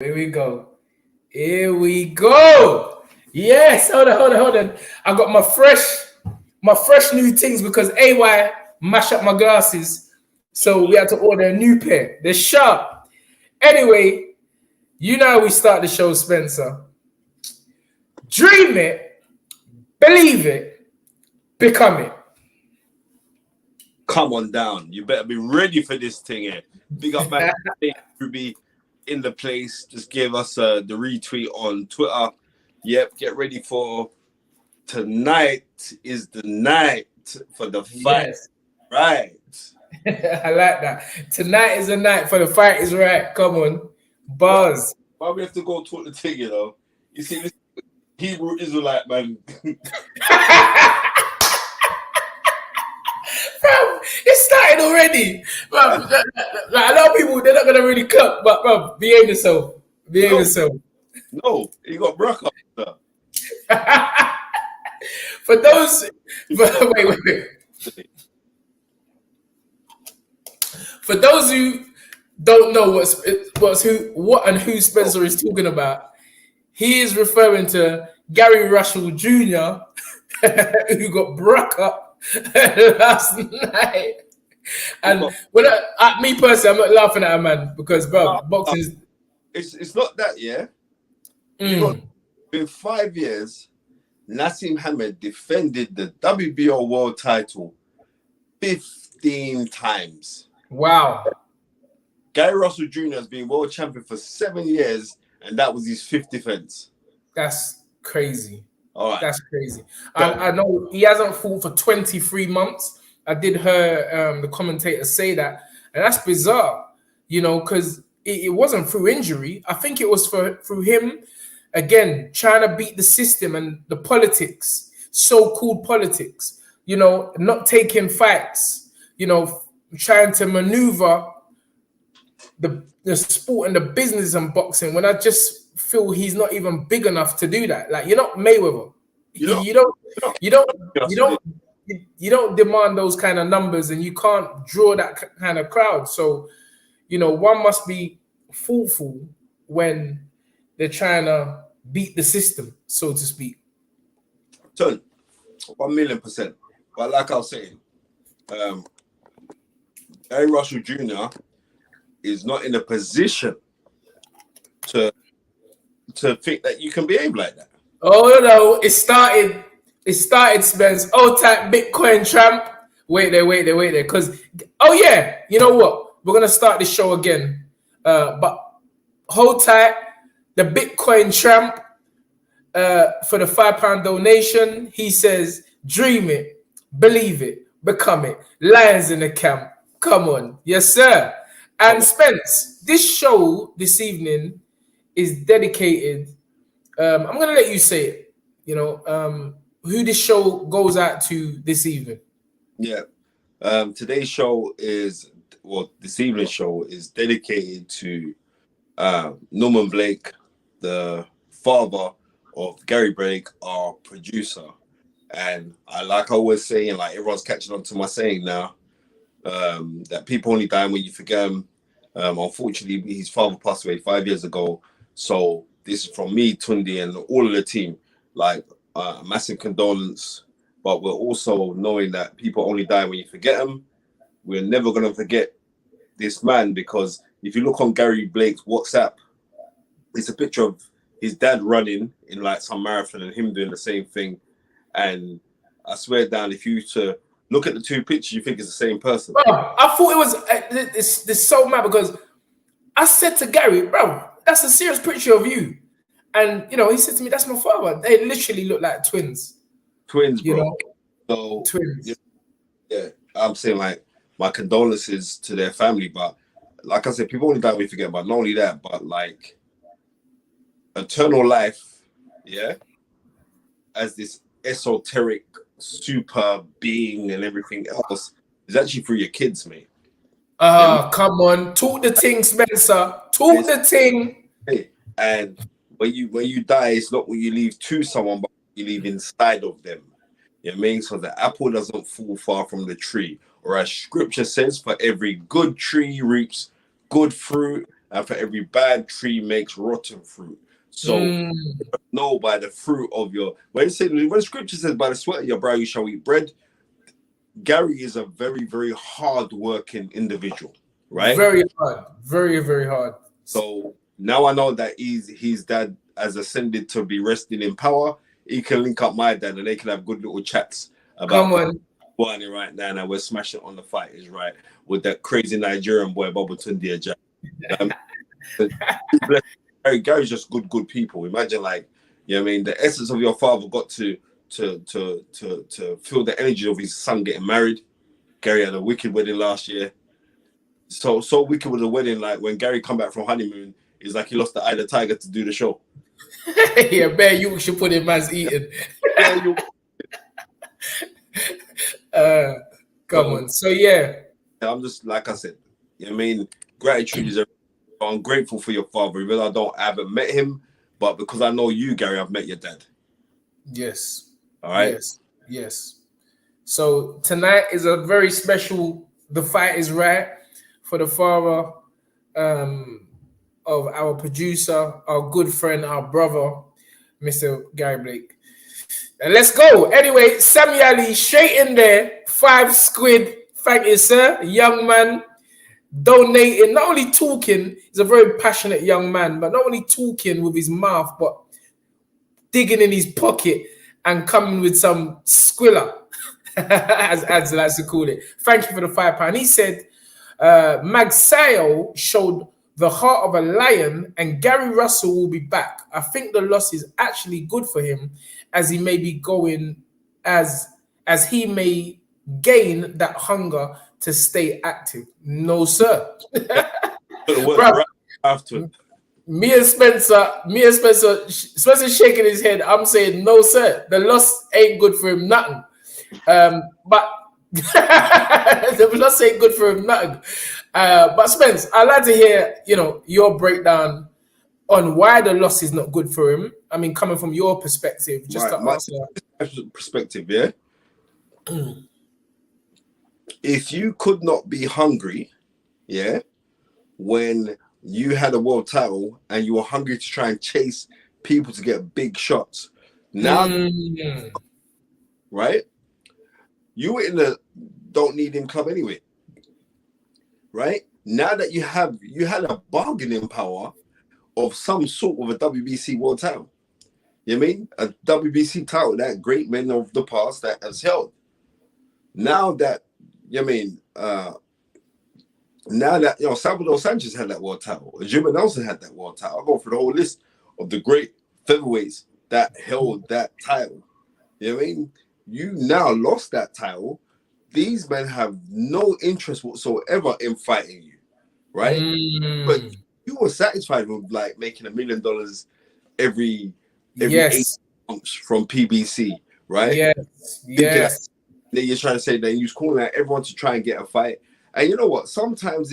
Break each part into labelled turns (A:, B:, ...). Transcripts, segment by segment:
A: Here we go. Here we go. Yes, hold on. I got my fresh new things because AY mash up my glasses. So we had to order a new pair. They're sharp. Anyway, you know how we start the show, Spencer. Dream it, believe it, become it.
B: Come on down. You better be ready for this thing here. Big up, man. Ruby in the place. Just give us the retweet on Twitter. Yep, get ready for tonight is the night for the fight.
A: Yes.
B: Right.
A: I like that. Tonight is the night for the fight is right. Come on. Buzz.
B: Why we have to go talk the thing, you know? You see, this Hebrew Israelite, man.
A: Bro, it started already. Bro, like, a lot of people, they're not going to really cut, but bro, behave yourself. Behave yourself.
B: No, you got Brook up there.
A: For those, wait. For those who don't know who Spencer is talking about, he is referring to Gary Russell Jr., who got Brook up last night. And me personally, I'm not laughing at a man because, bro, boxing.
B: It's not that, yeah. In 5 years, Nassim Hamed defended the WBO world title 15 times.
A: Wow.
B: Gary Russell Jr. has been world champion for 7 years, and that was his 5th defense.
A: That's crazy.
B: All right.
A: That's crazy. I know he hasn't fought for 23 months. I did hear the commentator say that, and that's bizarre, you know, because it wasn't through injury. I think it was through him, again, trying to beat the system and the politics, so-called politics, you know, not taking fights, you know, trying to maneuver the sport and the business and boxing when I just feel he's not even big enough to do that. Like, you're not Mayweather. You don't demand those kind of numbers, and you can't draw that kind of crowd. So, you know, one must be thoughtful when they're trying to beat the system, so to speak.
B: Turn 1,000,000%. But like I was saying, Gary Russell Jr. is not in a position to think that you can behave like that.
A: Oh no, it started, Spence. Oh, type Bitcoin tramp. Wait there. Because, oh yeah, you know what? We're gonna start this show again. But hold tight. The Bitcoin tramp for the £5 donation. He says, dream it, believe it, become it. Lions in the camp. Come on. Yes, sir. And Spence, this show this evening is dedicated. I'm going to let you say it, you know, who this show goes out to this evening.
B: Yeah. Today's show this evening's show is dedicated to Norman Blake, the father of Gary Blake, our producer. And I always say, and like everyone's catching on to my saying now, that people only die when you forget them. Unfortunately, his father passed away 5 years ago. So this is from me, Tunde, and all of the team. Like, massive condolence. But we're also knowing that people only die when you forget them. We're never going to forget this man, because if you look on Gary Blake's WhatsApp, it's a picture of his dad running in like some marathon and him doing the same thing. And I swear down, if you to look at the two pictures, you think it's the same person.
A: Bro, I thought it was it's so mad because I said to Gary, bro, that's a serious picture of you. And, you know, he said to me, that's my father. They literally look like twins.
B: Twins, bro.
A: You know?
B: So,
A: twins.
B: Yeah, I'm saying, like, my condolences to their family. But like I said, people only die when we forget. But not only that, but like eternal life, yeah, as this esoteric super being and everything else is actually through your kids, mate.
A: Come on, talk the thing, Spencer. Talk the thing.
B: And when you die, it's not what you leave to someone, but you leave inside of them. You know what I mean? So the apple doesn't fall far from the tree. Or as scripture says, for every good tree reaps good fruit, and for every bad tree makes rotten fruit. So know by the fruit of your when scripture says by the sweat of your brow you shall eat bread. Gary is a very, very hard working individual, right?
A: Very hard, very, very hard.
B: So now I know that his dad has ascended to be resting in power. He can link up my dad and they can have good little chats about what right now and we're smashing on the fight is right with that crazy Nigerian boy Tunde Ajayi. Gary's just good people. Imagine like, you know what I mean, the essence of your father got to feel the energy of his son getting married. Gary had a wicked wedding last year. So wicked with the wedding, like when Gary come back from honeymoon, it's like he lost the eye of the tiger to do the show.
A: Yeah, man, you should put him as eating. Come on. So yeah.
B: I'm just like I said, you know what I mean, gratitude is I'm grateful for your father, even though I haven't met him, but because I know you, Gary, I've met your dad.
A: Yes.
B: All right.
A: Yes. So tonight is a very special. The fight is right for the father of our producer, our good friend, our brother, Mr. Gary Blake. And let's go. Anyway, Sammy Ali straight in there, 5 squid. Thank you, sir. Young man donating, not only talking, he's a very passionate young man, but not only talking with his mouth, but digging in his pocket and coming with some squiller, as likes to call it. Thank you for the £5. He said, Magsayo showed the heart of a lion and Gary Russell will be back. I think the loss is actually good for him as he may be going, as he may gain that hunger to stay active. No, sir. Bro,
B: after.
A: Me and Spencer shaking his head. I'm saying, no, sir. The loss ain't good for him, nothing. But the loss ain't good for him, nothing. But Spence, I'd like to hear, your breakdown on why the loss is not good for him. I mean, coming from your perspective, just to answer.
B: Perspective, yeah. If you could not be hungry, yeah, when you had a world title and you were hungry to try and chase people to get big shots, now, right? You were in the don't need him club anyway, right? Now that you had a bargaining power of some sort with a WBC world title. You know what I mean? A WBC title that great men of the past that has held. Now that, you know what I mean, now that, Salvador Sanchez had that world title, Jimmy Nelson had that world title. I'll go for the whole list of the great featherweights that held that title. You know what I mean? You now lost that title. These men have no interest whatsoever in fighting you, right? But you were satisfied with like making $1 million every 8 months from PBC, right?
A: Yes.
B: Then you're trying to say that you're calling out everyone to try and get a fight. And you know what? Sometimes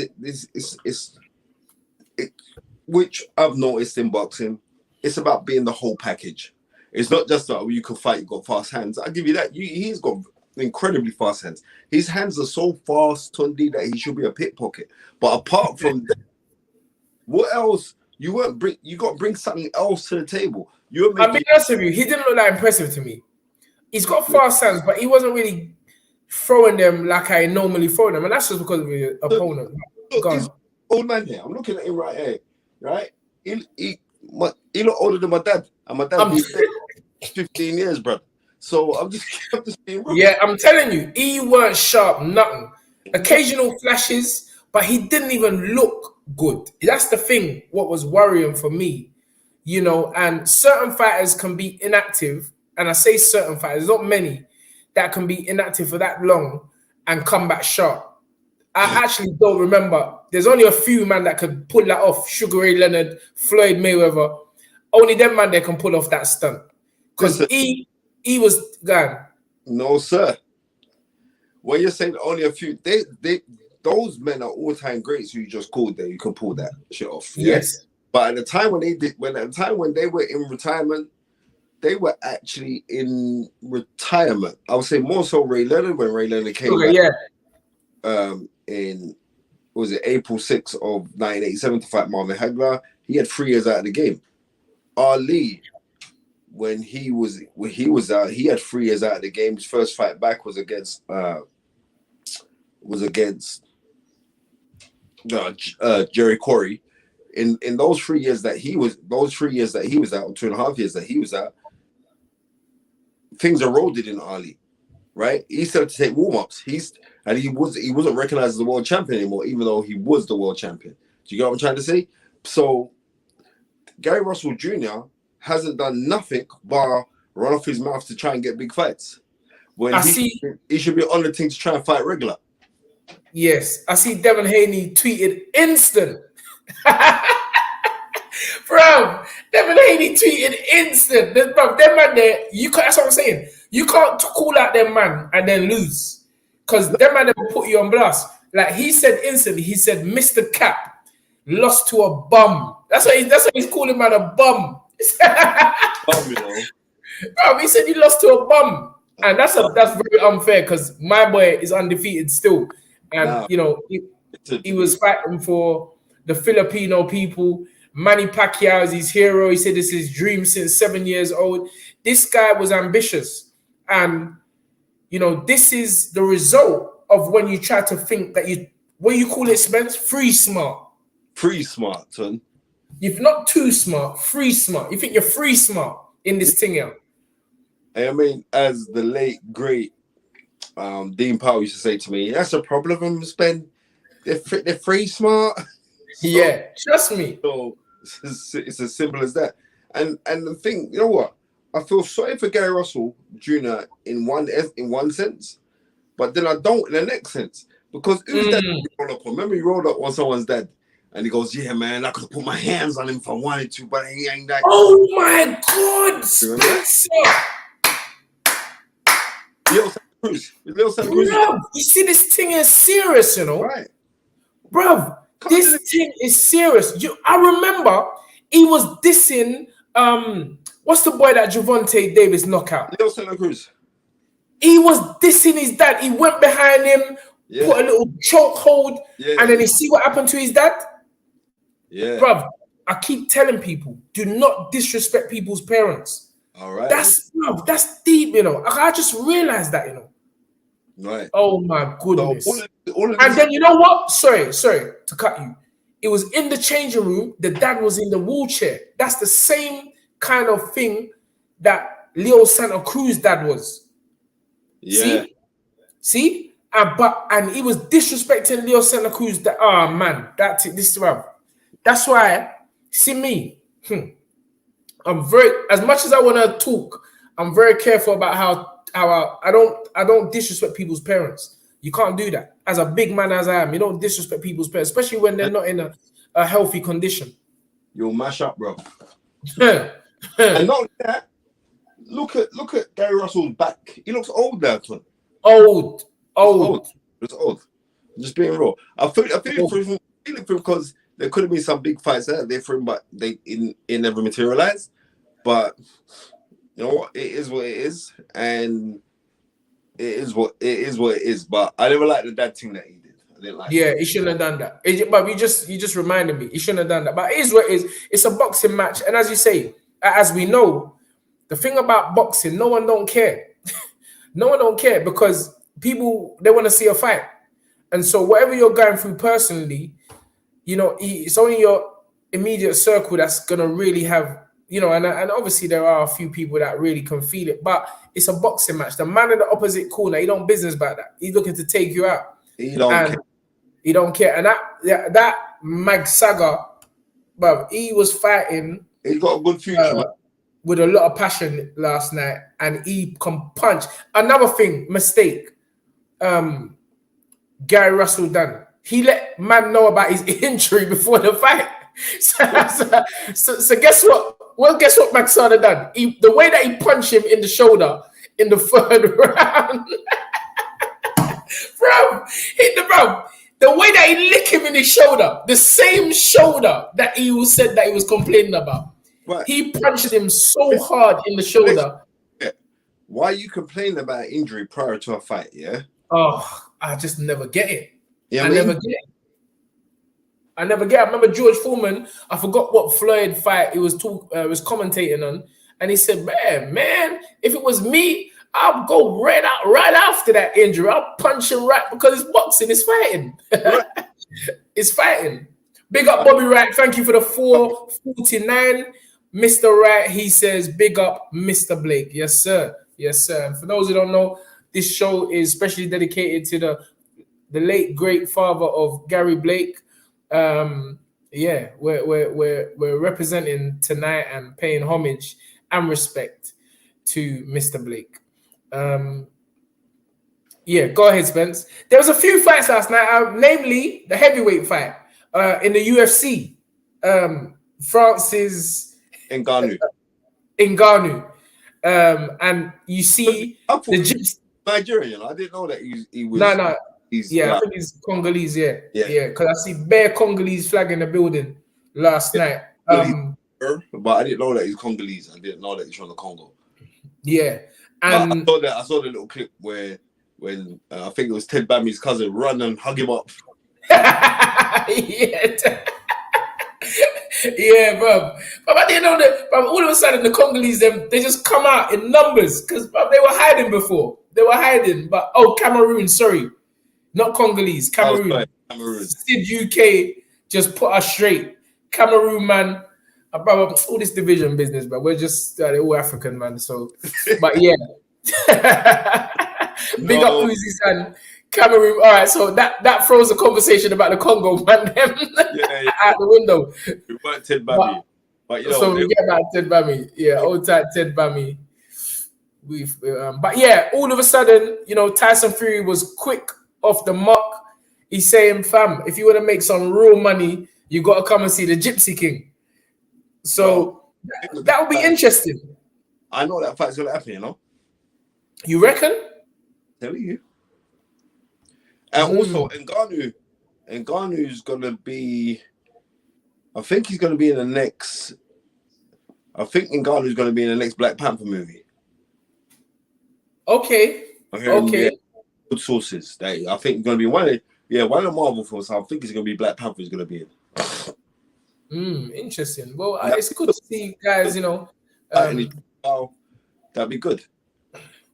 B: which I've noticed in boxing, it's about being the whole package. It's not just that you can fight, you got fast hands. I'll give you that. He's got incredibly fast hands. His hands are so fast, Tunde, that he should be a pickpocket. But apart from that, what else? You got to bring something else to the table.
A: I'll be honest with you, he didn't look that impressive to me. He's got fast hands, but he wasn't really throwing them like I normally throw them, and that's just because of the opponent.
B: Look, this old man here, I'm looking at him right here, right? He look older than my dad, and my dad been 15 years, bro. So I'm just being real.
A: Yeah, I'm telling you, he weren't sharp, nothing. Occasional flashes, but he didn't even look good. That's the thing, what was worrying for me, and certain fighters can be inactive, and I say certain fighters, not many, that can be inactive for that long and come back sharp. I actually don't remember. There's only a few man that can pull that off. Sugar Ray Leonard, Floyd Mayweather. Only them man that can pull off that stunt. Because he was gone.
B: No, sir. When you're saying only a few, those men are all-time greats who you just called there. You can pull that shit off.
A: Yes.
B: But at the time when they were in retirement, they were actually in retirement. I would say more so Ray Leonard when Ray Leonard came back.
A: Yeah.
B: In was it April 6th of 1987 to fight Marvin Hagler. He had 3 years out of the game. Ali, when he was out, he had 3 years out of the game. His first fight back was against Jerry Corey. In those 3 years that he was out, or 2.5 years that he was out, things eroded in Ali, right? He started to take warm-ups. He wasn't recognized as the world champion anymore, even though he was the world champion. Do you get what I'm trying to say? So Gary Russell Jr. hasn't done nothing but run off his mouth to try and get big fights. When he should be on the thing to try and fight regular.
A: Yes, I see Devin Haney tweeted instant. Bro, Devin Haney tweeted instant. Bro, them man there, that's what I'm saying. You can't call out them man and then lose. Because them man will put you on blast. Like he said instantly, he said Mr. Cap lost to a bum. That's what he's calling man a bum.
B: Bum, you know.
A: Bro, he said he lost to a bum. And that's very unfair because my boy is undefeated still. And he was fighting for the Filipino people. Manny Pacquiao is his hero. He said this is his dream since 7 years old. This guy was ambitious. And, this is the result of when you try to think that what do you call it, Spence? Free smart.
B: Free smart, son.
A: You're not too smart, free smart. You think you're free smart in this thing here.
B: I mean, as the late, great Dean Powell used to say to me, that's a problem with them, Spence. They're free smart.
A: Yeah, trust me.
B: So it's as simple as that. And the thing, you know what? I feel sorry for Gary Russell Jr. in one sense, but then I don't in the next sense. Because who's that you rolled up on? Remember you rolled up on someone's dad and he goes, yeah, man, I could put my hands on him if I wanted to, but he ain't that.
A: Oh my God, Spencer.
B: Little Santa Cruz.
A: Bro, you see, this thing is serious,
B: Right.
A: Bro, this thing is serious. I remember he was dissing, what's the boy that Javante Davis knocked out?
B: Little Santa Cruz.
A: He was dissing his dad. He went behind him, put a little choke hold, and then you see what happened to his dad?
B: Yeah.
A: Bro, I keep telling people, do not disrespect people's parents.
B: All right.
A: That's deep, I just realized that,
B: Right.
A: Oh my goodness.
B: So all of
A: and then you know what? Sorry to cut you. It was in the changing room. The dad was in the wheelchair. That's the same kind of thing that Leo Santa Cruz dad was.
B: Yeah.
A: See? And he was disrespecting Leo Santa Cruz. That's why, see me. I'm as much as I want to talk, I'm very careful about how I don't disrespect people's parents. You can't do that. As a big man as I am, you don't disrespect people's parents, especially when they're not in a healthy condition.
B: You'll mash up, bro. And not only that, look at Gary Russell's back. He looks old now, son.
A: Old.
B: It's old. Just being real. I feel it for him because there could have been some big fights out there for him, but it never materialized. But you know what? It is what it is, and it is what it is. But I never liked the dad thing that he did. I didn't like.
A: Yeah, he shouldn't have done that. But you just reminded me. He shouldn't have done that. But it is what it is. It's a boxing match, and as you say, as we know, the thing about boxing, no one don't care. No one don't care because people, they want to see a fight, and so whatever you're going through personally, it's only your immediate circle that's gonna really have. And obviously there are a few people that really can feel it, but it's a boxing match. The man in the opposite corner, he don't business about that. He's looking to take you out.
B: He don't care. And that Mag Saga, but he was fighting. He's got a good future,
A: with a lot of passion last night, and he can punch. Another thing, mistake. Gary Russell done. He let man know about his injury before the fight. So guess what? Well, guess what Maxada done? The way that he punched him in the shoulder in the third round. bro, the way that he licked him in his shoulder, the same shoulder that he said that he was complaining about. Right. He punched him so hard in the shoulder.
B: Why are you complaining about injury prior to a fight, yeah?
A: Oh, I just never get it.
B: Yeah,
A: never get it. I never get. I remember George Foreman. I forgot what Floyd fight he was was commentating on, and he said, "Man, if it was me, I'll go right after that injury. I'll punch him right because it's boxing. It's fighting. It's fighting." Big up Bobby Wright. Thank you for the 449. Mr. Wright, he says, big up Mr. Blake. Yes, sir. Yes, sir. And for those who don't know, this show is specially dedicated to the late great father of Gary Blake. Yeah, we're representing tonight and paying homage and respect to Mr. Blake. Yeah, go ahead, Spence. There was a few fights last night, namely the heavyweight fight in the UFC. Francis Ngannou. And you see the
B: Nigerian. I didn't know that he was.
A: No. I think he's Congolese. Yeah. Because I see bare Congolese flag in the building last night.
B: But I didn't know that he's Congolese. I didn't know that he's from the Congo.
A: Yeah, and
B: I saw the little clip when I think it was Ted Bammy's cousin run and hug him up.
A: Yeah, bro. But I didn't know that. But all of a sudden, the Congolese they just come out in numbers because they were hiding before. They were hiding, but Cameroon. Sorry, not Congolese. Cameroon. Sid UK just put us straight. Cameroon, man. Bro, all this division business, but we're just all African, man. So, but yeah. Big up Uzi's and Cameroon. All right, so that throws the conversation about the Congo, man. Out the window.
B: We weren't Ted Bammy. But
A: we get about Ted Bammy. Yeah, old tight Ted Bammy. But yeah, all of a sudden, Tyson Fury was quick off the mark. He's saying, fam, if you want to make some real money, you got to come and see the Gypsy King. So that would be interesting.
B: I know that fight's going to happen,
A: You reckon?
B: Tell you. And also, Ngannou's going to be... I think he's going to be in the next... I think Ngannou's going to be in the next Black Panther movie.
A: Okay.
B: Good sources. I think it's going to be one of the Marvel films. I think it's going to be Black Panther is going to be in.
A: Interesting. Well, it's good to see guys,
B: that'd be good.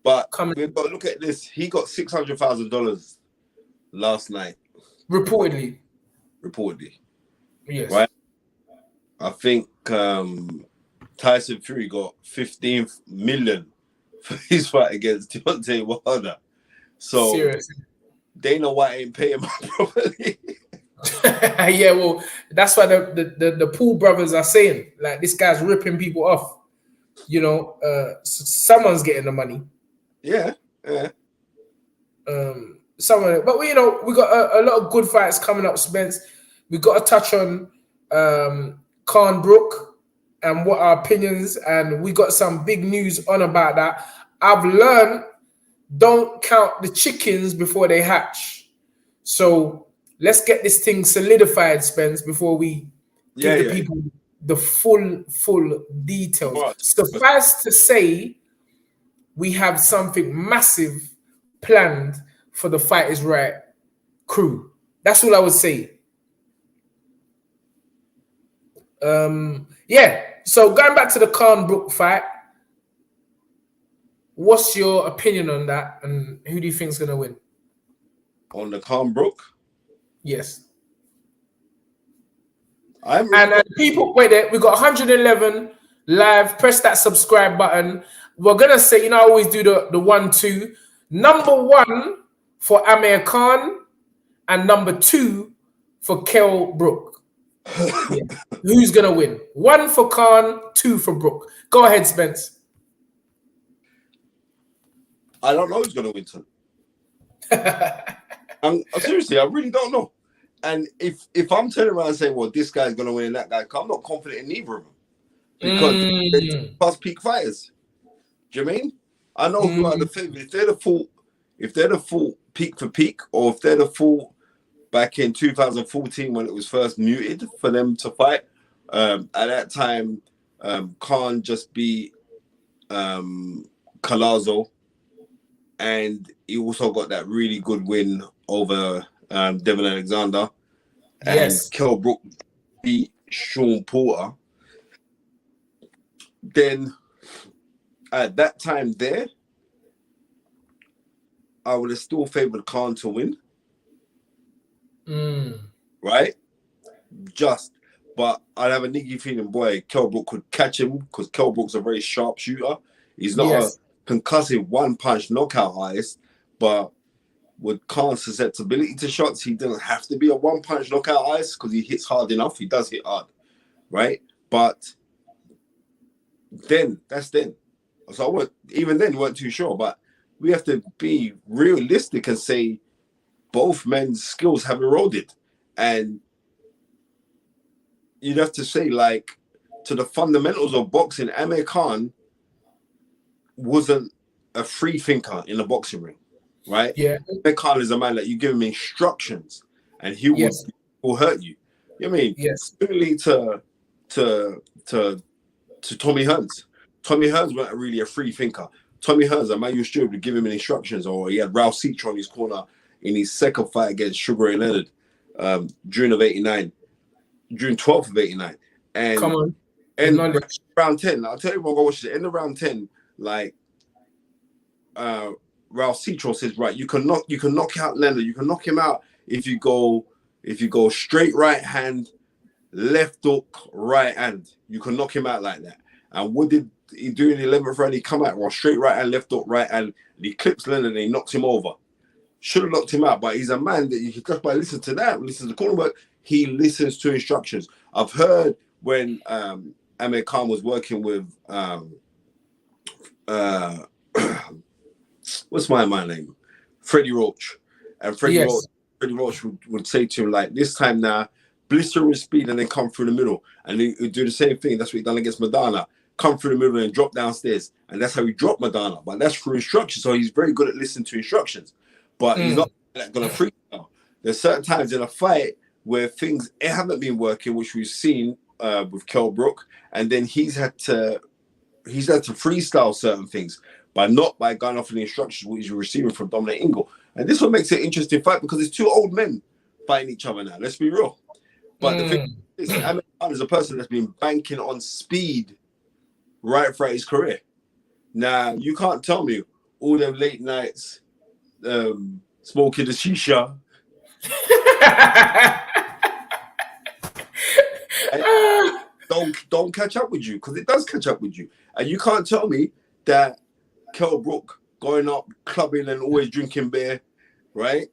B: But we've got to look at this. He got $600,000 last night. Reportedly.
A: Yes.
B: Right? I think Tyson Fury got 15 million for his fight against Deontay Wilder. So
A: seriously,
B: Dana White ain't paying him properly.
A: Yeah, well, that's why the Paul brothers are saying, like, this guy's ripping people off. Someone's getting the money.
B: Yeah.
A: Someone, but we got a lot of good fights coming up, Spence. We got to touch on Khan Brook and what our opinions, and we got some big news on about that. I've learned don't count the chickens before they hatch. So let's get this thing solidified, Spence, before we give the people the full details.
B: Right.
A: Suffice to say, we have something massive planned for the Fight Is Right crew. That's all I would say. So going back to the Khan Brook fight, what's your opinion on that, and who do you think is going to win?
B: On the Khan Brook?
A: Yes. And people, wait there, we got 111 live. Press that subscribe button. We're going to say, I always do the 1-2. Number 1 for Amir Khan and number 2 for Kell Brook. Yeah. Who's going to win? 1 for Khan, 2 for Brook. Go ahead, Spence.
B: I don't know who's going to win, son. Seriously, I really don't know. And if I'm turning around and saying, well, this guy's going to win and that guy, I'm not confident in neither of them. Because they're past peak fighters. Do you mean? I know who are the favorites. If they're the full peak for peak, or if they're the full back in 2014 when it was first muted for them to fight, at that time, Khan just beat Collazo, and he also got that really good win over Devin Alexander. and
A: Yes.
B: Kell Brook beat Sean Porter, then at that time there, I would have still favored Khan to win. Right? But I'd have a niggy feeling, boy, Kell Brook could catch him because Kell Brook's a very sharp shooter. He's not a concussive one-punch knockout artist, but with Khan's susceptibility to shots, he doesn't have to be a one-punch knockout artist because he hits hard enough. He does hit hard, right? But that's then. So even then, we weren't too sure. But we have to be realistic and say both men's skills have eroded. And you'd have to say, like, to the fundamentals of boxing, Amir Khan wasn't a free thinker in the boxing ring, right?
A: Yeah.
B: Amir Khan is a man that you give him instructions and he will hurt you. You know what I mean?
A: Yes.
B: Similarly to Tommy Hearns. Tommy Hearns wasn't really a free thinker. Tommy Hearns, a man you should would give him instructions, or he had Ralph Seach on his corner in his second fight against Sugar Ray Leonard, June 12th of 89. And
A: come on.
B: And round 10, I'll tell you what, go watch it. In the round 10, like Ralph Seach says, right, you can knock out Leonard, you can knock him out if you go straight right hand, left hook, right hand. You can knock him out like that. And what did he do in the 11th round? He come out, well, straight right hand, left hook, right hand, and he clips Leonard and he knocks him over. Should have knocked him out, but he's a man that you can just by listen to that, listen to the corner work, he listens to instructions. I've heard when Amir Khan was working with what's my name? Freddie Roach. And Freddie Roach would say to him, like, this time now, blister with speed and then come through the middle. And he would do the same thing. That's what he done against Madonna. Come through the middle and drop downstairs. And that's how he dropped Madonna. But that's through instructions. So he's very good at listening to instructions. But he's not going to freestyle. There's certain times in a fight where things haven't been working, which we've seen with Kell Brook. And then he's had to freestyle certain things, but not by going off of the instructions which he's receiving from Dominic Ingle. And this one makes it an interesting fight because it's two old men fighting each other now. Let's be real. But the thing is, Amir Khan is a person that's been banking on speed right throughout his career. Now, you can't tell me all them late nights smoking the shisha. don't catch up with you, because it does catch up with you. And you can't tell me that Kell Brook going up clubbing and always drinking beer, right?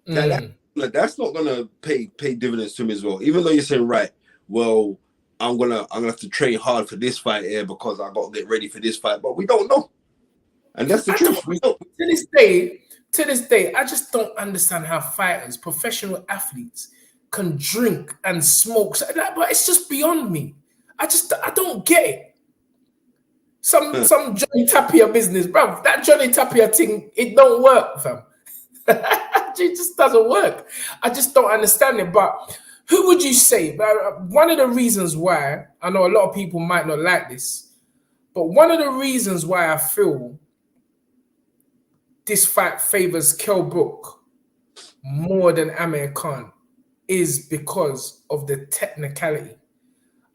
B: That's not gonna pay dividends to him as well. Even though you're saying, right, well, I'm gonna have to train hard for this fight here because I got to get ready for this fight, but we don't know. And that's the truth. We don't.
A: To this day, I just don't understand how fighters, professional athletes, can drink and smoke. But it's just beyond me. I don't get it. Some Johnny Tapia business, bro. That Johnny Tapia thing, it don't work, fam. It just doesn't work. I just don't understand it. But who would you say? One of the reasons why, I know a lot of people might not like this, but one of the reasons why I feel this fight favors Kell Brook more than Amir Khan is because of the technicality.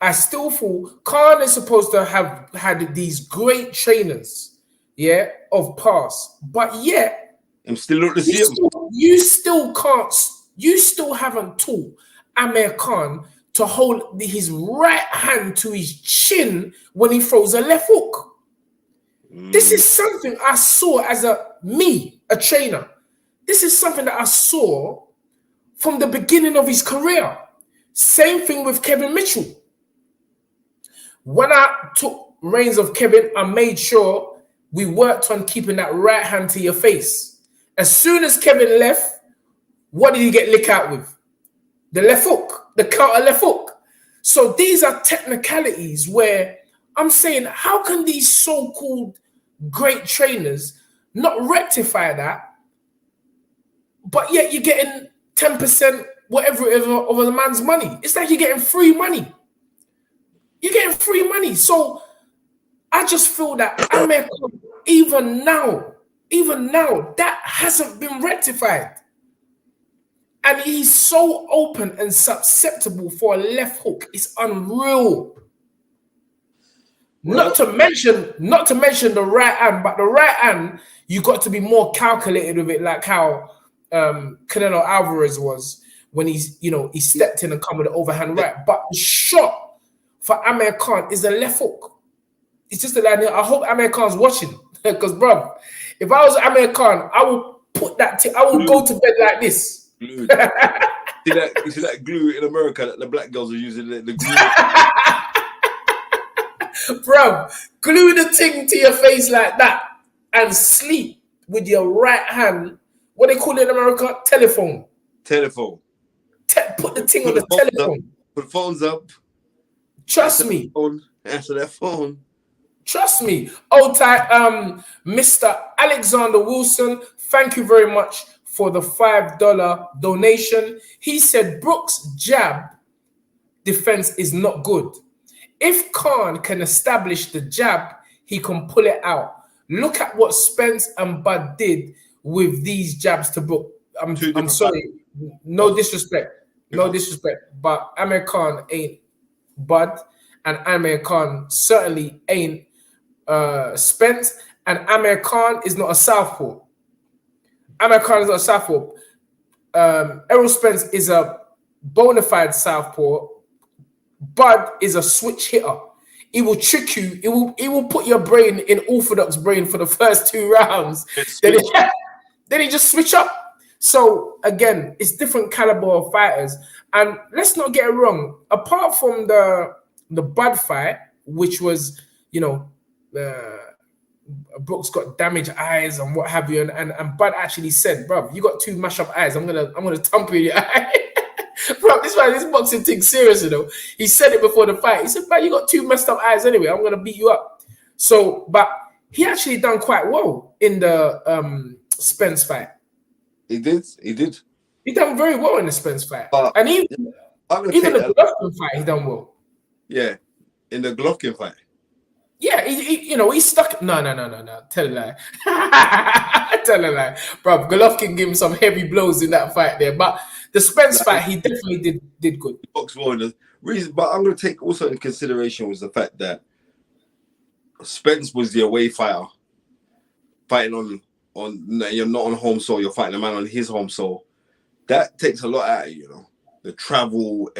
A: I still feel Khan is supposed to have had these great trainers, of past, but yet
B: I'm still not the same.
A: You still haven't taught Amir Khan to hold his right hand to his chin when he throws a left hook. This is something I saw as a trainer. This is something that I saw from the beginning of his career. Same thing with Kevin Mitchell. When I took reins of Kevin, I made sure we worked on keeping that right hand to your face. As soon as Kevin left, what did he get licked out with? The left hook, the counter left hook. So these are technicalities where I'm saying, how can these so-called great trainers not rectify that, but yet you're getting 10%, whatever it is, of the man's money? It's like you're getting free money. You're getting free money. So I just feel that even now, that hasn't been rectified. And he's so open and susceptible for a left hook. It's unreal.
B: Well,
A: Not to mention the right hand, but the right hand, you got to be more calculated with it, like how Canelo Alvarez was when he stepped in and come with the overhand right. But the shot for Amir Khan is a left hook. It's just a line. I hope Amir Khan's watching because, bro, if I was Amir Khan, I would put that. I would go to bed like this.
B: Glue. You see that glue in America that the black girls are using? The glue.
A: Bro, glue the thing to your face like that and sleep with your right hand. What they call it in America? Telephone. Put the thing on the telephone.
B: Put phones up.
A: Trust me.
B: Answer that phone.
A: Trust me. Old tight, Mr. Alexander Wilson, thank you very much for the $5 donation. He said Brook's jab defense is not good. If Khan can establish the jab, he can pull it out. Look at what Spence and Bud did with these jabs to Brook. I'm sorry. No disrespect. But Amir Khan ain't Bud, and Amir Khan certainly ain't Spence, and Amir Khan is not a southpaw. Errol Spence is a bona fide southpaw. Bud is a switch hitter. He will trick you. He will put your brain in orthodox brain for the first 2 rounds. Then he just switch up. So again, it's different caliber of fighters. And let's not get it wrong. Apart from the Bud fight, which was, Brook's got damaged eyes and what have you, and Bud actually said, "Bro, you got 2 mash up eyes. I'm gonna thump you in your eye." Bro, this boxing thing serious, He said it before the fight. He said, "Bro, you got 2 messed up eyes anyway. I'm gonna beat you up." So, but he actually done quite well in the Spence fight.
B: He did.
A: He done very well in the Spence fight, and even the Golovkin fight, he done well.
B: Yeah, in the Golovkin fight.
A: Yeah, he stuck. No. Tell a lie. Tell a lie. Bro, Golovkin gave him some heavy blows in that fight there. But the Spence fight, he definitely did good.
B: Box well. The reason, but I'm going to take also into consideration was the fact that Spence was the away fighter. Fighting on you're not on home soil, you're fighting a man on his home soil. That takes a lot out of you, The travel,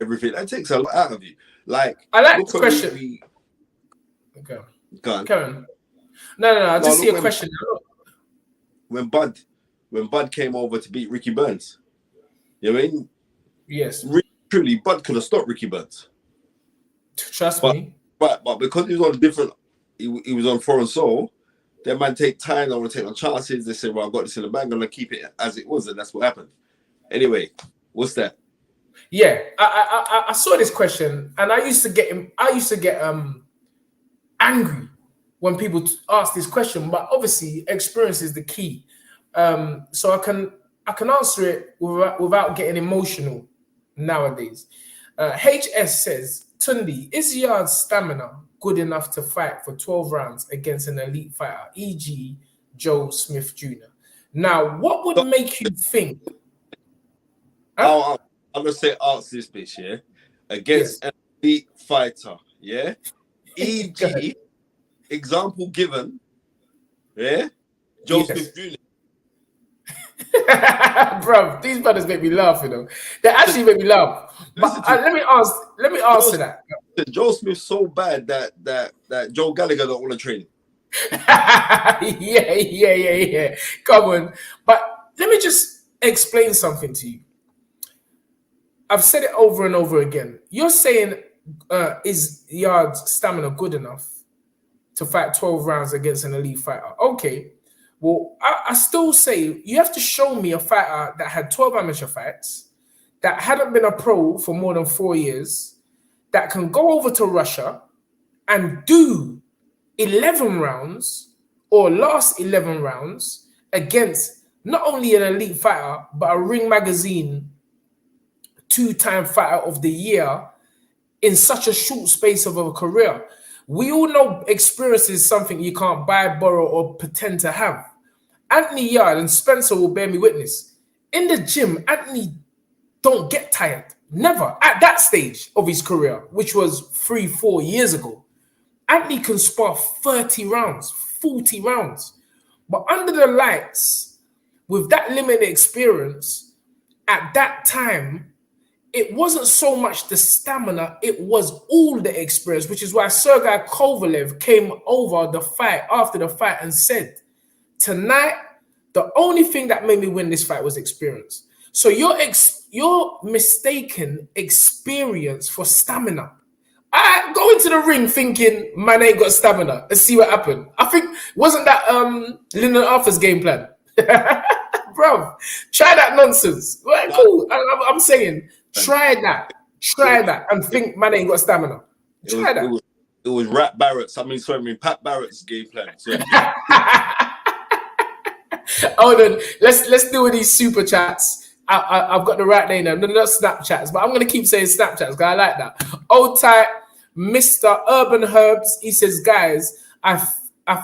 B: everything. That takes a lot out of you. Like,
A: I like the question. Okay.
B: Go on.
A: Karen. No. I just see a question.
B: When Bud came over to beat Ricky Burns, you know what I mean?
A: Yes.
B: Really, truly, Bud could have stopped Ricky Burns.
A: Trust me.
B: But because he was on different, he was on foreign soil. That man take time. I want to take no chances. They said, "Well, I've got this in the bag. I'm gonna keep it as it was," and that's what happened. Anyway, what's that?
A: Yeah, I saw this question, and I used to get angry when people ask this question, but obviously experience is the key. So I can answer it without getting emotional nowadays. HS says, Tunde, is Yard's stamina good enough to fight for 12 rounds against an elite fighter, e.g. Joe Smith Jr.? Now, what would make you think?
B: I'm going to say answer this bitch, yeah? Against an elite fighter, yeah? E.g., example given, yeah? Joe Smith Jr.
A: Bro, these brothers make me laugh, They actually make me laugh. But let me answer that.
B: Joe Smith's so bad that Joe Gallagher don't want to train him.
A: Yeah. Come on. But let me just explain something to you. I've said it over and over again. You're saying, is Yard's stamina good enough to fight 12 rounds against an elite fighter? Okay. Well, I still say you have to show me a fighter that had 12 amateur fights, that hadn't been a pro for more than 4 years, that can go over to Russia and do 11 rounds or last 11 rounds against not only an elite fighter, but a Ring Magazine 2-time fighter of the year in such a short space of a career. We all know experience is something you can't buy, borrow, or pretend to have. Anthony Yard and Spencer will bear me witness. in the gym, Anthony don't get tired. Never. At that stage of his career, which was 3-4 years ago, Anthony can spar 30 rounds, 40 rounds. But under the lights, with that limited experience, at that time, it wasn't so much the stamina, it was all the experience, which is why Sergey Kovalev came over the fight after the fight and said, tonight, the only thing that made me win this fight was experience. So you're mistaken experience for stamina. I go into the ring thinking, man ain't got stamina. Let's see what happened. I think, wasn't that Lyndon Arthur's game plan? Bro, try that nonsense. Right, cool. I'm saying, try that, and think man ain't got stamina. Try that.
B: It was Pat Barrett's game plan. So.
A: Hold on, let's do these super chats. I've got the right name now. No, not Snapchats, but I'm gonna keep saying Snapchats because I like that. Old type, Mr. Urban Herbs. He says, guys, I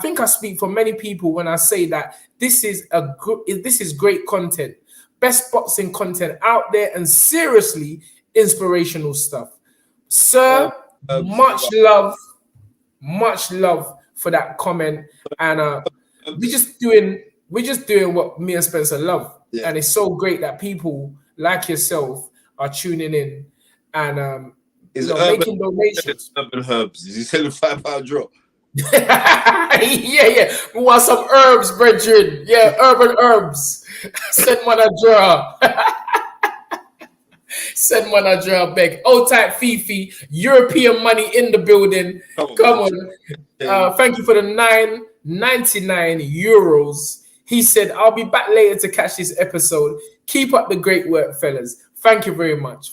A: think I speak for many people when I say that this is great content, best boxing content out there, and seriously inspirational stuff. Sir, much love for that comment, and we're just doing what me and Spencer love, and it's so great that people like yourself are tuning in and making donations.
B: Urban Herbs, is he selling £5 drop?
A: yeah. We want some herbs, brethren. Yeah, Urban Herbs. Send one a draw. Send one a draw back. Old type Fifi, European money in the building. Come on. Thank you for the €9.99. He said, I'll be back later to catch this episode. Keep up the great work, fellas. Thank you very much.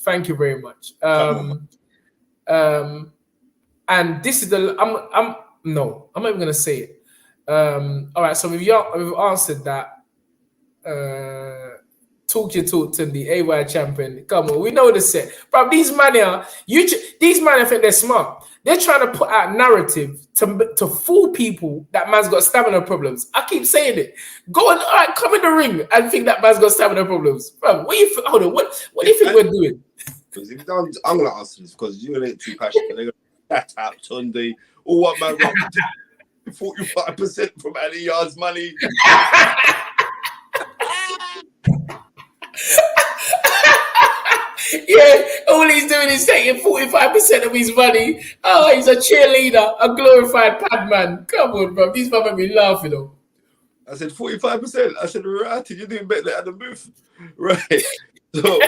A: And this is I'm not even gonna say it. All right, so we've answered that. Talk your talk to the AY champion. Come on, we know the set. But these man I think they're smart. They're trying to put out narrative to fool people that man's got stamina problems. I keep saying it. Go and come in the ring and think that man's got stamina problems. Bro, what do you think we're doing?
B: I'm gonna answer this because you're gonna get too passionate. They're gonna tap Tunde. Oh, what man? 45% from any yard's money.
A: Yeah, all he's doing is taking 45% of his money. Oh, he's a cheerleader, a glorified pad man. Come on, bro. These men make me laugh, you know.
B: I said 45%. I said, right, you're doing better at the booth. Right. So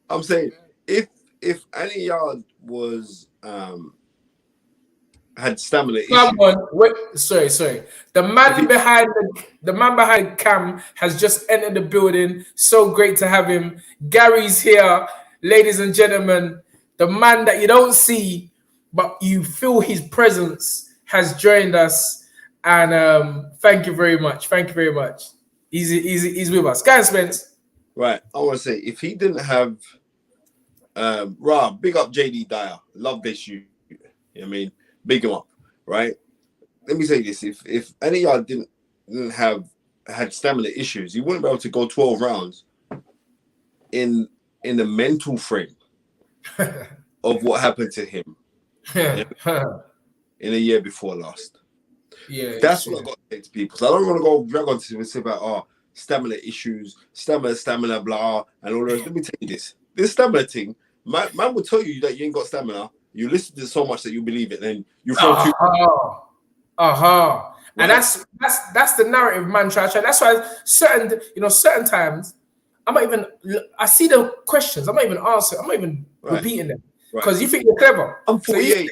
B: I'm saying if any yard was had stamina issues.
A: Come on, wait, sorry. The man behind Cam has just entered the building. So great to have him. Gary's here, ladies and gentlemen. The man that you don't see, but you feel his presence has joined us. And thank you very much. He's with us. Guys, Spence.
B: Right. I want to say if he didn't have big up JD Dyer. Love this shoot. You know what I mean? Big him up, right? Let me say this: if any of y'all didn't had stamina issues, you wouldn't be able to go 12 rounds in the mental frame of what happened to him in a year before last.
A: Yeah,
B: that's what I got to say to people. So I don't want to go drag on to say about stamina issues, stamina, blah, and all that. Let me tell you this: this stamina thing, man will tell you that you ain't got stamina. You listen to so much that you believe it, then you feel too.
A: Right. And that's the narrative, man. Try. That's why certain times I see the questions. I'm not even answering. I'm not even repeating them because you think you're clever.
B: I'm 48.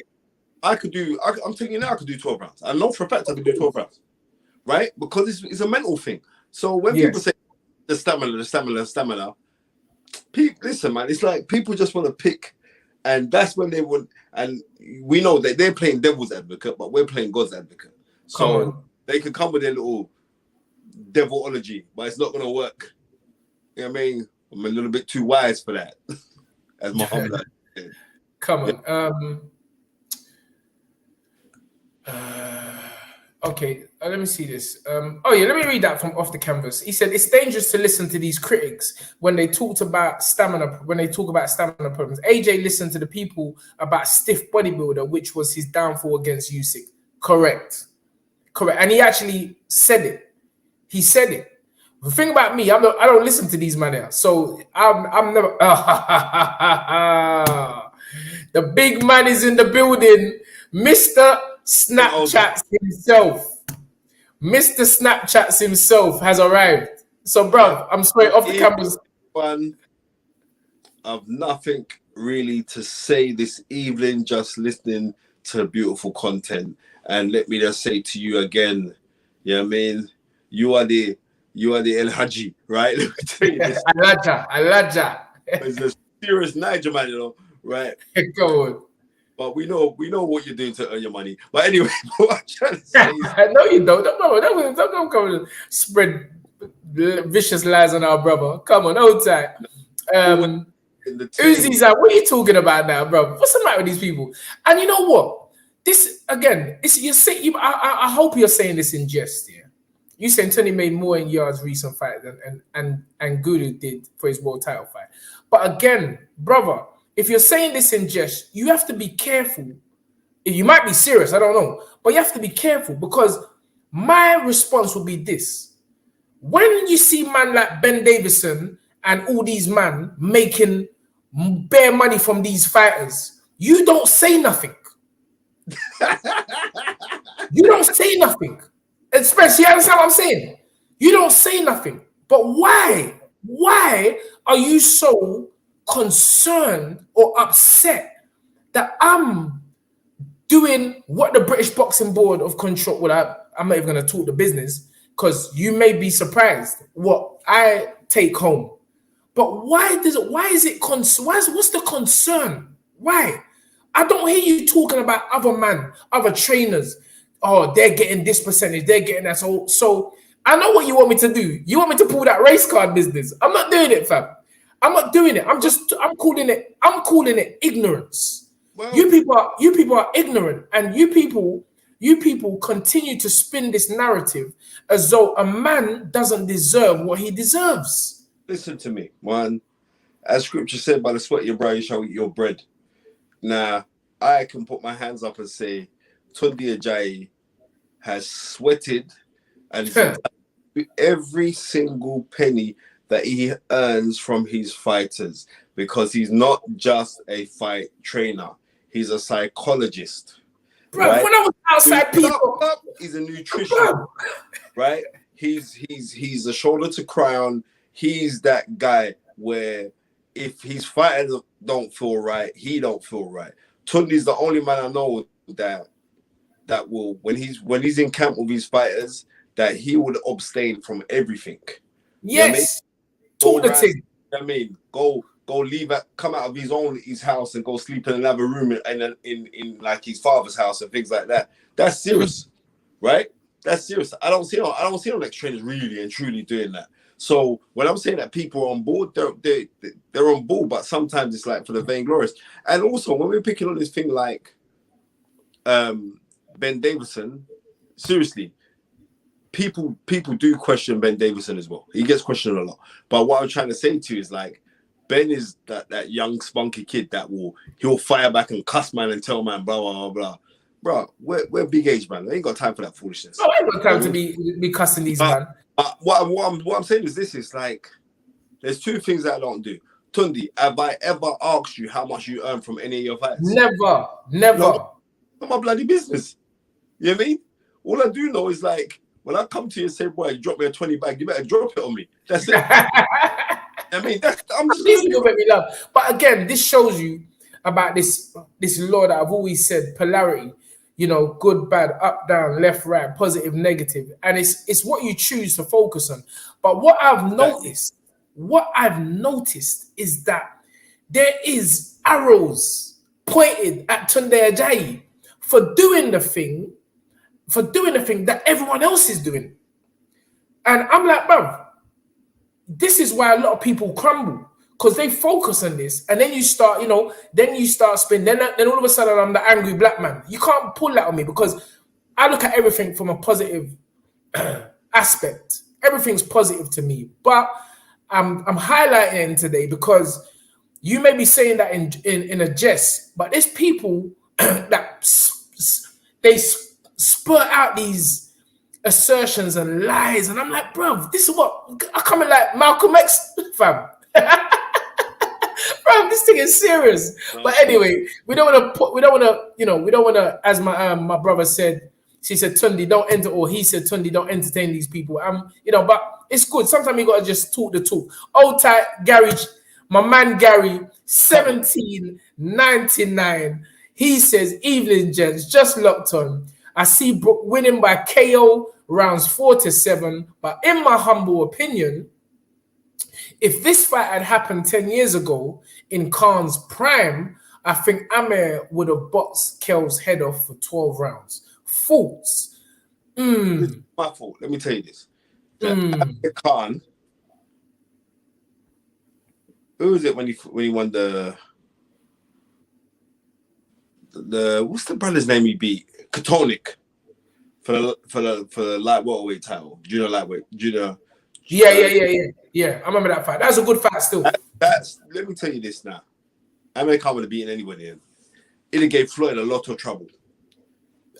B: I'm telling you now, I could do 12 rounds. I know for a fact I can do 12 rounds, right? Because it's a mental thing. So when people say the stamina, listen, man, it's like people just want to pick. And that's when they would, and we know that they're playing devil's advocate, but we're playing God's advocate. So they can come with their little devilology, but it's not going to work. You know what I mean? I'm a little bit too wise for that. As Muhammad said.
A: Come on. Okay, let me see this. Oh yeah, let me read that from off the canvas. He said it's dangerous to listen to these critics when they talked about stamina. When they talk about stamina problems, AJ listened to the people about stiff bodybuilder, which was his downfall against Usyk. Correct, and he actually said it. He said it. The thing about me, I don't listen to these men, so I'm never. The big man is in the building, Mr. Snapchats himself. Mr. Snapchats himself has arrived. So, bro, I'm sorry, off the cameras.
B: I've nothing really to say this evening, just listening to beautiful content. And let me just say to you again, you know what I mean? You are the El Haji, right? Let me tell you this.
A: Alaja.
B: It's a serious Niger man, you know, right?
A: Go on.
B: But we know what you're doing to earn your money. But anyway, what I'm trying to say is,
A: I know you don't. Don't come and spread vicious lies on our brother. Come on, hold tight. Uzi's like, what are you talking about now, bro? What's the matter with these people? And you know what? This again, I hope you're saying this in jest, yeah. You saying Tony made more in Yard's recent fight than and Guru did for his world title fight. But again, brother, if you're saying this in jest, you have to be careful. You might be serious, I don't know, but you have to be careful because my response will be this: when you see man like Ben Davison and all these man making bare money from these fighters, you don't say nothing. You don't say nothing. Especially, you understand what I'm saying? You don't say nothing. But why? Why are you so concerned or upset that I'm doing what the British Boxing Board of Control? Well, I'm not even going to talk the business because you may be surprised what I take home. But what's the concern? Why? I don't hear you talking about other trainers. Oh, they're getting this percentage, they're getting that. So I know what you want me to do. You want me to pull that race card business. I'm not doing it, fam. I'm not doing it. I'm calling it ignorance. Well, you people are ignorant, and you people continue to spin this narrative as though a man doesn't deserve what he deserves.
B: Listen to me, man. As scripture said, by the sweat of your brow you shall eat your bread. Now, I can put my hands up and say, Tunde Ajayi has sweated and every single penny that he earns from his fighters, because he's not just a fight trainer, he's a psychologist.
A: Bro, right? When I was outside people,
B: he's a nutritionist, right? He's a shoulder to cry on. He's that guy where if his fighters don't feel right, he don't feel right. Tunde's the only man I know that will, when he's in camp with his fighters, that he would abstain from everything.
A: Yes. Talk the thing.
B: I mean, go come out of his house and go sleep in another room in like his father's house and things like that. That's serious, right? That's serious. I don't see no next trainers really and truly doing that. So when I'm saying that people are on board, they're on board, but sometimes it's like for the vainglorious. And also when we're picking on this thing like Ben Davison, seriously, people do question Ben Davison as well. He gets questioned a lot. But what I'm trying to say to you is like, Ben is that young spunky kid that he'll fire back and cuss man and tell man blah blah blah. Bro, we're big age man. I ain't got time for that foolishness.
A: No, I ain't got time to be cussing these man.
B: What I'm saying is this is like, there's two things that I don't do. Tunde, have I ever asked you how much you earn from any of your fights?
A: Never.
B: No, not my bloody business. You know what I mean? All I do know is like, when I come to you and say, boy, drop me a 20 bag, you better drop it on me. That's it. I mean, I'm just
A: make me laugh. But again, this shows you about this law that I've always said, polarity. You know, good, bad, up, down, left, right, positive, negative. And it's what you choose to focus on. But what I've noticed is that there is arrows pointed at Tunde Ajayi for doing the thing that everyone else is doing. And I'm like, bro, this is why a lot of people crumble, because they focus on this, and then you start spinning. Then all of a sudden I'm the angry black man. You can't pull that on me, because I look at everything from a positive aspect. Everything's positive to me, but I'm highlighting today because you may be saying that in a jest, but there's people that they spurt out these assertions and lies, and I'm like, bro, this is what I come in like Malcolm X, fam. Bro, this thing is serious. But anyway, we don't want to, as my brother said, she said, Tunde, don't enter, or he said, Tunde, don't entertain these people. But it's good. Sometimes you gotta just talk the talk. Old tight Gary, my man Gary, 1799. He says, evening, gents, just locked on. I see Brook winning by KO rounds 4-7. But in my humble opinion, if this fight had happened 10 years ago in Khan's prime, I think Amir would have boxed Kel's head off for 12 rounds. Thoughts?
B: It's my fault. Let me tell you this. Khan, who was it when he won the what's the brother's name he beat? Katonic for the light welterweight title, junior lightweight, junior.
A: Yeah. I remember that fight. That was a good fight still.
B: Let me tell you this now. Amir Khan would have beaten anybody in. It gave Floyd a lot of trouble.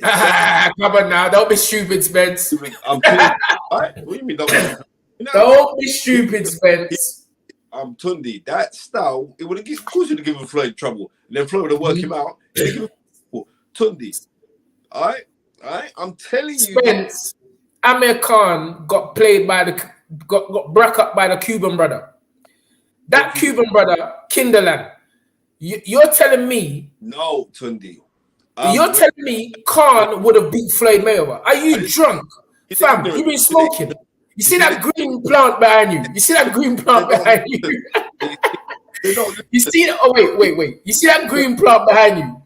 A: Come on now, don't be stupid, Spence.
B: I'm telling you, what do you mean?
A: Don't be stupid, Spence.
B: Tunde, that style, it would have of course it would have given Floyd trouble. And then Floyd would have worked him out. Tunde, all right, I'm telling you,
A: Spence. Amir Khan got played by got brack up by the Cuban brother. That Cuban brother, Kinderland. You're telling me?
B: No, Tunde.
A: You're telling me Khan would have beat Floyd Mayweather? Are you drunk? Fam, you been smoking. You see that green plant behind you? You see that green plant behind you? You see that? Oh, wait. You see that green plant behind you?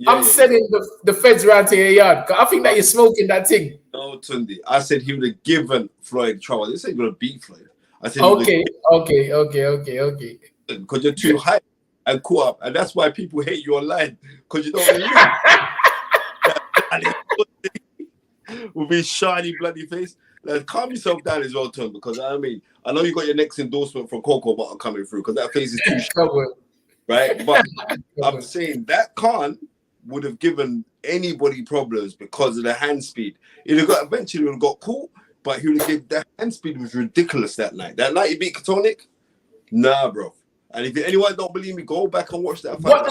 A: I'm sending the feds around to your yard. I think that you're smoking that thing.
B: No, Tunde. I said he would have given Floyd trouble. I didn't say he would have beat Floyd. I said
A: okay.
B: Because you're too hype and caught up. And that's why people hate you online. Because you don't believe. With his shiny bloody face. Like, calm yourself down as well, Tom, because I know you got your next endorsement from Cocoa Butter coming through because that face is too shiny, right? But I'm saying that Khan would have given anybody problems because of the hand speed. Eventually would have got caught, but he would have given, that hand speed was ridiculous that night. That night he beat Katonic? Nah, bro. And if anyone don't believe me, go back and watch that fight.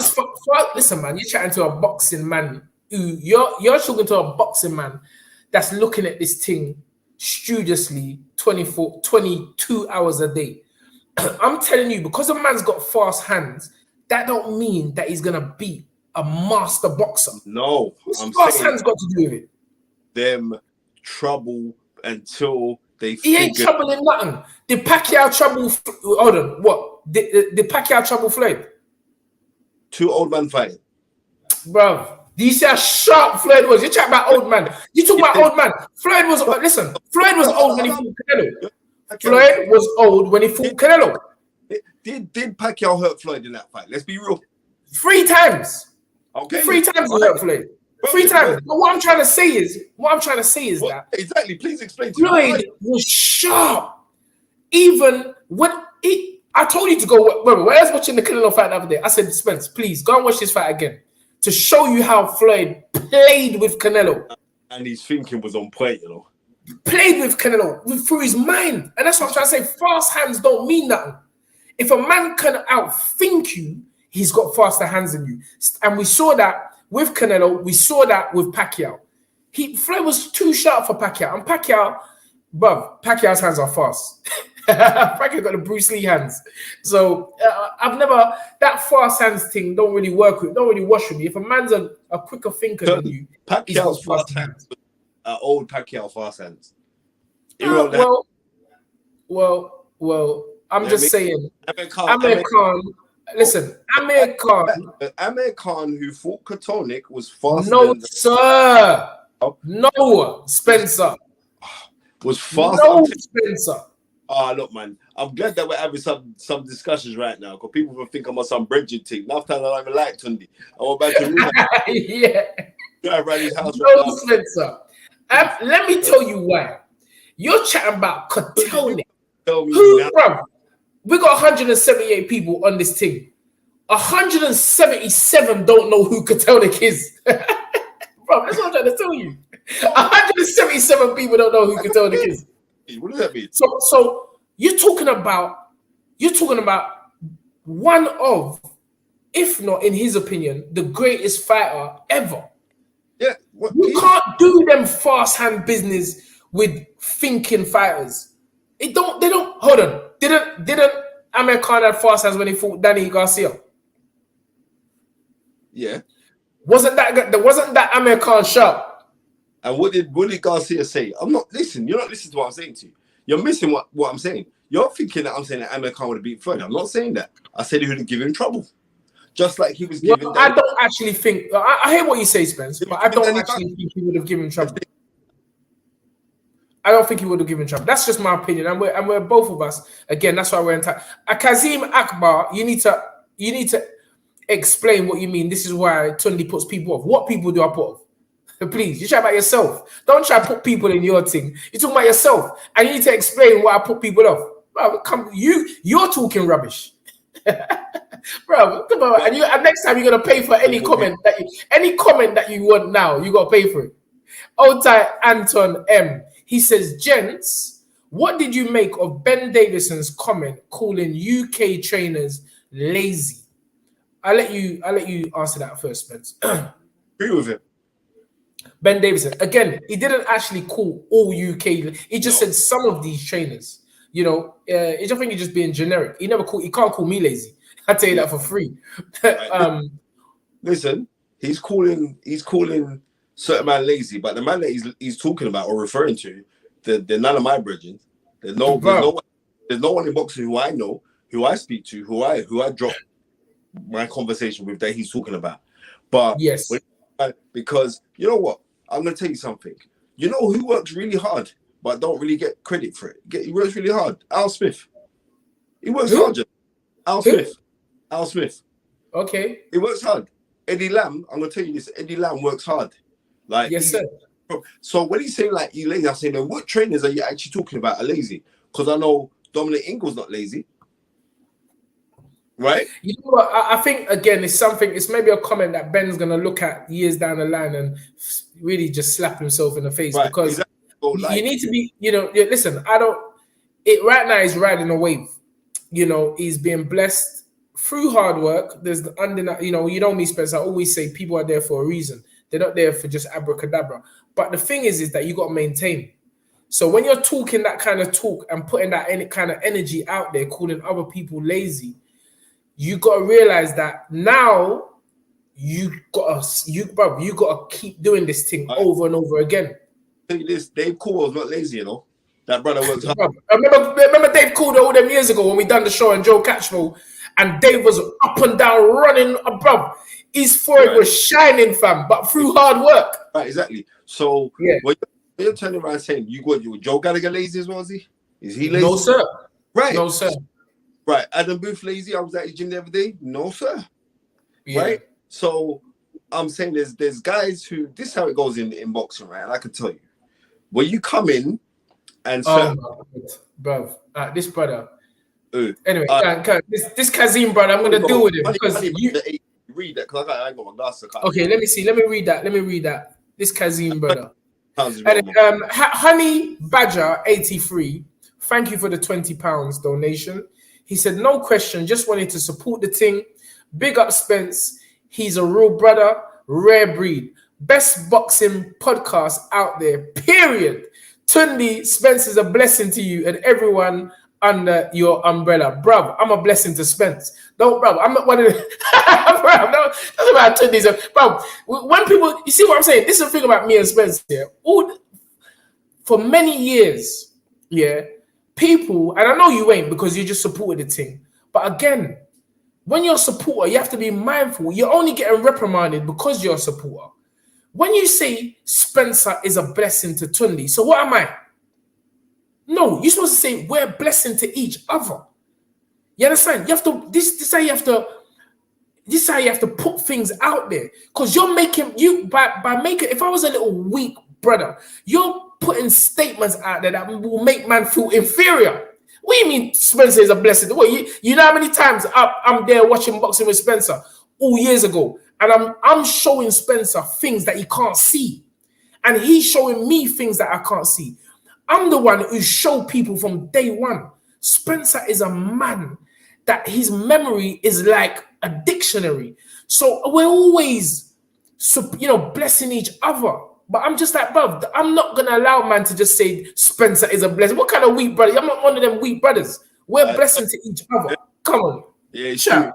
A: Listen, man, you're chatting to a boxing man. You're talking to a boxing man that's looking at this thing studiously 22 hours a day. I'm telling you, because a man's got fast hands, that don't mean that he's gonna beat a master boxer.
B: No,
A: what's fast hands got to do with it?
B: Them trouble until they.
A: He ain't troubling nothing. Did Pacquiao trouble? Hold on, what? Did Pacquiao trouble Floyd?
B: Two old men fighting,
A: bro. Do you see how sharp Floyd was? You chat about old man. You talk about old man. Floyd was old when he fought Canelo. Floyd was old when he fought Canelo.
B: Did Pacquiao hurt Floyd in that fight? Let's be real.
A: 3 times.
B: Okay.
A: 3 times he hurt Floyd. 3 times. But what I'm trying to say is that
B: exactly. Please explain to me.
A: Floyd was sharp. Even when I told you to go. When I was watching the Canelo fight the other day, I said, Spence, please go and watch this fight again to show you how Floyd played with Canelo.
B: And his thinking was on point, you know.
A: Played with Canelo through his mind. And that's what I'm trying to say. Fast hands don't mean nothing. If a man can outthink you, he's got faster hands than you. And we saw that with Canelo. We saw that with Pacquiao. Floyd was too sharp for Pacquiao. And Pacquiao's hands are fast. Pacquiao got the Bruce Lee hands. So that fast hands thing don't really wash with me. If a man's a quicker thinker than you,
B: Pacquiao's fast hands. Old Pacquiao fast hands.
A: Well, I'm just saying. Amir Khan. Listen, Amir
B: Khan, who fought Katonic, was faster.
A: No, sir. No, Spencer.
B: Was faster.
A: No, Spencer.
B: Look, man. I'm glad that we're having some discussions right now because people will think I'm on some Bridget thing. Now time I even like Tunde. I went back to
A: yeah.
B: drive around his house
A: right now. Spencer. Let me tell you why. You're chatting about curtailing.
B: Tell me
A: Who,
B: now.
A: bro? We got 178 people on this team. 177 don't know who Katelnik is. Bro, that's what I'm trying to tell you. 177 people don't know who Katelnik is.
B: What does that mean?
A: So you're talking about one of, if not in his opinion, the greatest fighter ever.
B: Yeah.
A: You can't do them fast hand business with thinking fighters. They don't hold on. Didn't Amir Khan have fast hands when he fought Danny Garcia?
B: Yeah.
A: Wasn't that Amir Khan sharp?
B: And what did Garcia say? You're not listening to what I'm saying to you. You're missing what I'm saying. You're thinking that I'm saying that Amir Khan would have beat Floyd. I'm not saying that. I said he would have given him trouble. Just like he was giving.
A: I don't actually think. I hear what you say, Spence, but I don't actually think he would have given trouble. I don't think he would have given trouble. That's just my opinion, and we're both of us. Again, that's why we're in touch. Kazim Akbar, you need to explain what you mean. This is why Tunde puts people off. What people do I put off? Please, you try about yourself. Don't try to put people in your thing. You're talking about yourself, and you need to explain why I put people off. Bro, you're talking rubbish. Bro, come on, and next time you're gonna pay for any comment that you want now. You gotta pay for it. Otai Anton M. He says, gents, what did you make of Ben Davison's comment calling UK trainers lazy? I'll let you answer that first, Spence.
B: Agree with him.
A: Ben Davison. Again, he didn't actually call all UK. He just said some of these trainers. You know, I don't think he's just being generic. He can't call me lazy. I tell you that for free.
B: Listen, he's calling certain man lazy, but the man that he's talking about or referring to, they're none of my brethren. There's no one in boxing who I know, who I speak to, who I drop my conversation with that he's talking about. But
A: yes,
B: because you know what, I'm gonna tell you something. You know who works really hard but don't really get credit for it? He works really hard. Al Smith. He works hard. Al Smith.
A: Okay.
B: He works hard. Eddie Lam, I'm gonna tell you this. Eddie Lam works hard. Like
A: yes, sir.
B: So when he's saying like you lazy, I say, no, what trainers are you actually talking about are lazy? Because I know Dominic Ingle's not lazy. Right?
A: You know what? I think again, it's maybe a comment that Ben's gonna look at years down the line and really just slap himself in the face, right, because exactly. You need to be, listen, right now he's riding a wave. He's being blessed through hard work. There's the undeniable, you know me, Spencer. I always say people are there for a reason. They're not there for just abracadabra. But the thing is that you got to maintain. So when you're talking that kind of talk and putting that any kind of energy out there, calling other people lazy, you got to realize that now you got to keep doing this thing over and over again.
B: Tell you this, Dave Coolwell's not lazy, That brother works hard.
A: Remember Dave Coolwell all them years ago when we done the show in Joe Catchmore, and Dave was up and down running, bro. His forehead was shining, fam, but through hard work.
B: Right, exactly. So when you're turning around saying you Joe Gallagher lazy as well, is he? Is he lazy?
A: No, sir.
B: Right.
A: No, sir.
B: Right. Adam Booth lazy. I was at his gym the other day. No, sir.
A: Yeah.
B: Right. So I'm saying there's guys who this is how it goes in boxing, right? And I can tell you, when you come in and
A: bro, this brother. Anyway, this Kazim brother, I'm gonna deal with him because you
B: read that because I ain't got my glasses.
A: Okay, let me see. Let me read that. This Kazim brother. And Honey Badger 83. Thank you for the £20 donation. He said, no question, just wanted to support the thing. Big up Spence. He's a real brother, rare breed. Best boxing podcast out there, period. Tunde, Spence is a blessing to you and everyone under your umbrella. Bruv, I'm a blessing to Spence. Don't, bruv, I'm not one of the... bruv, no, that's about Tunde's. Bruv, when people... You see what I'm saying? This is the thing about me and Spence here. For many years, people, and I know you ain't because you just supported the thing, but again, when you're a supporter, you have to be mindful. You're only getting reprimanded because you're a supporter. When you say Spencer is a blessing to Tunde, so what am I? No, you're supposed to say we're a blessing to each other. You understand? You have to. This is how you have to. This is how you have to put things out there, because you're making by making. If I was a little weak brother, you're putting statements out there that will make man feel inferior. What do you mean Spencer is a blessing? What, you know how many times I'm there watching boxing with Spencer all years ago, and I'm showing Spencer things that he can't see, and he's showing me things that I can't see. I'm the one who showed people from day one. Spencer is a man that his memory is like a dictionary. So we're always, blessing each other. But I'm just like, bro, I'm not going to allow man to just say Spencer is a blessing. What kind of weak brother? I'm not one of them weak brothers. We're blessing to each other. Come on.
B: Yeah, it's
A: true.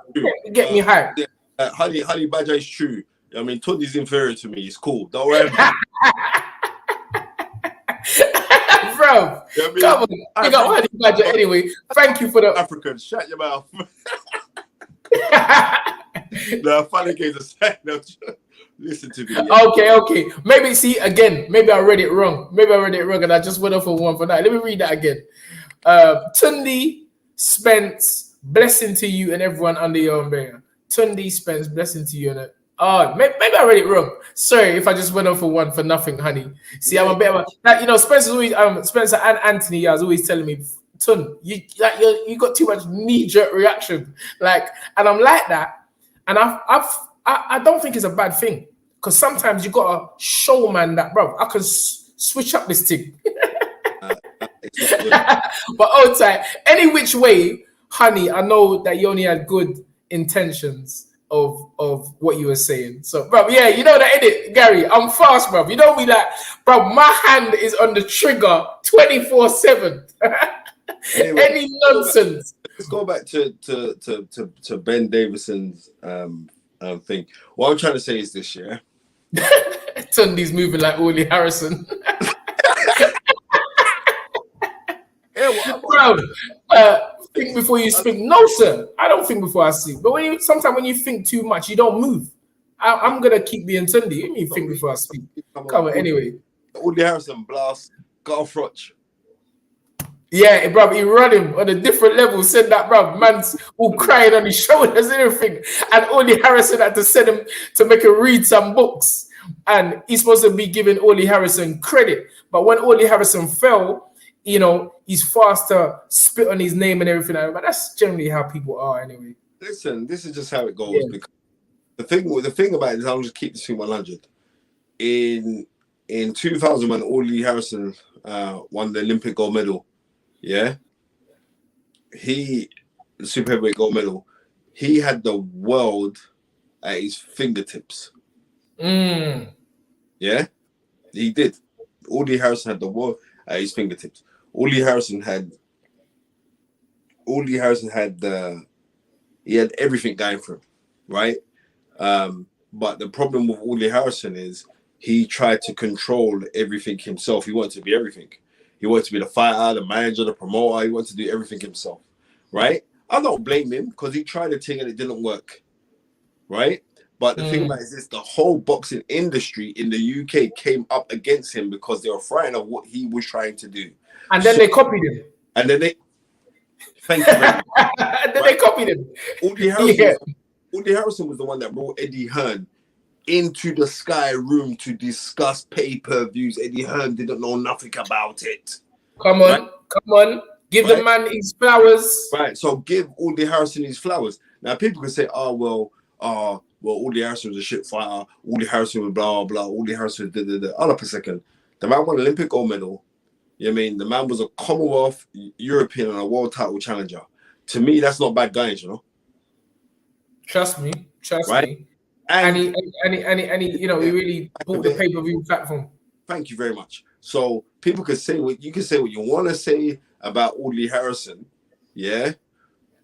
A: Get me hyped.
B: Yeah, Honey Badger is true. I mean, Tunde's inferior to me. It's cool. Don't worry about it.
A: Bro, you know I mean? Come on. You got Honey Badger anyway. Thank you for the...
B: African, shut your mouth. No, funny games aside. No, listen to me.
A: Yeah. Okay. Maybe I read it wrong. And I just went off on one for that. Let me read that again. Tunde Spence, blessing to you and everyone under your umbrella. Tunde Spence, blessing to you and maybe I read it wrong. Sorry if I just went off for one for nothing, honey. See, I'm a bit of a Spencer's always Spencer and Anthony was always telling me, Tun, you got too much knee-jerk reaction. And I'm like that. And I don't think it's a bad thing. Because sometimes you got to show man that, bro, I can switch up this thing. But any which way, honey, I know that you only had good intentions of what you were saying. So, bro, yeah, you know that, innit, Gary? I'm fast, bro. You know me, bro, my hand is on the trigger 24/7. Anyway, any nonsense.
B: Let's go back to Ben Davison's thing. What I'm trying to say is this, yeah.
A: Tunde's moving like Audley Harrison. Bro, think before you speak. No, sir. I don't think before I speak. But sometimes when you think too much, you don't move. I'm gonna keep being Tunde. You mean think before I speak? Come on, anyway.
B: Audley Harrison blast, got off Roch.
A: Yeah, bro, he run him on a different level. Said that, bro, man's all crying on his shoulders and everything. And Audley Harrison had to send him to make him read some books. And he's supposed to be giving Audley Harrison credit. But when Audley Harrison fell, he's fast to spit on his name and everything. But that's generally how people are anyway.
B: Listen, this is just how it goes. Yeah. Because the thing about it is, I'll just keep this thing 100. In 2000, when Audley Harrison won the Olympic gold medal, yeah, the super heavyweight gold medal, he had the world at his fingertips. Yeah, he did. Audley Harrison had the world at his fingertips. Audley Harrison had everything going for him, right? But the problem with Audley Harrison is he tried to control everything himself. He wanted to be everything. He wanted to be the fighter, the manager, the promoter. He wanted to do everything himself, right? I don't blame him because he tried a thing and it didn't work, right? But the thing about it is this, the whole boxing industry in the UK came up against him because they were frightened of what he was trying to do.
A: And then they copied him.
B: And then they... Thank you very much.
A: And then they copied him.
B: Audley Harrison was the one that brought Eddie Hearn into the Sky Room to discuss pay-per-views. Eddie Hearn didn't know nothing about it.
A: Come on. Give the man his flowers.
B: Right, so give Audley Harrison his flowers. Now, people can say, well, Audley Harrison was a shit fighter. Audley Harrison was blah, blah. Audley Harrison was da. Hold up a second. The man won an Olympic gold medal. You know what I mean? The man was a Commonwealth, European, and a world title challenger. To me, that's not bad guys,
A: Trust me. And he he really bought the pay-per-view platform.
B: Thank you very much. So people can say what you want to say about Audley Harrison. Yeah.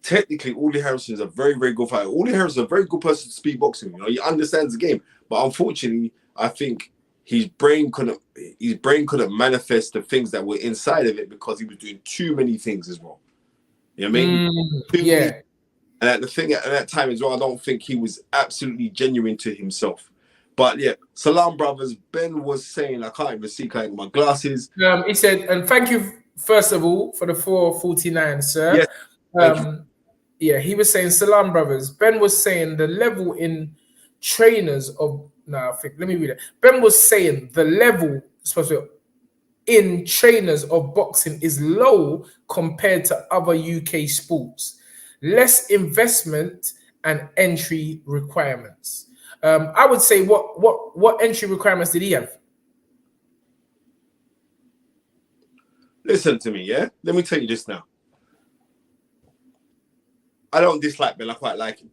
B: Technically, Audley Harrison is a very, very good fighter. Audley Harrison is a very good person to speak boxing. He understands the game. But unfortunately, I think his brain couldn't manifest the things that were inside of it because he was doing too many things as well. You know what I mean?
A: Yeah.
B: And at that time as well, I don't think he was absolutely genuine to himself. But yeah, Salam Brothers, Ben was saying, I can't even see, can't get my glasses.
A: He said, and thank you, first of all, for the 449, sir.
B: Yes,
A: yeah, he was saying, Salam Brothers. Ben was saying the level in trainers of, let me read it. Ben was saying the level in trainers of boxing is low compared to other UK sports. Less investment and entry requirements. I would say what entry requirements did he have?
B: Listen to me, yeah? Let me tell you this now. I don't dislike Ben. I quite like him.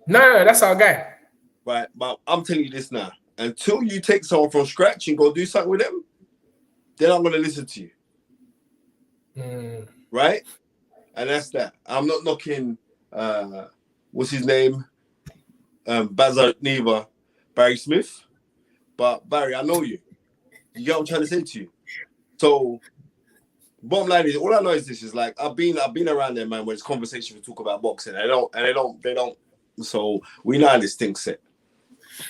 A: No, that's our guy.
B: Right, but I'm telling you this now. Until you take someone from scratch and go do something with them, then I'm going to listen to you. Right? And that's that. I'm not knocking, what's his name? Bazar Neva, Barry Smith. But Barry, I know you. You get what I'm trying to say to you. So, bottom line is, all I know is this is like I've been around there, man. When it's conversation we talk about boxing, they don't. So we know how this thing's set.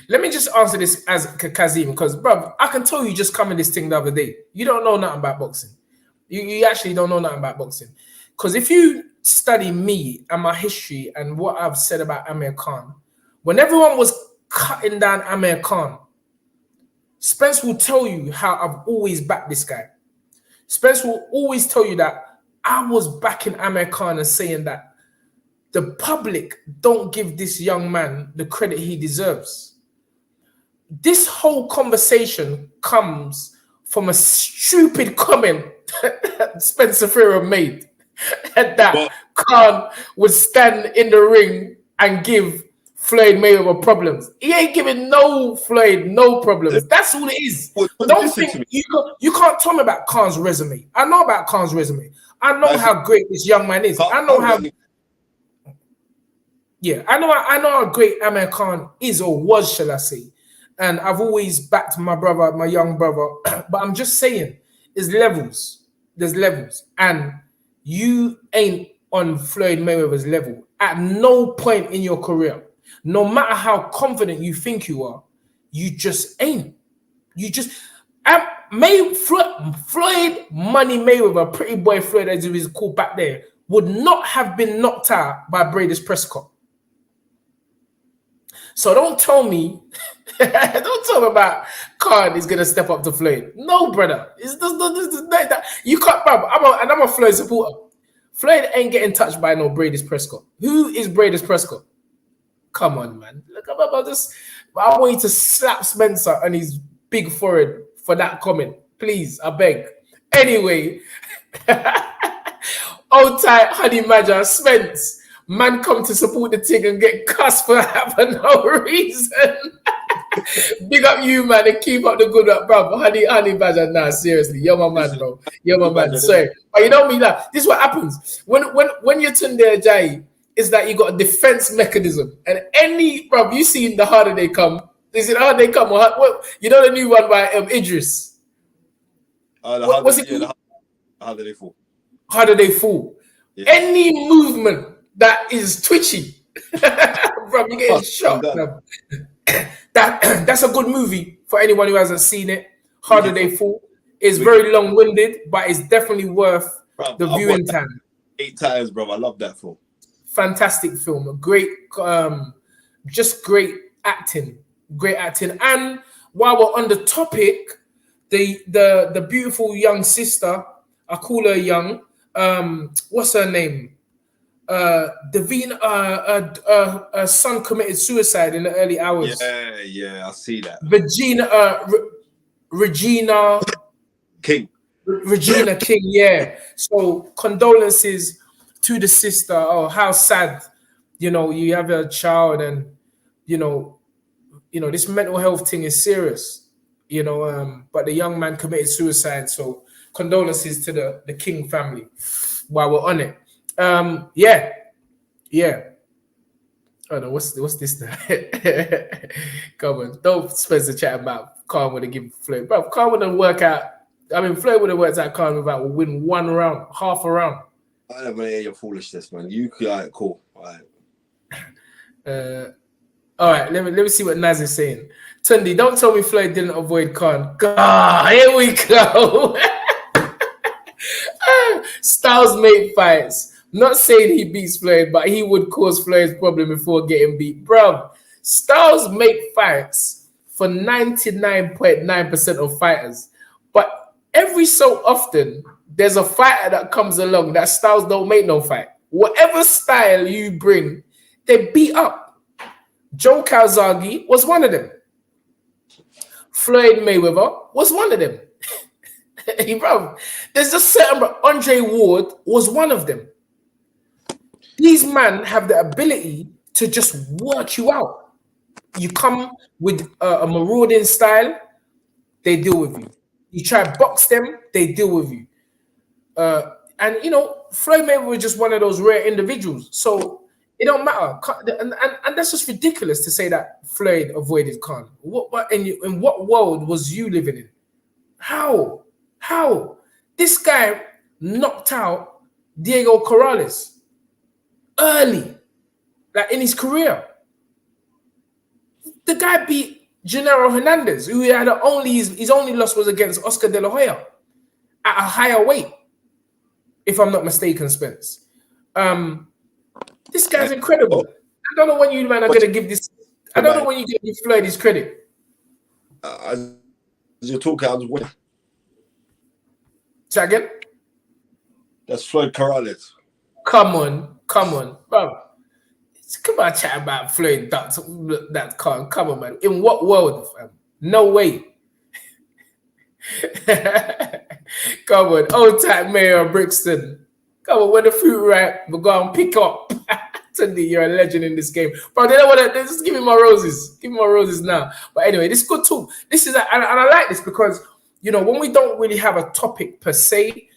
A: Let me just answer this as Kazim, because, bro, I can tell you just coming this thing the other day. You don't know nothing about boxing. You actually don't know nothing about boxing. Because if you study me and my history and what I've said about Amir Khan, when everyone was cutting down Amir Khan, Spence will tell you how I've always backed this guy. Spence will always tell you that I was backing Amir Khan and saying that the public don't give this young man the credit he deserves. This whole conversation comes from a stupid comment that Spencer Fearon made that Khan would stand in the ring and give Floyd Mayweather problems. He ain't giving no Floyd no problems. That's all it is. Don't think you can't tell me about Khan's resume. I know about Khan's resume. I know how great this young man is. I know how. Yeah, I know how great Amir Khan is or was, shall I say. And I've always backed my brother, my young brother. But I'm just saying, there's levels. There's levels. And you ain't on Floyd Mayweather's level at no point in your career. No matter how confident you think you are, you just ain't. You just... Floyd Money Mayweather, Pretty Boy Floyd, as he was called back there, would not have been knocked out by Brady's Prescott. So don't tell me, don't tell me about Khan is gonna step up to Floyd. No, brother, it's that you can't. I'm a Floyd supporter. Floyd ain't getting touched by no Brady's Prescott. Who is Brady's Prescott? Come on, man. Look about this. I want you to slap Spencer on his big forehead for that comment, please. I beg. Anyway, old tight honey Maja Spence. Man come to support the thing and get cussed for no reason. Big up you, man, and keep up the good work, bro. Honey Badger, nah, seriously. You're my man, bro. You're my man. Sorry. But you know me, like, this is what happens. When you're Tunde Ajayi, is that you got a defense mechanism. And any, bro, you seen The Harder They Come. Is it Harder They Come? Or what? You know the new one by Idris? What's it called?
B: Harder They Fall.
A: Harder They Fall. Yeah. Any movement that is twitchy, bro, you're getting shot. That's a good movie for anyone who hasn't seen it. Harder They Fall is very long-winded, but it's definitely worth the viewing time.
B: 8 times, bro. I love that film.
A: Fantastic film. Great, just great acting. Great acting. And while we're on the topic, the beautiful young sister, I call her young. What's her name? Davina, her son committed suicide in the early hours.
B: Yeah, I see that.
A: Regina
B: King.
A: Regina King, yeah. So condolences to the sister. Oh, how sad. You know, you have a child and, you know, this mental health thing is serious. You know, but the young man committed suicide. So condolences to the King family while we're on it. Yeah. Oh no, what's this now? Come on, don't spend the chat about Khan would have given Floyd. Bro, Khan wouldn't work out. I mean, Floyd would have worked out Khan without win one round, half a round.
B: I don't want to hear your foolishness, man. You cool. All
A: right, let me see what Naz is saying. Tunde, don't tell me Floyd didn't avoid Khan. God, here we go. Styles mate fights. Not saying he beats Floyd, but he would cause Floyd's problem before getting beat. Bro, Styles make fights for 99.9% of fighters. But every so often, there's a fighter that comes along that styles don't make no fight. Whatever style you bring, they beat up. Joe Calzaghe was one of them. Floyd Mayweather was one of them. Hey, bro, there's just certain, bro. Andre Ward was one of them. These men have the ability to just work you out. You come with a marauding style, they deal with you. You try to box them, they deal with you. And you know, Floyd Mayweather was just one of those rare individuals. So it don't matter. And that's just ridiculous to say that Floyd avoided Khan. In what world was you living in? How? This guy knocked out Diego Corrales early, like in his career. The guy beat Gennaro Hernandez, who had his only loss was against Oscar De La Hoya at a higher weight, if I'm not mistaken, Spence. This guy's incredible. I don't know when you man are gonna give this. I don't know when you give Floyd his credit.
B: As you're talking, I was waiting.
A: Say again?
B: That's Floyd Corrales.
A: Come on, bro. Come on, chat about Floyd. That Khan. Come on, man. In what world, fam? No way. Come on, old time Mayor Brixton. Come on, when the fruit ripe, we'll go and pick up. Tunde, you're a legend in this game. But they don't want to just give me my roses. Give me my roses now. But anyway, this is good too. This is, and I like this because, you know, when we don't really have a topic per se,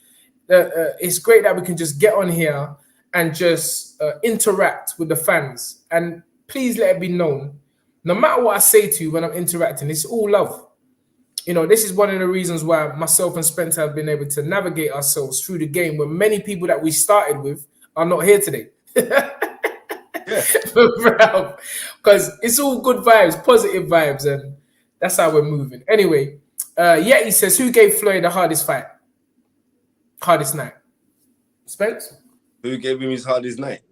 A: it's great that we can just get on here and just interact with the fans. And please let it be known, no matter what I say to you when I'm interacting, it's all love. You know, this is one of the reasons why myself and Spencer have been able to navigate ourselves through the game when many people that we started with are not here today. Because it's all good vibes, positive vibes, and that's how we're moving. Anyway, he says, who gave Floyd the hardest fight? Hardest night? Spence?
B: Who gave him his hardest night?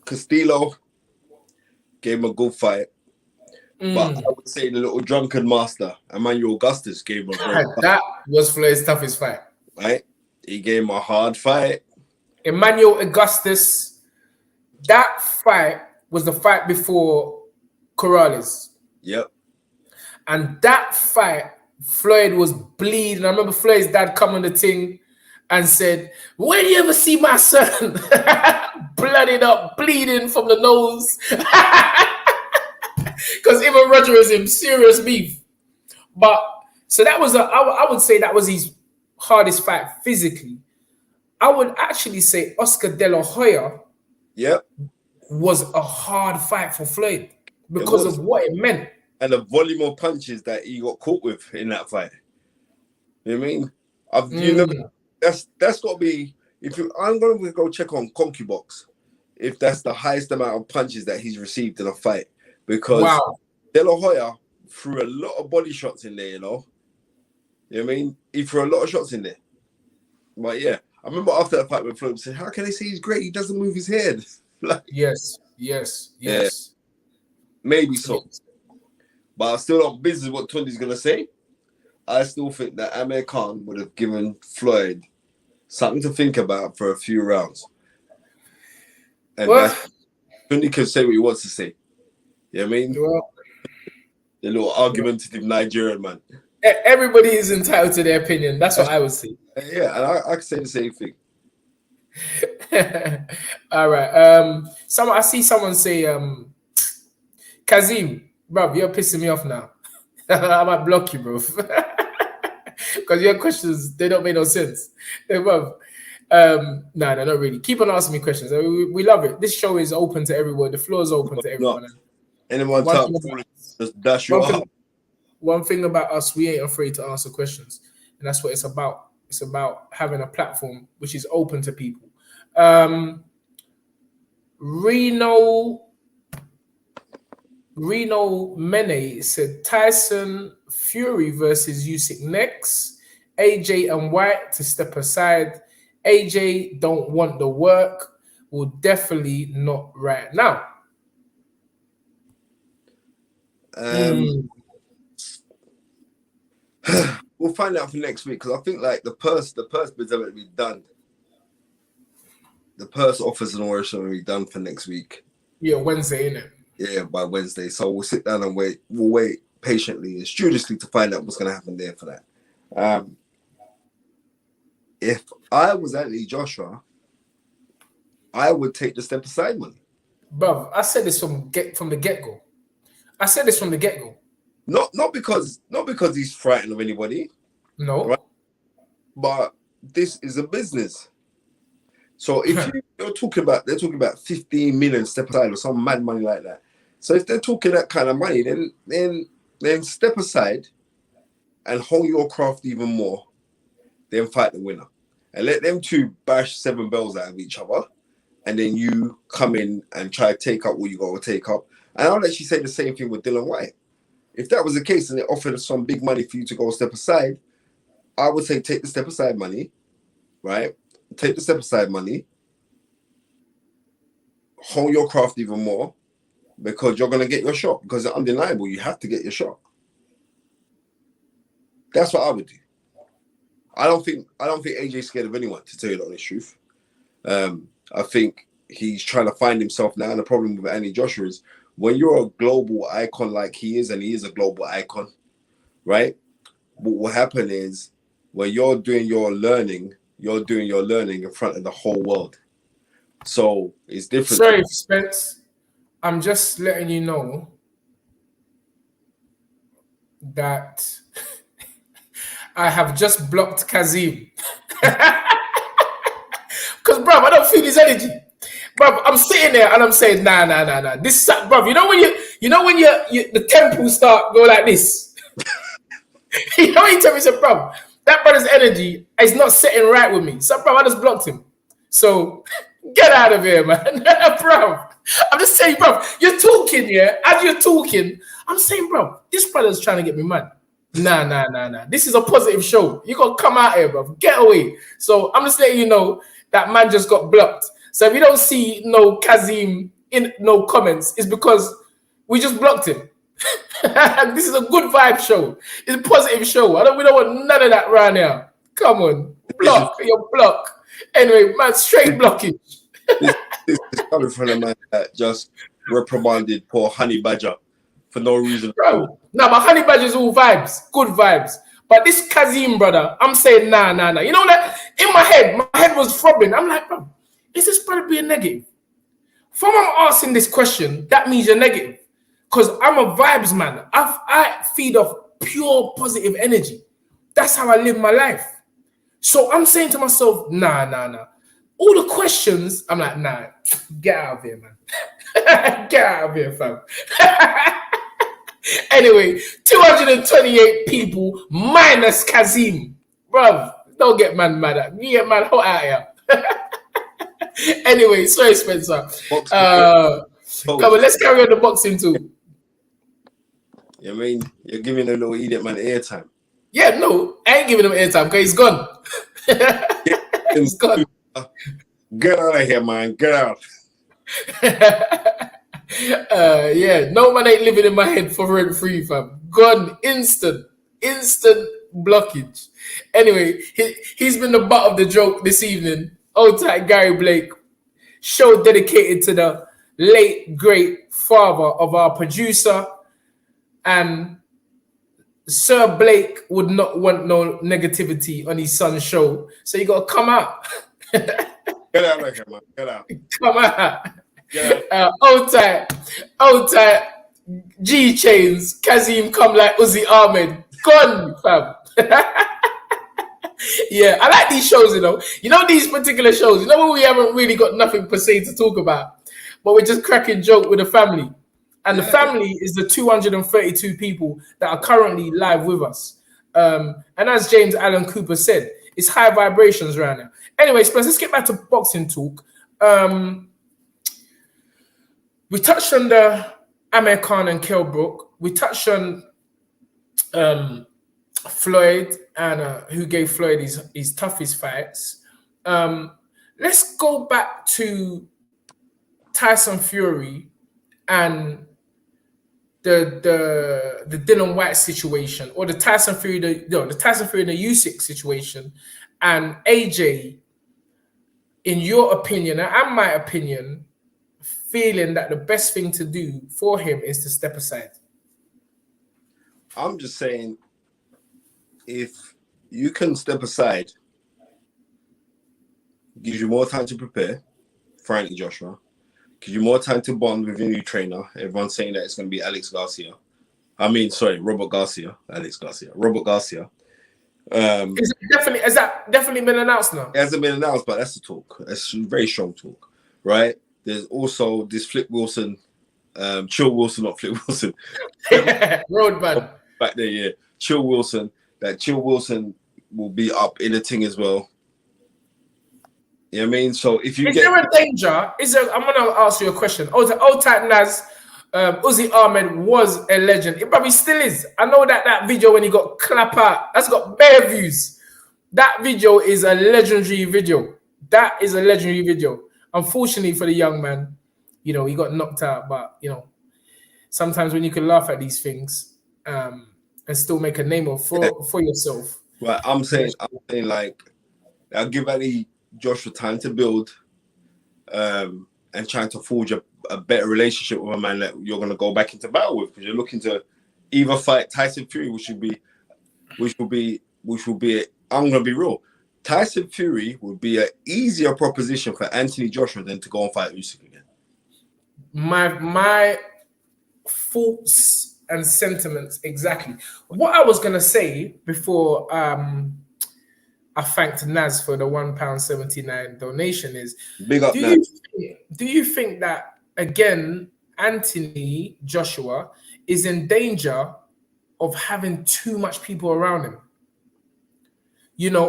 B: Castillo gave him a good fight. But I would say the little drunken master, Emmanuel Augustus, gave him a very
A: that was Floyd's toughest fight.
B: Right? He gave him a hard fight.
A: Emmanuel Augustus, that fight was the fight before Corrales.
B: Yep. And
A: that fight, Floyd was bleeding. I remember Floyd's dad come on the thing and said, "When do you ever see my son?" Blooded up, bleeding from the nose. Because even Roger is in serious beef. But so that was I would say that was his hardest fight physically. I would actually say Oscar De La Hoya was a hard fight for Floyd because of what it meant.
B: And the volume of punches that he got caught with in that fight. You know what I mean? You know, that's got to be, I'm going to go check on ConcuBox if that's the highest amount of punches that he's received in a fight. Because De La Hoya threw a lot of body shots in there, you know? You know what I mean? He threw a lot of shots in there. But yeah, I remember after that fight with Floyd said, how can they say he's great? He doesn't move his head. Like,
A: yes.
B: Yeah, maybe so. But I still don't business what Tunde's going to say. I still think that Amir Khan would have given Floyd something to think about for a few rounds. And Tunde can say what he wants to say. You know what I mean? The little argumentative Nigerian man.
A: Everybody is entitled to their opinion. That's what I would say.
B: Yeah, and I can say the same thing.
A: All right. I see someone say, Kazim, bro, you're pissing me off now. I might block you, bro. Because your questions, they don't make no sense. No, not really. Keep on asking me questions. We love it. This show is open to everyone. The floor is open to everyone.
B: No. Anyone just dash you up.
A: One thing about us, we ain't afraid to answer questions. And that's what it's about. It's about having a platform which is open to people. Reno Mene said Tyson Fury versus Usyk next. AJ and White to step aside. AJ don't want the work. Well, definitely not right now.
B: We'll find out for next week because I think like the purse bids are going to be done. The purse offers and all will be done for next week.
A: Yeah, Wednesday, innit?
B: Yeah, by Wednesday. So we'll sit down and wait. We'll wait patiently and studiously to find out what's going to happen there for that. If I was Anthony Joshua, I would take the step aside money.
A: Bruv, I said this from the get-go. I said this from the get-go.
B: Not because he's frightened of anybody.
A: No.
B: Right? But this is a business. So if they're talking about 15 million step aside or some mad money like that. So if they're talking that kind of money, then step aside and hone your craft even more, then fight the winner. And let them two bash 7 bells out of each other. And then you come in and try to take up what you got to take up. And I'll actually say the same thing with Dylan White. If that was the case and they offered some big money for you to go step aside, I would say take the step aside money, right? Take the step aside money, hone your craft even more, because you're going to get your shot. Because it's undeniable, you have to get your shot. That's what I would do. I don't think AJ's scared of anyone, to tell you the honest truth. I think he's trying to find himself now. And the problem with Anthony Joshua is when you're a global icon like he is, and he is a global icon, right? What will happen is when you're doing your learning in front of the whole world. So it's different.
A: Sorry, Spence. I'm just letting you know that I have just blocked Kazim. Because, bro, I don't feel his energy. Bro, I'm sitting there and I'm saying, nah. This, bro, you know when the temples start go like this. You know when you tell me, so, bro, that brother's energy is not sitting right with me. So, bro, I just blocked him. So, get out of here, man. Bro, I'm just saying, bro, you're talking, yeah? As you're talking, I'm saying, bro, this brother's trying to get me mad. Nah. This is a positive show. You got to come out here, bro. Get away. So, I'm just letting you know that man just got blocked. So, if you don't see no Kazim in no comments, it's because we just blocked him. This is a good vibe show. It's a positive show. We don't want none of that right now. Come on. Block. You're block. Anyway, man, straight blocking.
B: This is coming from a man that just reprimanded poor Honey Badger for no reason.
A: Bro, no, but Honey Badger's all vibes. Good vibes. But this Kazim, brother, I'm saying nah. You know that? In my head was throbbing. I'm like, bro, is this brother being negative? From I'm asking this question, that means you're negative. Because I'm a vibes man. I feed off pure positive energy. That's how I live my life. So I'm saying to myself, nah. All the questions, I'm like, nah, get out of here, man. Get out of here, fam. Anyway, 228 people minus Kazim. Bruv, don't get man mad at me. Get man hot out here. Anyway, sorry, Spencer. Come on, let's carry on the boxing too.
B: I mean, you're giving a little idiot man airtime.
A: Yeah, no, I ain't giving him airtime because he's gone. He's gone.
B: Get out of here, man. Get out.
A: Yeah, no man ain't living in my head for rent free, fam. Gone, instant blockage. Anyway, he's been the butt of the joke this evening. Old tight Gary Blake, show dedicated to the late great father of our producer, and Sir Blake would not want no negativity on his son's show, so you gotta come out.
B: Get out of here, man. Get out.
A: Come out. Old tight G chains. Kazim come like Uzi Ahmed. Gone, fam. Yeah, I like these shows, you know. You know these particular shows. You know when we haven't really got nothing per se to talk about, but we're just cracking joke with the family. And the family is the 232 people that are currently live with us. And as James Allen Cooper said, it's high vibrations right now. Anyway, Spence, let's get back to boxing talk. We touched on the Amir Khan and Kell Brook. We touched on Floyd and who gave Floyd his toughest fights. Let's go back to Tyson Fury and the Dylan White situation, or the Tyson Fury the Tyson Fury and the Usyk situation, and AJ, in your opinion and my opinion, feeling that the best thing to do for him is to step aside?
B: I'm just saying, if you can step aside, gives you more time to prepare for Anthony Joshua, gives you more time to bond with your new trainer. Everyone's saying that it's going to be Robert Garcia. Robert Garcia.
A: Has that definitely been announced now?
B: It hasn't been announced, but that's the talk. That's very strong talk, right? There's also this Flip Wilson, Chill Wilson, not Flip Wilson.
A: Roadman.
B: Back there, yeah. Chill Wilson. That Chill Wilson will be up in the thing as well. You know what I mean? So if you
A: there a danger? I'm gonna ask you a question. Old tight Naz, Uzi Ahmed was a legend. It probably still is. I know that video when he got clap out, that's got bare views. That video is a legendary video. That is a legendary video. Unfortunately for the young man, he got knocked out. But sometimes when you can laugh at these things and still make a name for yourself.
B: Right, I'm saying like, I'll give any Joshua time to build and trying to forge a better relationship with a man that you're going to go back into battle with, because you're looking to either fight Tyson Fury, which will be I'm going to be real. Tyson Fury would be an easier proposition for Anthony Joshua than to go and fight Usyk again.
A: My thoughts and sentiments exactly. What I was going to say before I thanked Naz for the £1.79 donation is,
B: big up,
A: do you think that, again, Anthony Joshua is in danger of having too much people around him,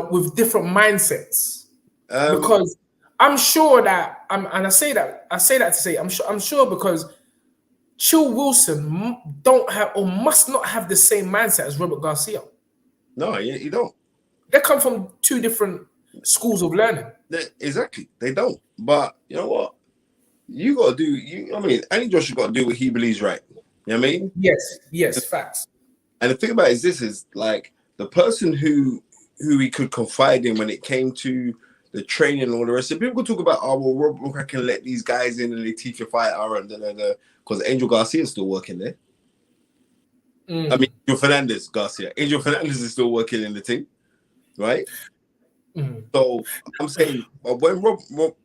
A: with different mindsets? Because I'm sure that, I say that to say, I'm sure because Chill Wilson don't have or must not have the same mindset as Robert Garcia.
B: No, you don't.
A: They come from two different schools of learning.
B: Exactly, they don't. But you know what? You got to do. Anthony Joshua got to do what he believes right. You know what I mean?
A: Yes, facts.
B: And the thing about it is like the person who he could confide in when it came to the training and all the rest of it. People could talk about, Robert can let these guys in and they teach a fighter and because Angel Garcia is still working there. Angel Fernandez Garcia. Angel Fernandez is still working in the team, right? So I'm saying, when Rob,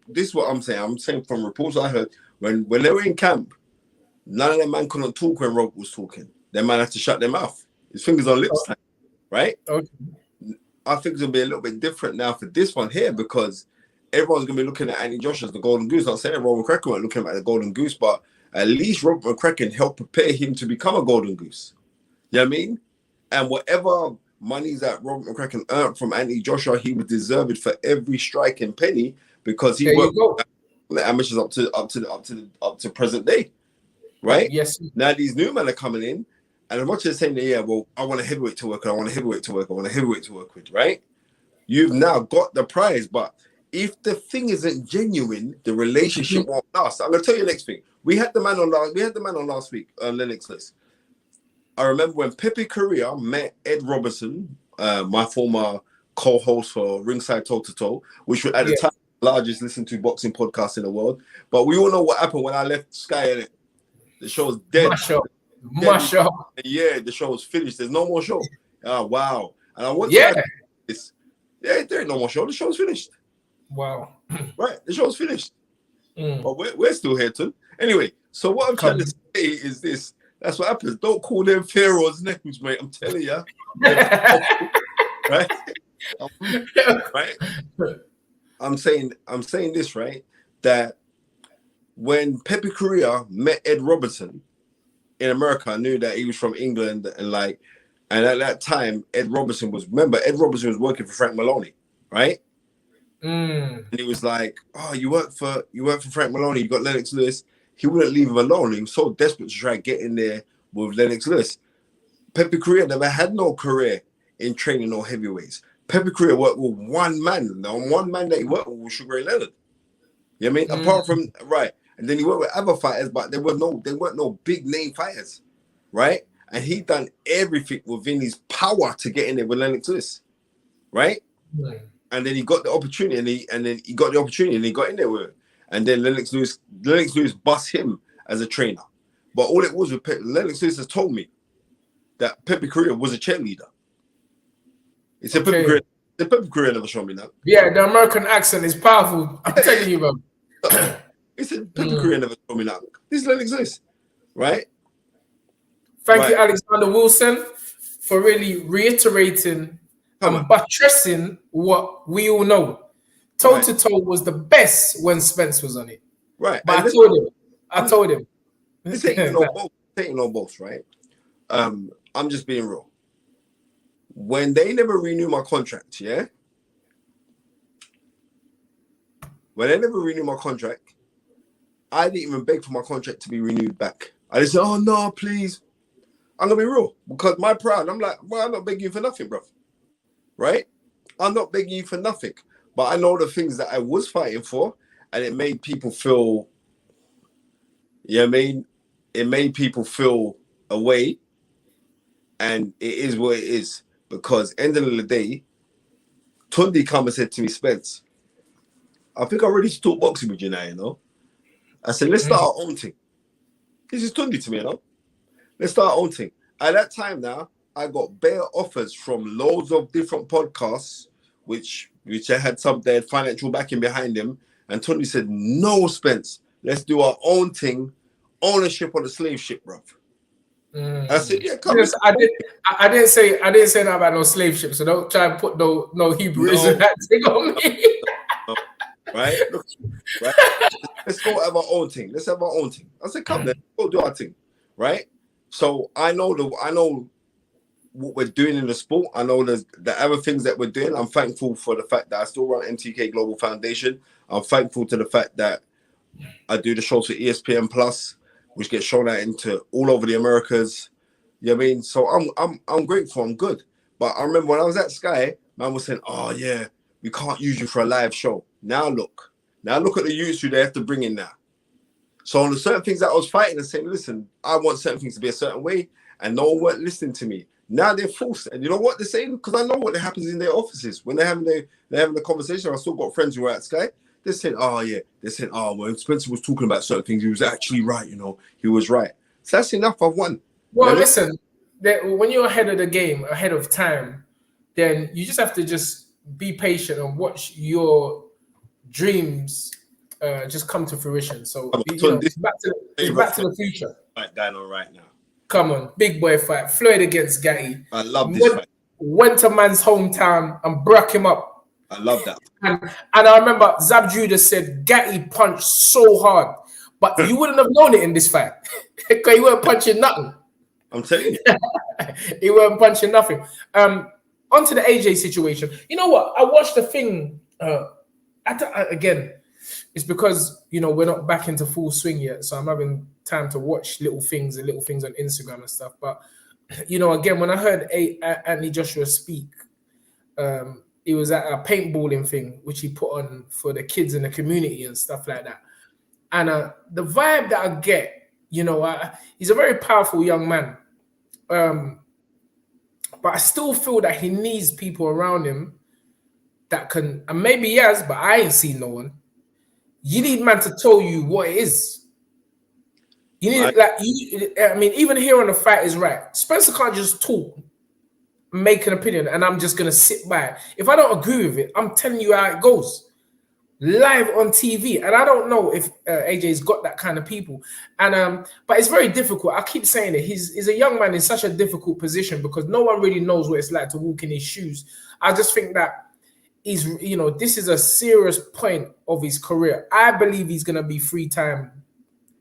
B: this is what I'm saying. I'm saying from reports I heard, when they were in camp, none of them man couldn't talk when Rob was talking. Their man had to shut their mouth. His fingers on lips time, right?
A: Okay.
B: I think it's gonna be a little bit different now for this one here, because everyone's gonna be looking at Anthony Joshua as the golden goose. I'm saying Robert McCracken weren't looking at the golden goose, but at least Robert McCracken helped prepare him to become a golden goose. You know what I mean? And whatever monies that Robert McCracken earned from Anthony Joshua, he was deserved for every strike and penny, because he worked the amateurs up to present day, right?
A: Yes.
B: Now these new men are coming in, and as much as saying, I want a heavyweight to work, I want a heavyweight to work with, right? You've now got the prize, but if the thing isn't genuine, the relationship won't last. I'm gonna tell you the next thing. We had the man on last week, Lennox List. I remember when Pepe Correa met Ed Robertson, my former co-host for Ringside Toe to Toe, which was at the time the largest listened to boxing podcast in the world. But we all know what happened when I left Sky, and the show was dead.
A: Mash up.
B: Yeah, the show was finished. There's no more show. Oh, wow. And I want to this. Yeah, there ain't no more show. The show's finished.
A: Wow.
B: Right, the show's finished. But we're still here, too. Anyway, so what I'm trying to say is this. That's what happens. Don't call them Pharaoh's names, mate. I'm telling you. Right? Right? I'm saying this, right? That when Pepe Correa met Ed Robertson in America, I knew that he was from England, and at that time, Ed Robertson was working for Frank Maloney, right? And he was like, "Oh, you work for Frank Maloney. You got Lennox Lewis." He wouldn't leave him alone. He was so desperate to try and get in there with Lennox Lewis. Pepe Correa never had no career in training no heavyweights. Pepe Correa worked with one man. The one man that he worked with was Sugar Ray Leonard. You know what I mean? Apart from, right. and then he worked with other fighters, but they weren't no big name fighters, right? And he done everything within his power to get in there with Lennox Lewis, right?
A: Right.
B: And then he got the opportunity, and he got in there with him. And then Lennox Lewis bust him as a trainer. But all it was with Lennox Lewis has told me that Pepe Correa was a cheerleader. He said Pepe Correa never showed me that.
A: Yeah, the American accent is powerful. I'm telling you, bro.
B: He said Pepe Correa never showed me that. This is Lennox Lewis, right?
A: Thank you, Alexander Wilson, for really reiterating and buttressing what we all know. Toe to toe was the best when Spence was on it.
B: Right.
A: But I told him.
B: This ain't no boss, right? I'm just being real. When they never renew my contract, yeah? When they never renew my contract, I didn't even beg for my contract to be renewed back. I just said, oh no, please. I'm gonna be real. Because my pride, I'm like, well, I'm not begging you for nothing, bro. Right? I'm not begging you for nothing. But I know the things that I was fighting for, and it made people feel, it made people feel a way, and it is what it is. Because end of the day, Tunde come and said to me, Spence, I think I'm ready to talk boxing with you now, you know? I said, let's start our own thing. This is Tunde to me, you know? Let's start our own thing. At that time now, I got bare offers from loads of different podcasts, which I had some their financial backing behind them. And Tony said, no, Spence, let's do our own thing, ownership of the slave ship, bro. I said, yeah, come on.
A: I didn't say that about no slave ship, so don't try and put no Hebrews in that thing on me.
B: Right? Right? Let's go have our own thing. Let's have our own thing. I said, come then, go do our thing. Right? So I know what we're doing in the sport. I know the other things that we're doing. I'm thankful for the fact that I still run MTK Global Foundation. I'm thankful to the fact that I do the shows for ESPN Plus, which gets shown out into all over the Americas. You know what I mean? So I'm grateful. I'm good. But I remember when I was at Sky, man was saying, "Oh yeah, we can't use you for a live show." Now look at the youths who they have to bring in now. So on the certain things that I was fighting and saying, "Listen, I want certain things to be a certain way," and no one weren't listening to me. Now they're forced, and you know what they're saying? Because I know what happens in their offices when they're having the conversation. I still got friends who are at Sky. They're saying, "Oh yeah," they're saying, "Oh, when Spencer was talking about certain things, he was actually right. You know, he was right." So that's enough. I've won.
A: Well, listen, when you're ahead of the game, ahead of time, then you just have to just be patient and watch your dreams just come to fruition. So it's back to the future.
B: Fight going on right now.
A: Come on, big boy fight. Floyd against Gatti.
B: I love this fight.
A: Went to man's hometown and broke him up.
B: I love that.
A: And I remember Zab Judah said Gatti punched so hard, but you wouldn't have known it in this fight because he weren't punching nothing.
B: I'm telling you.
A: He weren't punching nothing. Onto the AJ situation. You know what? I watched the thing. Again, it's because we're not back into full swing yet, so I'm having time to watch little things on Instagram and stuff. But again, when I heard Anthony Joshua speak, it was at a paintballing thing which he put on for the kids in the community and stuff like that. And the vibe that I get, he's a very powerful young man. But I still feel that he needs people around him that can, and maybe he has, but I ain't seen no one. You need man to tell you what it is. You need, even here on The Fight Is Right, Spencer can't just talk, make an opinion, and I'm just gonna sit by. If I don't agree with it, I'm telling you how it goes. Live on TV, and I don't know if AJ's got that kind of people, and but it's very difficult. I keep saying it. He's a young man in such a difficult position because no one really knows what it's like to walk in his shoes. I just think that this is a serious point of his career. I believe he's gonna be 3-time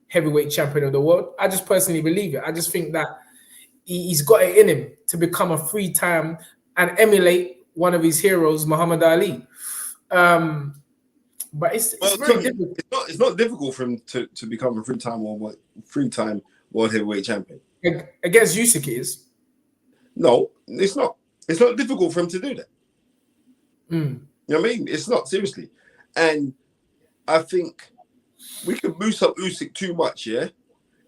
A: heavyweight champion of the world. I just personally believe it. I just think that he's got it in him to become a 3-time and emulate one of his heroes, Muhammad Ali. But it's very difficult.
B: It's not difficult for him to become a 3-time world heavyweight champion.
A: Against Usyk it is.
B: No, it's not. It's not difficult for him to do that.
A: Mm.
B: You know what I mean? It's not, seriously. And I think we can boost up Usyk too much, yeah.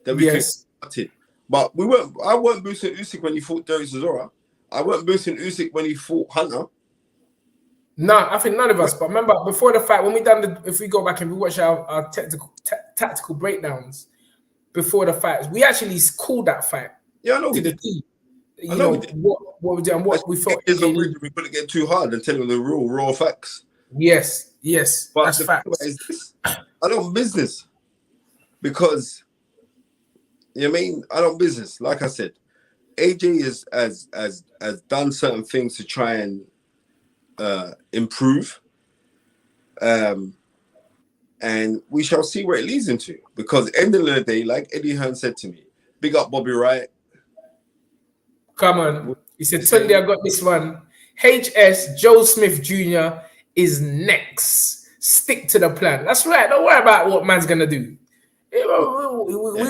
B: Then we think
A: Yes.
B: it. But we weren't. I weren't boosting Usyk when he fought Derek Chisora. I weren't boosting Usyk when he fought Hunter.
A: No, I think none of us. But remember, before the fight, when we done if we go back and we watch our tactical breakdowns before the fights, we actually called that fight.
B: Yeah, I know
A: to
B: we
A: the
B: did.
A: T.
B: I know we did.
A: What we did and what we thought.
B: We couldn't get too hard and tell them the real raw facts.
A: Yes,
B: but
A: that's facts.
B: Is this, I don't business because you know what I mean. I don't business. Like I said, AJ has done certain things to try and improve, and we shall see where it leads into. Because end of the day, like Eddie Hearn said to me, big up Bobby Wright.
A: Come on, he said, Tunde, I got this one. HS Joe Smith Jr. is next. Stick to the plan. That's right. Don't worry about what man's gonna do. We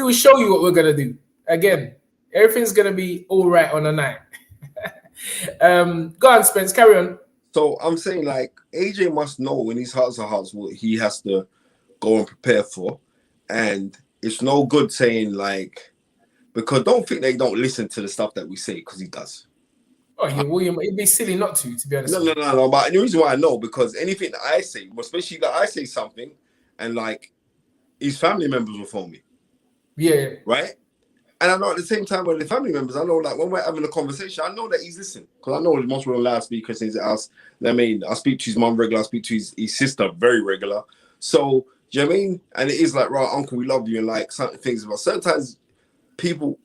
A: will show you what we're gonna do. Again, everything's gonna be all right on the night. Go on, Spence. Carry on.
B: So I'm saying, like, AJ must know when his hearts are hearts what he has to go and prepare for, and it's no good saying like, because don't think they don't listen to the stuff that we say, because he does.
A: Oh, yeah, William, it'd be silly not to be honest.
B: No. But the reason why I know, because anything that I say, especially that I say something, and like his family members will phone me.
A: Yeah.
B: Right. And I know at the same time when the family members, I know like when we're having a conversation, I know that he's listening, because I know he's most of the loudspeakers in his house. I mean, I speak to his mum regular, I speak to his sister very regular. So, do you know what I mean? And it is like, right, uncle, we love you, and like certain things. But sometimes people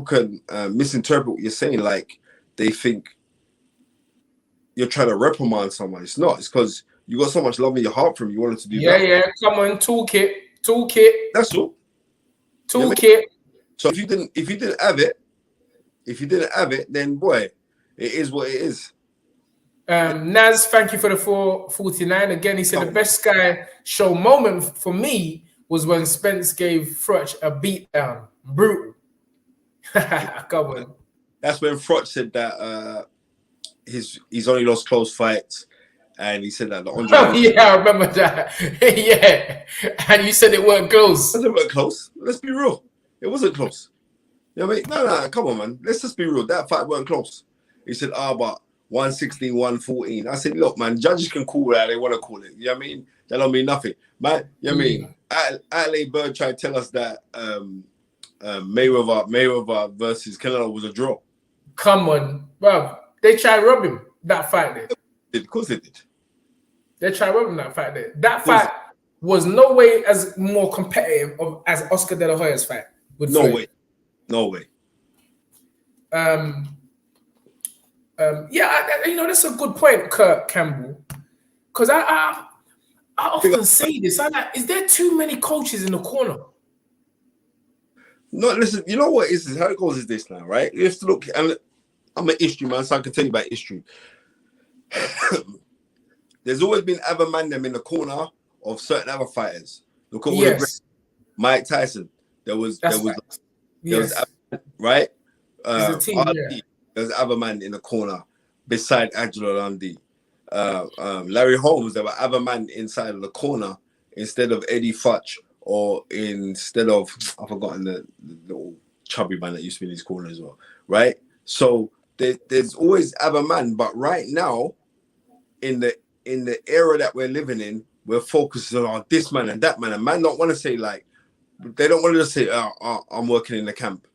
B: can misinterpret what you're saying, like they think you're trying to reprimand someone. It's not. It's because you got so much love in your heart from you wanted to do that.
A: Yeah. Come on, toolkit.
B: That's all.
A: Toolkit.
B: You know I mean? So if you didn't have it, then boy, it is what it is.
A: Naz, thank you for the 449. Again, he said the best Sky Show moment for me was when Spence gave Frutch a beatdown. Brutal. Come on.
B: That's when Frutch said that he's only lost close fights, and he said that the Andre.
A: Oh yeah, I remember that. Yeah, and you said it weren't close.
B: It wasn't close. Let's be real. It wasn't close. You know what I mean? No, come on, man. Let's just be real. That fight weren't close. He said, but 116, 114. I said, look, man, judges can call it how they want to call it. You know what I mean? That don't mean nothing. Man, you know what I mean? Adelaide Bird tried to tell us that Mayweather versus Canelo was a draw.
A: Come on, bro. They tried to rob him that fight there.
B: Of course they did.
A: They tried to rob him that fight there. That fight was no way as more competitive as Oscar De La Hoya's fight.
B: No way.
A: Yeah, that's a good point, Kurt Campbell. Because I often say this. Is there too many coaches in the corner?
B: No, listen. You know what is how it goes is this now, right? You have to look. And I'm an history man, so I can tell you about history. There's always been other man them in the corner of certain other fighters. Look at all the great Mike Tyson. There was right. There's other man in the corner beside Angelo Lundy. Larry Holmes, there were other man inside of the corner instead of Eddie Futch, or instead of, I've forgotten the little chubby man that used to be in his corner as well, right? So there's always other man, but right now, in the era that we're living in, we're focusing on this man and that man. And man don't want to say like, they don't want to just say, I'm working in the camp.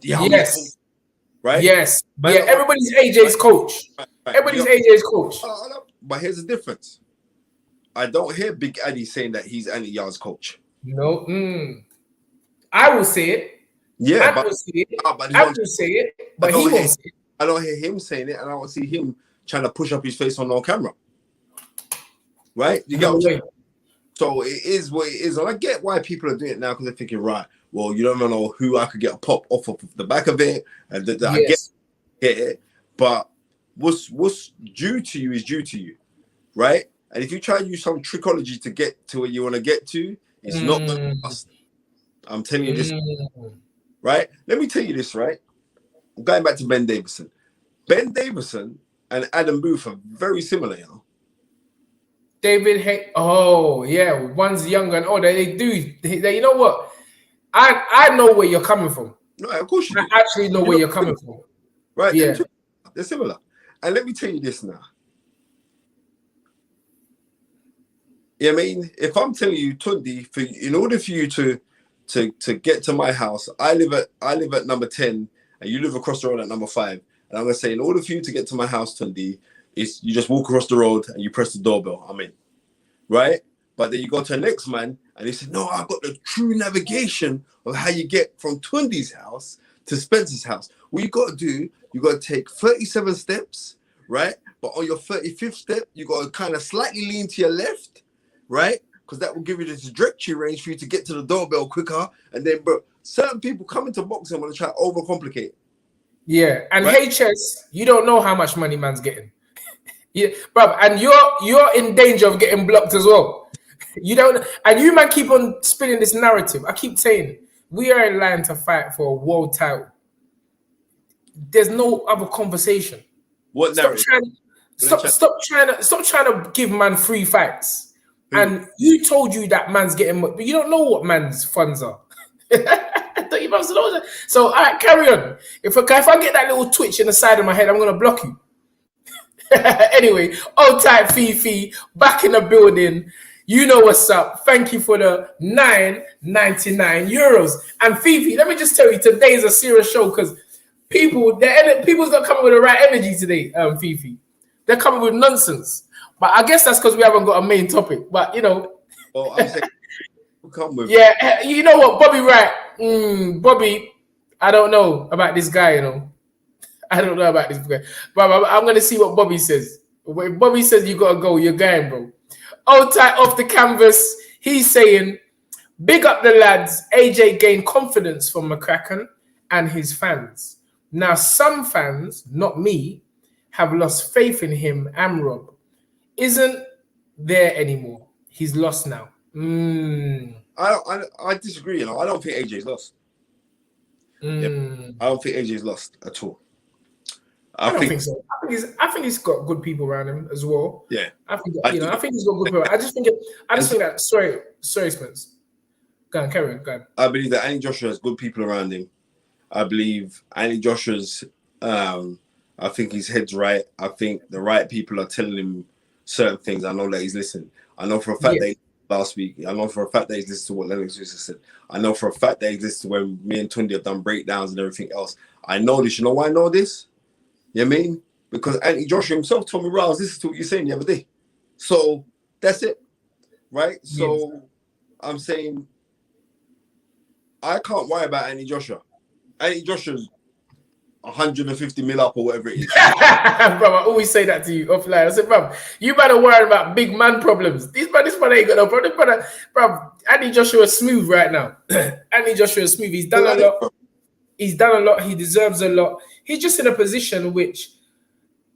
A: Yes.
B: Right?
A: Yes. Man, everybody's AJ's coach. Right. Everybody's AJ's coach.
B: But here's the difference. I don't hear Big Addy saying that he's Andy Yard's coach.
A: No. I will say it.
B: Yeah,
A: I will say it. But he won't say it.
B: I don't hear him saying it, and I don't see him trying to push up his face on camera. Right? You get what I'm saying? So it is what it is. And I get why people are doing it now, because they're thinking, right, well, you don't know who I could get a pop off of the back of it. And I get it. But what's due to you is due to you. Right? And if you try to use some trickology to get to where you want to get to, it's not going to last. I'm telling you this. Right? Let me tell you this, right? I'm going back to Ben Davison. Ben Davison and Adam Booth are very similar, you know.
A: David Hay. Oh yeah, one's younger and older. They do. You know what? I know where you're coming from.
B: No, of course you do.
A: I actually know where you're coming from.
B: Right?
A: Yeah.
B: They're similar. And let me tell you this now. Yeah, I mean, if I'm telling you, Tunde, in order for you to get to my house, I live at number 10, and you live across the road at number 5. And I'm gonna say, in order for you to get to my house, Tunde, is you just walk across the road and you press the doorbell. I'm in, right? But then you go to the next man, and he said, "No, I've got the true navigation of how you get from Tunde's house to Spencer's house. What you got to do, you got to take 37 steps, right? But on your 35th step, you got to kind of slightly lean to your left, right? Because that will give you the trajectory range for you to get to the doorbell quicker. And then, bro, certain people come into boxing want to try to overcomplicate.
A: Yeah, and
B: right?
A: HS, you don't know how much money man's getting. Yeah, bro, and you're in danger of getting blocked as well. You don't, and you man keep on spinning this narrative. I keep saying we are in line to fight for a world title. There's no other conversation.
B: What narrative?
A: Stop trying to give man free fights. And you told you that man's getting, but you don't know what man's funds are. Don't you know that? So all right, carry on. If I get that little twitch in the side of my head, I'm gonna block you. Anyway, old type Fifi back in the building. You know what's up. Thank you for the €9.99. And Fifi, let me just tell you, today is a serious show because people's not coming with the right energy today, Fifi. They're coming with nonsense. But I guess that's because we haven't got a main topic. But, you know.
B: Oh, I'm saying, come with
A: yeah, you know what, Bobby Wright. Bobby, I don't know about this guy, you know. I don't know about this guy. But I'm going to see what Bobby says. If Bobby says you got to go, you're going, bro. Old tight off the canvas. He's saying, big up the lads. AJ gained confidence from McCracken and his fans. Now, some fans, not me, have lost faith in him and Rob. Isn't there anymore. He's lost now.
B: I disagree. You know, I don't think AJ's lost. Yeah, I don't think AJ's lost at all.
A: I don't think so. I think he's got good people around him as well.
B: Yeah,
A: I think he's got good people. I just think that. Sorry, Spence. Go on, carry on. Go on.
B: I believe that Andy Joshua has good people around him. I believe Andy Joshua's. I think his head's right. I think the right people are telling him certain things. I know that he's listening. I know for a fact that last week. I know for a fact that he's listened to what Lennox just said. I know for a fact that he's listened to when me and Tunde have done breakdowns and everything else. I know this. You know why I know this? You know what I mean? Because Anthony Joshua himself told me, Rouse, this is what you're saying the other day. So that's it. Right? So I'm saying I can't worry about Anthony Joshua. Anthony Joshua's 150 mil up or whatever it is.
A: Bro, I always say that to you offline. I said, bro, you better worry about big man problems. This man ain't got no problem. Bro, Anthony Joshua is smooth right now. Anthony Joshua is smooth. He's done a lot. He's done a lot. He deserves a lot. He's just in a position which,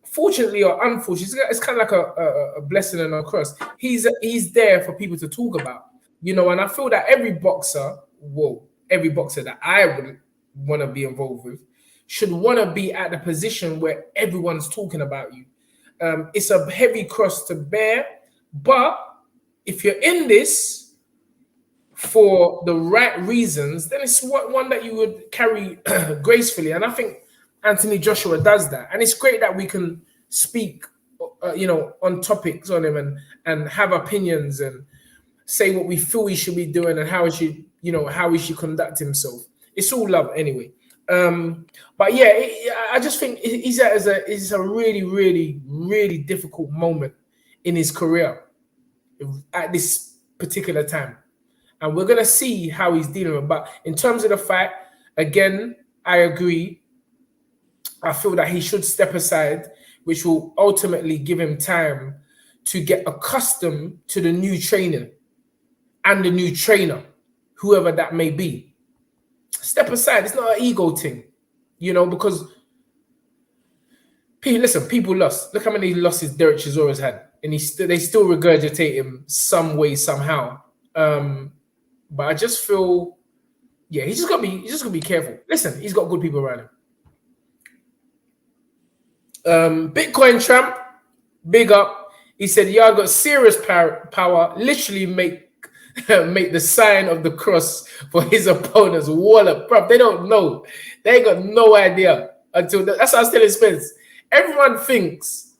A: fortunately or unfortunately, it's kind of like a blessing and a curse. He's there for people to talk about, you know. And I feel that every boxer that I would want to be involved with should want to be at the position where everyone's talking about you. It's a heavy cross to bear, but if you're in this for the right reasons, then it's one that you would carry gracefully. And I think Anthony Joshua does that. And it's great that we can speak, on topics on him and have opinions and say what we feel he should be doing and how he should conduct himself. It's all love anyway. But yeah, I just think he's a really, really, really difficult moment in his career at this particular time. And we're going to see how he's dealing with it. But in terms of the fight, again, I agree. I feel that he should step aside, which will ultimately give him time to get accustomed to the new training and the new trainer, whoever that may be. Step aside. It's not an ego thing, because people lost. Look how many losses Derek Chisora's had. And they still regurgitate him some way, somehow. But I just feel, he's just gonna be careful. Listen, he's got good people around him. Bitcoin Tramp, big up. He said, "Y'all got serious power. Literally make make the sign of the cross for his opponents. Wallop, bro. They don't know. They ain't got no idea until that's what I was telling Spence. Everyone thinks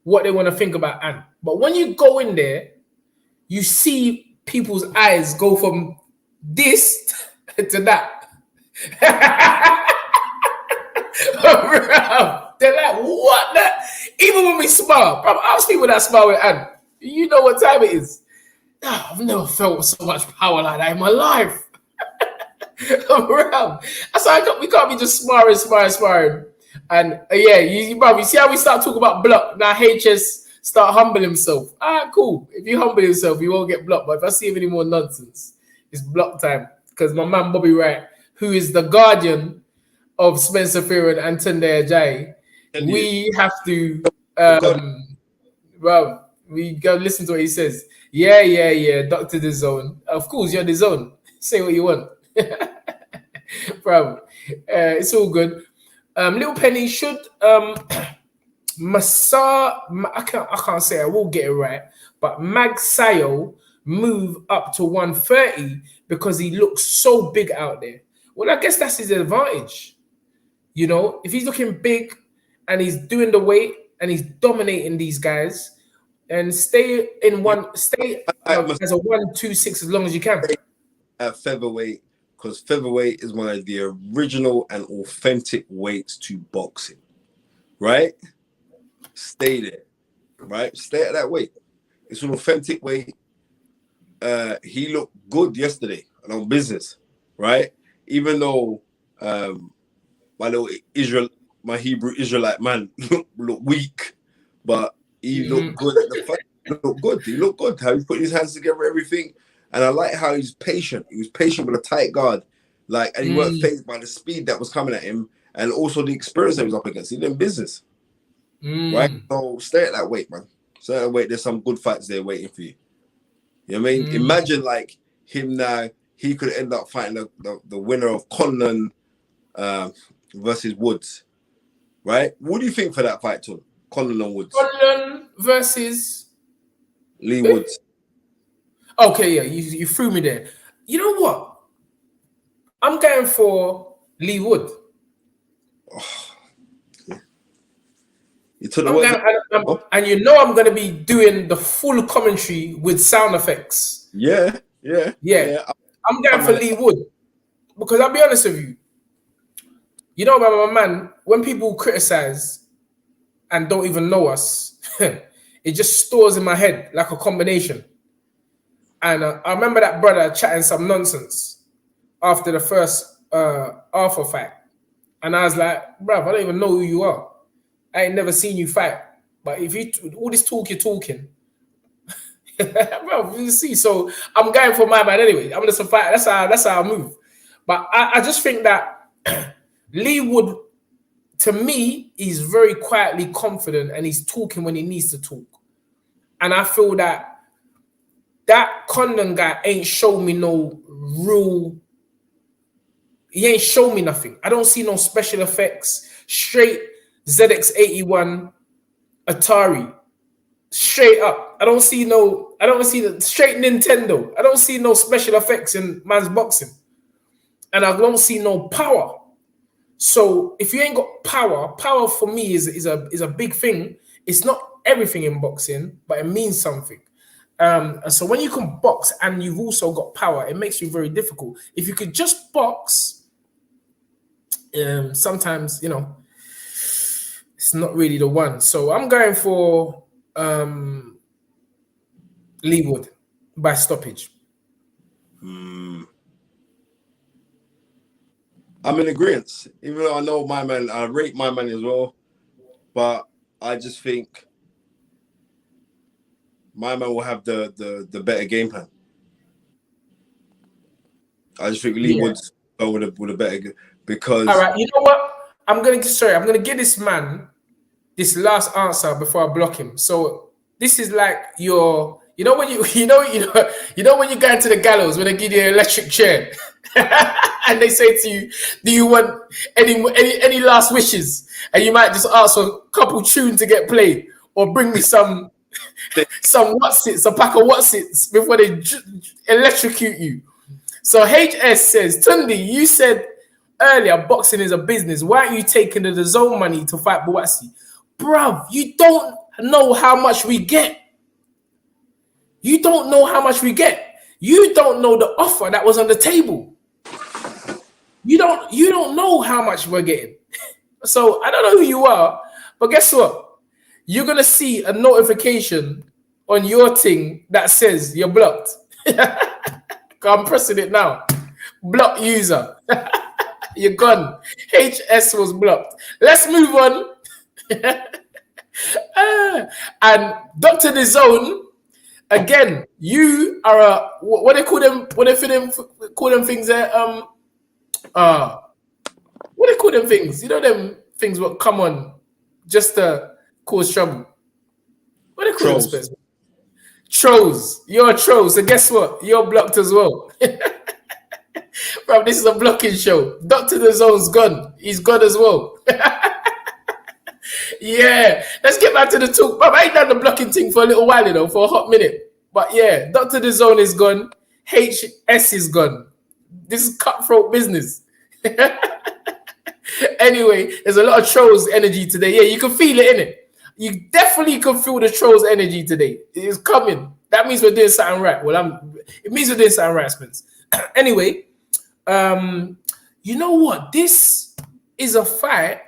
A: what they want to think about Ant, but when you go in there, you see people's eyes go from this to that. They're like, what? That? Even when we smile, bro, I was people that smile with Ant. You know what time it is. Oh, I've never felt so much power like that in my life. That's why we can't be just sparring. And yeah, you see how we start talking about block. Now HS start humbling himself. Cool. If you humble yourself, you won't get blocked. But if I see any more nonsense, it's block time. Because my man Bobby Wright, who is the guardian of Spencer Fearon and Tunde Ajayi, we have to well, we go listen to what he says. Yeah. Dr. The Zone. Of course, you're the zone. Say what you want. Bro, it's all good. Little Penny, should I can't say I will get it right, but Magsayo move up to 130 because he looks so big out there? Well, I guess that's his advantage. You know, if he's looking big and he's doing the weight and he's dominating these guys, and stay as a 126 as long as you can.
B: At featherweight, because featherweight is one of the original and authentic weights to boxing, right? Stay there, right? Stay at that weight. It's an authentic weight. He looked good yesterday and on business, right? Even though my Hebrew Israelite man looked weak, but he looked good at the fight. He looked good. How he put his hands together, everything. And I like how he's patient. He was patient with a tight guard. And he weren't fazed by the speed that was coming at him and also the experience that he was up against. He did business. Right? So stay at that weight, man. Stay at that weight. There's some good fights there waiting for you. You know what I mean? Imagine like him now, he could end up fighting the winner of Conlon versus Woods. Right? What do you think for that fight, Tom? Conlon and Woods.
A: Conlon versus
B: Lee Woods.
A: Okay, yeah, you threw me there. You know what? I'm going for Lee Wood.
B: You took the
A: and you know I'm going to be doing the full commentary with sound effects.
B: Yeah.
A: I'm going for Lee Wood because I'll be honest with you. You know, my man, when people criticize and don't even know us, it just stores in my head like a combination. And I remember that brother chatting some nonsense after the first Arthur fight. And I was like, bruv, I don't even know who you are. I ain't never seen you fight. But if you all this talk you're talking, bro, you see. So I'm going for my man anyway. I'm just a fight. That's how I move. But I just think that Lee Wood, to me, is very quietly confident and he's talking when he needs to talk. And I feel that Condon guy ain't shown me no real. He ain't shown me nothing. I don't see no special effects. Straight ZX81 Atari. Straight up. I don't see the straight Nintendo. I don't see no special effects in man's boxing. And I don't see no power. So if you ain't got power for me is a big thing. It's not everything in boxing, but it means something. And so when you can box and you've also got power, it makes you very difficult. If you could just box, sometimes, you know, it's not really the one. So I'm going for Lee Wood by stoppage.
B: I'm in agreement. Even though I know my man, I rate my man as well, but I just think my man will have the better game plan. I just think Lee Wood's with a better because. All
A: right, you know what? I'm gonna give this man this last answer before I block him. So this is like when you go into the gallows when they give you an electric chair and they say to you, "Do you want any last wishes?" And you might just ask for a couple tunes to get played or bring me some some what's-its, a pack of what's-its before they electrocute you. So HS says, Tunde, you said earlier boxing is a business. Why are you taking the zone money to fight Buatsi? Bruv, you don't know how much we get. You don't know how much we get. You don't know the offer that was on the table. You don't know how much we're getting. So I don't know who you are, but guess what? You're gonna see a notification on your thing that says you're blocked. I'm pressing it now. Block user. You're gone. HS was blocked. Let's move on. And Dr. The Zone, again, you are a what they call them? What they call them things there? What they call them things? You know them things what come on just to cause trouble. What they call them? Trolls. You're a troll. So guess what? You're blocked as well. Bro, this is a blocking show. Dr. The Zone's gone. He's gone as well. Yeah. Let's get back to the talk. Bro, I ain't done the blocking thing for a little while, you know, for a hot minute. But yeah, Dr. The Zone is gone. HS is gone. This is cutthroat business. Anyway, there's a lot of trolls energy today. Yeah, you can feel it, innit? You definitely can feel the trolls energy today. It's coming. That means we're doing something right. It means we're doing something right, Spence. Anyway, you know what? This is a fight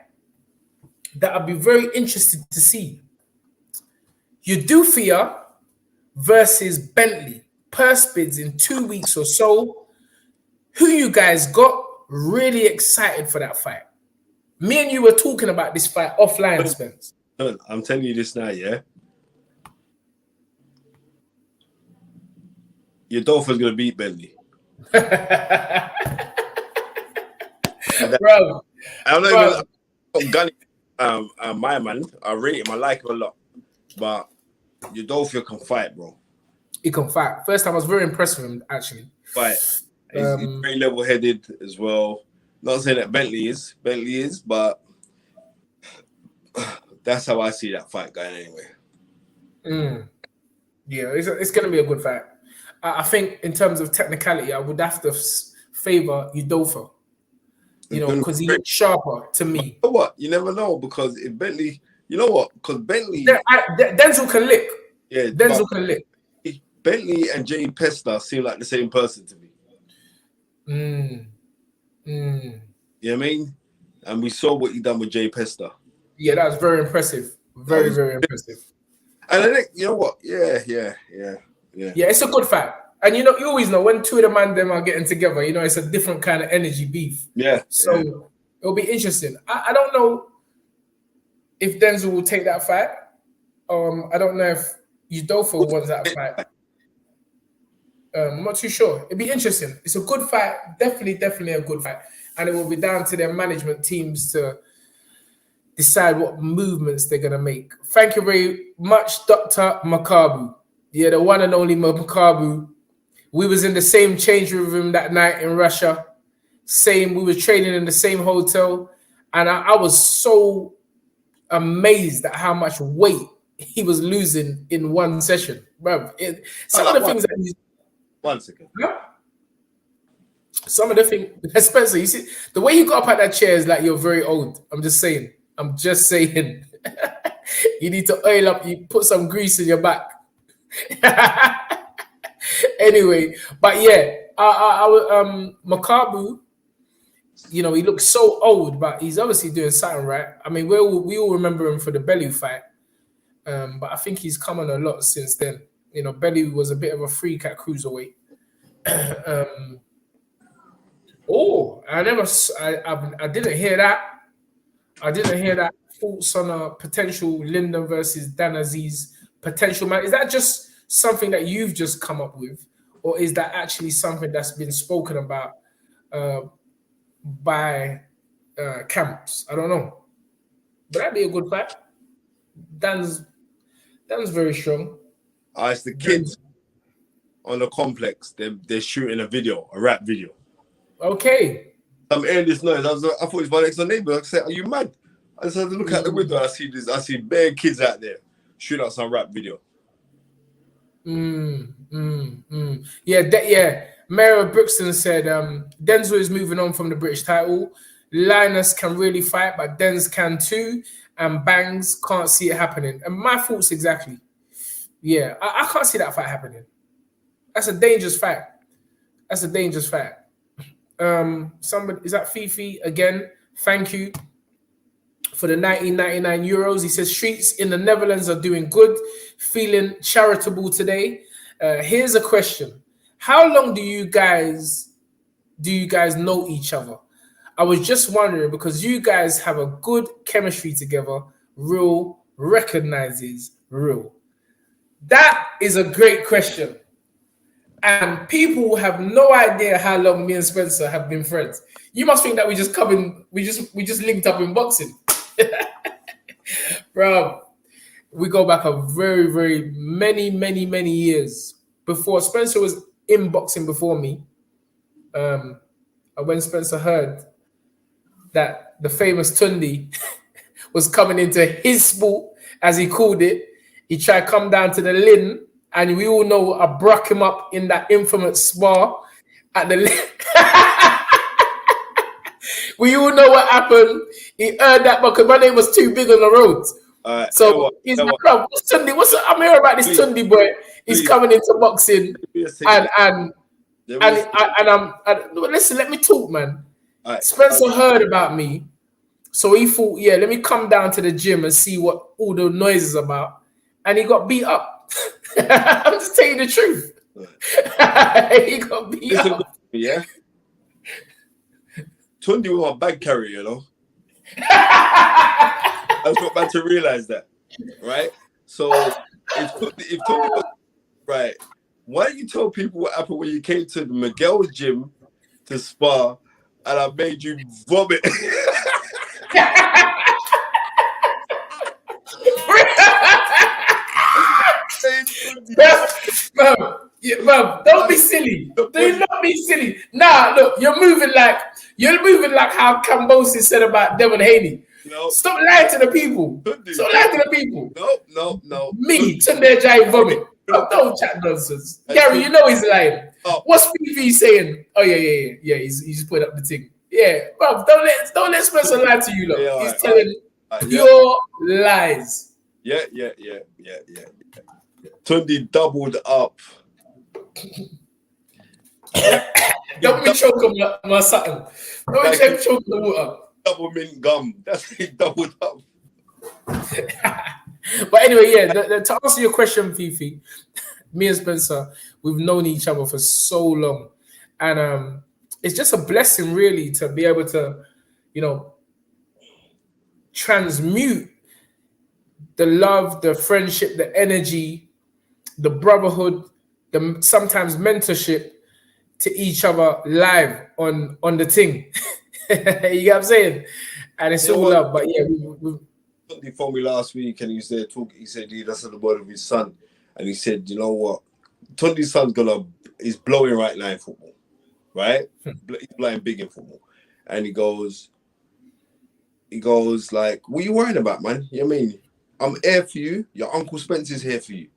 A: that I'd be very interested to see. Udufia versus Bentley. Purse bids in 2 weeks or so. Who you guys got? Really excited for that fight. Me and you were talking about this fight offline, Spence.
B: I'm telling you this now, yeah? Your Dolphin's going to beat Bentley.
A: Bro.
B: I'm not even gunning my man. I rate him. I like him a lot. But your Dolphin can fight, bro.
A: He can fight. First time I was very impressed with him, actually.
B: Fight. He's very level-headed as well. Not saying that Bentley is, but that's how I see that fight going anyway.
A: Yeah, it's going to be a good fight. I think in terms of technicality, I would have to favor Udofa. You know, because he looks sharper to me.
B: You know what? You never know, because if Bentley, you know what? Because Bentley,
A: Denzel can lick.
B: Yeah,
A: Denzel can lick.
B: Bentley and Jay Pesta seem like the same person to me. You know what I mean? And we saw what he done with Jay Pesta.
A: Yeah, that was very impressive. Very, very impressive.
B: And I think, you know what? Yeah.
A: Yeah, it's a good fight. And you know, you always know when two of the man them are getting together, you know, it's a different kind of energy beef.
B: Yeah.
A: So it'll be interesting. I don't know if Denzel will take that fight. I don't know if Udolfo wants that fight. I'm not too sure. It'd be interesting. It's a good fight. Definitely a good fight. And it will be down to their management teams to decide what movements they're going to make. Thank you very much, Dr. Makabu. Yeah, the one and only Makabu. We was in the same change room with him that night in Russia. We were training in the same hotel. And I was so amazed at how much weight he was losing in one session. Bro, some of the things that he's...
B: 1 second.
A: Yeah. Some of the things... Spencer, you see, the way you got up at that chair is like you're very old. I'm just saying. You need to oil up. You put some grease in your back. Anyway, but yeah, Makabu, you know, he looks so old, but he's obviously doing something right. I mean, we all remember him for the Bellew fight, but I think he's come on a lot since then. You know, Bellew was a bit of a freak at cruiserweight. I didn't hear that. Thoughts on a potential Lyndon versus Dan Aziz potential man. Is that just something that you've just come up with, or is that actually something that's been spoken about by camps? I don't know. But that'd be a good fight. Dan's very strong.
B: It's the kids on the complex. They're shooting a rap video.
A: Okay.
B: I'm hearing this noise. I thought it was my next door neighbor. I said, "Are you mad?" I just had to look out the window. I see bare kids out there shooting out some rap video.
A: Yeah, yeah. Mara Brookston said Denzel is moving on from the British title. Linus can really fight, but Denz can too. And Bangs can't see it happening. And my thoughts exactly. Yeah, I can't see that fight happening. That's a dangerous fight. That's a dangerous fight. Somebody is that Fifi again? Thank you for the 1999 euros. He says streets in the Netherlands are doing good, feeling charitable today. Here's a question: how long do you guys know each other? I was just wondering because you guys have a good chemistry together. Real recognizes real. That is a great question. And people have no idea how long me and Spencer have been friends. You must think that we just linked up in boxing. Bro, we go back a very, very many years. Before Spencer was in boxing before me. When Spencer heard that the famous Tunde was coming into his sport, as he called it, he tried to come down to the Lynn. And we all know I broke him up in that infamous spar at the. We all know what happened. He heard that because my name was too big on the road. So he's like, bro, what's Tunde? I'm hearing about this Tunde boy. He's coming into boxing, and listen. Let me talk, man. Spencer heard about me, so he thought, yeah, let me come down to the gym and see what all the noise is about, and he got beat up. I'm just telling you the truth. He got beat up.
B: Yeah. Tunde was a bag carrier, you know. I was about to realize that, right? So if Tunde was right, why don't you tell people what happened when you came to Miguel's gym to spar and I made you vomit?
A: Mom, don't be silly. Do not be silly. Nah, look, you're moving like how Cambosi said about Devon Haney.
B: No.
A: Stop lying to the people. Stop lying to the people.
B: No.
A: Me, Tunde Ajayi vomit. Don't chat nonsense. Gary, you know he's lying. Oh. What's Fifi saying? Oh yeah. He's just put up the thing. Yeah, bro, don't let Spencer lie to you, look. Yeah, he's telling pure lies.
B: Yeah. Tunde doubled up.
A: Don't be choking my something. Don't be choking the water.
B: Double mint gum. That's it, doubled up.
A: But anyway, yeah, to answer your question, Fifi, me and Spencer, we've known each other for so long. And it's just a blessing, really, to be able to, transmute the love, the friendship, the energy, the brotherhood, the sometimes mentorship to each other live on the thing. You know what I'm saying? And it's all love. But yeah,
B: he phoned me last week and he said that's the word of his son. And he said, you know what? Tunde's son's he's blowing right now in football. Right? He's blowing big in football. And he goes like, what are you worrying about, man? You know what I mean? I'm here for you. Your Uncle Spencer's here for you.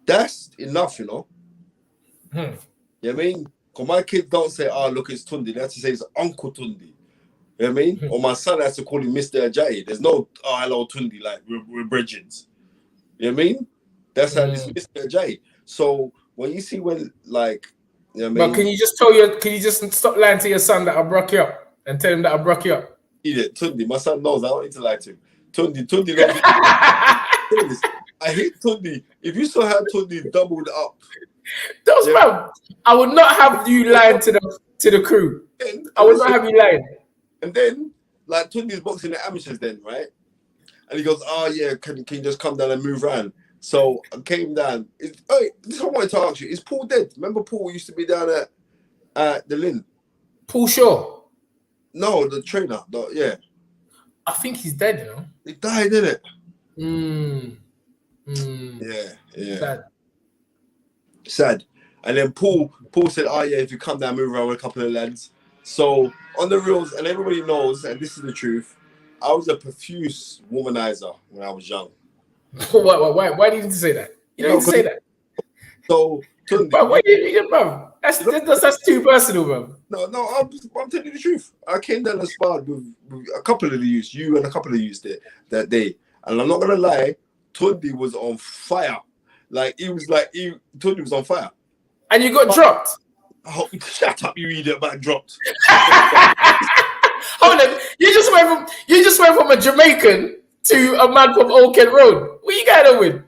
B: That's enough, you know? You know what I mean? Because my kids don't say, look, it's Tunde. They have to say it's Uncle Tunde. You know what I mean? Or my son has to call him Mr. Ajayi. There's no, hello, Tunde, like we're Bridgins. You know what I mean? That's how this Mr. Ajayi. So when you see you know what I mean?
A: But can you just stop lying to your son that I broke you up and tell him that I broke you up?
B: Idiot, Tunde. My son knows I don't need to lie to him. Tunde I hate Tunde. If you saw how Tunde doubled up.
A: I would not have you lying to the crew. I would not have you lying.
B: And then, like, Tunde's boxing the amateurs then, right? And he goes, yeah, can you just come down and move around? So I came down. This is what I wanted to ask you. Is Paul dead? Remember Paul used to be down at the Lynn?
A: Paul Shaw?
B: No, the trainer. Yeah.
A: I think he's dead, you know.
B: He died, didn't
A: it?
B: Yeah. Sad. And then Paul said, yeah, if you come down, move around with a couple of lads. So on the reels, and everybody knows, and this is the truth, I was a profuse womanizer when I was young.
A: Why did you say that? You don't say that.
B: So, Tunde,
A: Bro, what are you doing, bro? That's too personal, bro.
B: no, I'm telling you the truth. I came down and sparred with a couple of the youths, you and a couple of youths that day. And I'm not gonna lie, Tunde was on fire. Tunde was on fire.
A: And you got dropped.
B: Oh, shut up, you idiot, man, dropped.
A: Hold on. You just went from a Jamaican to a man from Old Kent Road. What you going on with?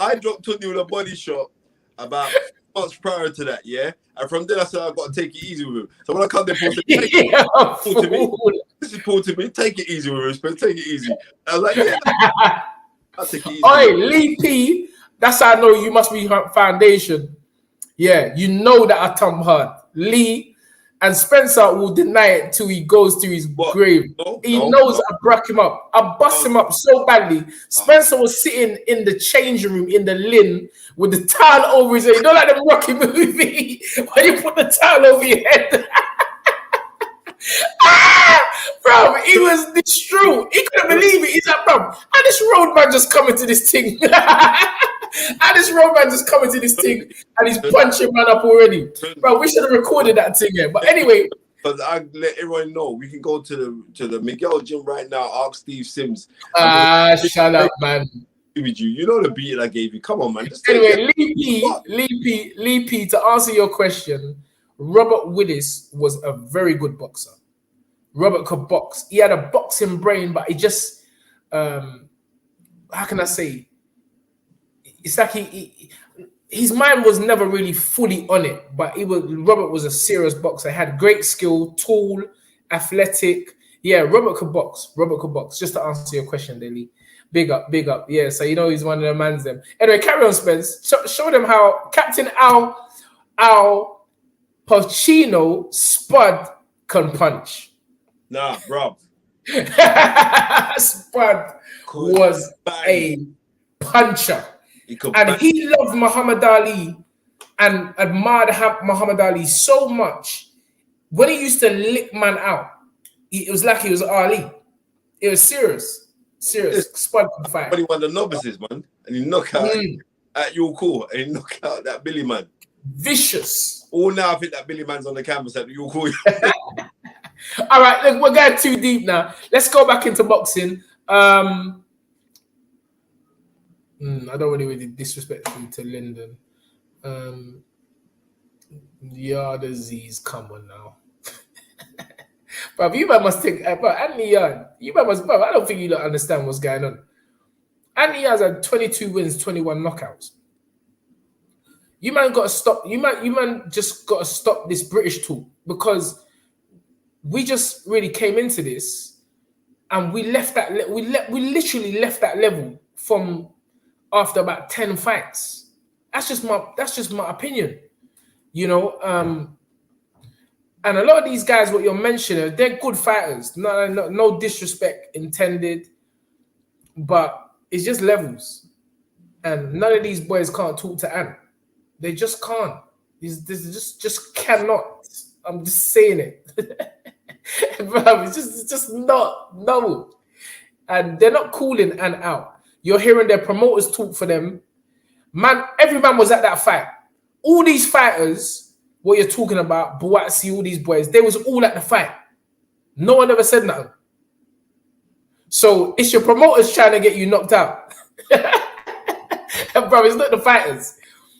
B: I dropped Tunde with a body shot about months prior to that, yeah? And from then I said I've got to take it easy with him. So when I come there, Paul said, this is Paul to me, take it easy with him, Spence, take it easy. I was like, yeah, I'll take it easy.
A: Oi, Lee P, that's how I know you must be foundation. Yeah, you know that I thumb hard. Lee and Spencer will deny it till he goes to his grave. He knows I broke him up. I bust him up so badly. Spencer was sitting in the changing room in the lin with the towel over his head. You know, like the Rocky movie when you put the towel over your head. Bro, he was distraught. He couldn't believe it. He's like, bro, how this road man just coming to this thing? How this road man just coming to this thing and he's punching man up already? Bro, we should have recorded that thing here. But anyway.
B: But I let everyone know we can go to the Miguel gym right now, ask Steve Sims.
A: Shut up, man.
B: With you know the beat I gave you. Come on, man. Just
A: anyway, Lee P, to answer your question, Robert Willis was a very good boxer. Robert could box. He had a boxing brain, but he just, how can I say? It's like his mind was never really fully on it, but Robert was a serious boxer. He had great skill, tall, athletic. Yeah, Robert could box. Just to answer your question, Lily. Big up. Yeah, so you know he's one of the mans them. Anyway, carry on, Spence. Show them how Captain Al Pacino Spud can punch.
B: Nah, bro.
A: Spud was a puncher. He loved Muhammad Ali and admired Muhammad Ali so much. When he used to lick man out, it was like he was Ali. It was serious. Spud could fight.
B: But he won the novices, man. And he knocked out at your core. And he knocked out that Billy man.
A: Vicious.
B: All now I think that Billy man's on the canvas at your core.
A: All right, look, we're going too deep now. Let's go back into boxing. I don't want to be disrespectful to Lyndon. Disease, come on now. But you man must think, Anthony Yard, I don't think you don't understand what's going on. Anthony Yard's had 22 wins, 21 knockouts. You man got to stop. You man just got to stop this British talk, because we just really came into this and we left that. We literally left that level from after about 10 fights. That's just my opinion, you know. And a lot of these guys, what you're mentioning, they're good fighters. No disrespect intended, but it's just levels. And none of these boys can't talk to Ant. They just can't. They just cannot. I'm just saying it. Bro, it's just not, no. And they're not calling Ant out. You're hearing their promoters talk for them. Man, every man was at that fight. All these fighters, what you're talking about, Buatsi, all these boys, they was all at the fight. No one ever said nothing. So it's your promoters trying to get you knocked out. Bro, it's not the fighters.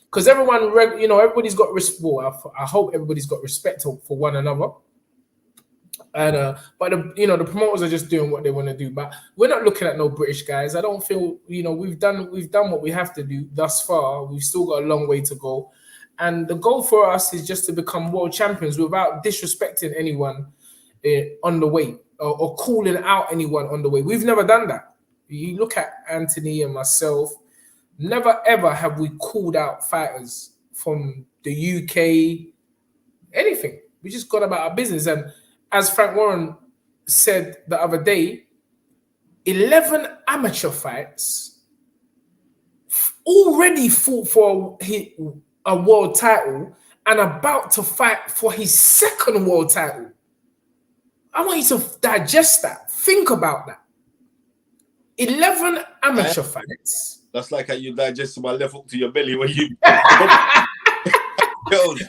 A: Because everyone, everybody's got respect. I hope everybody's got respect for one another. And but the promoters are just doing what they want to do. But we're not looking at no British guys. I don't feel, we've done what we have to do thus far. We've still got a long way to go. And the goal for us is just to become world champions without disrespecting anyone on the way or calling out anyone on the way. We've never done that. You look at Anthony and myself, never ever have we called out fighters from the UK, anything. We just got about our business. And as Frank Warren said the other day, 11 amateur fights, already fought for a world title and about to fight for his second world title. I want you to digest that. Think about that. 11 amateur fights.
B: That's like how you digest my left hook to your belly when you.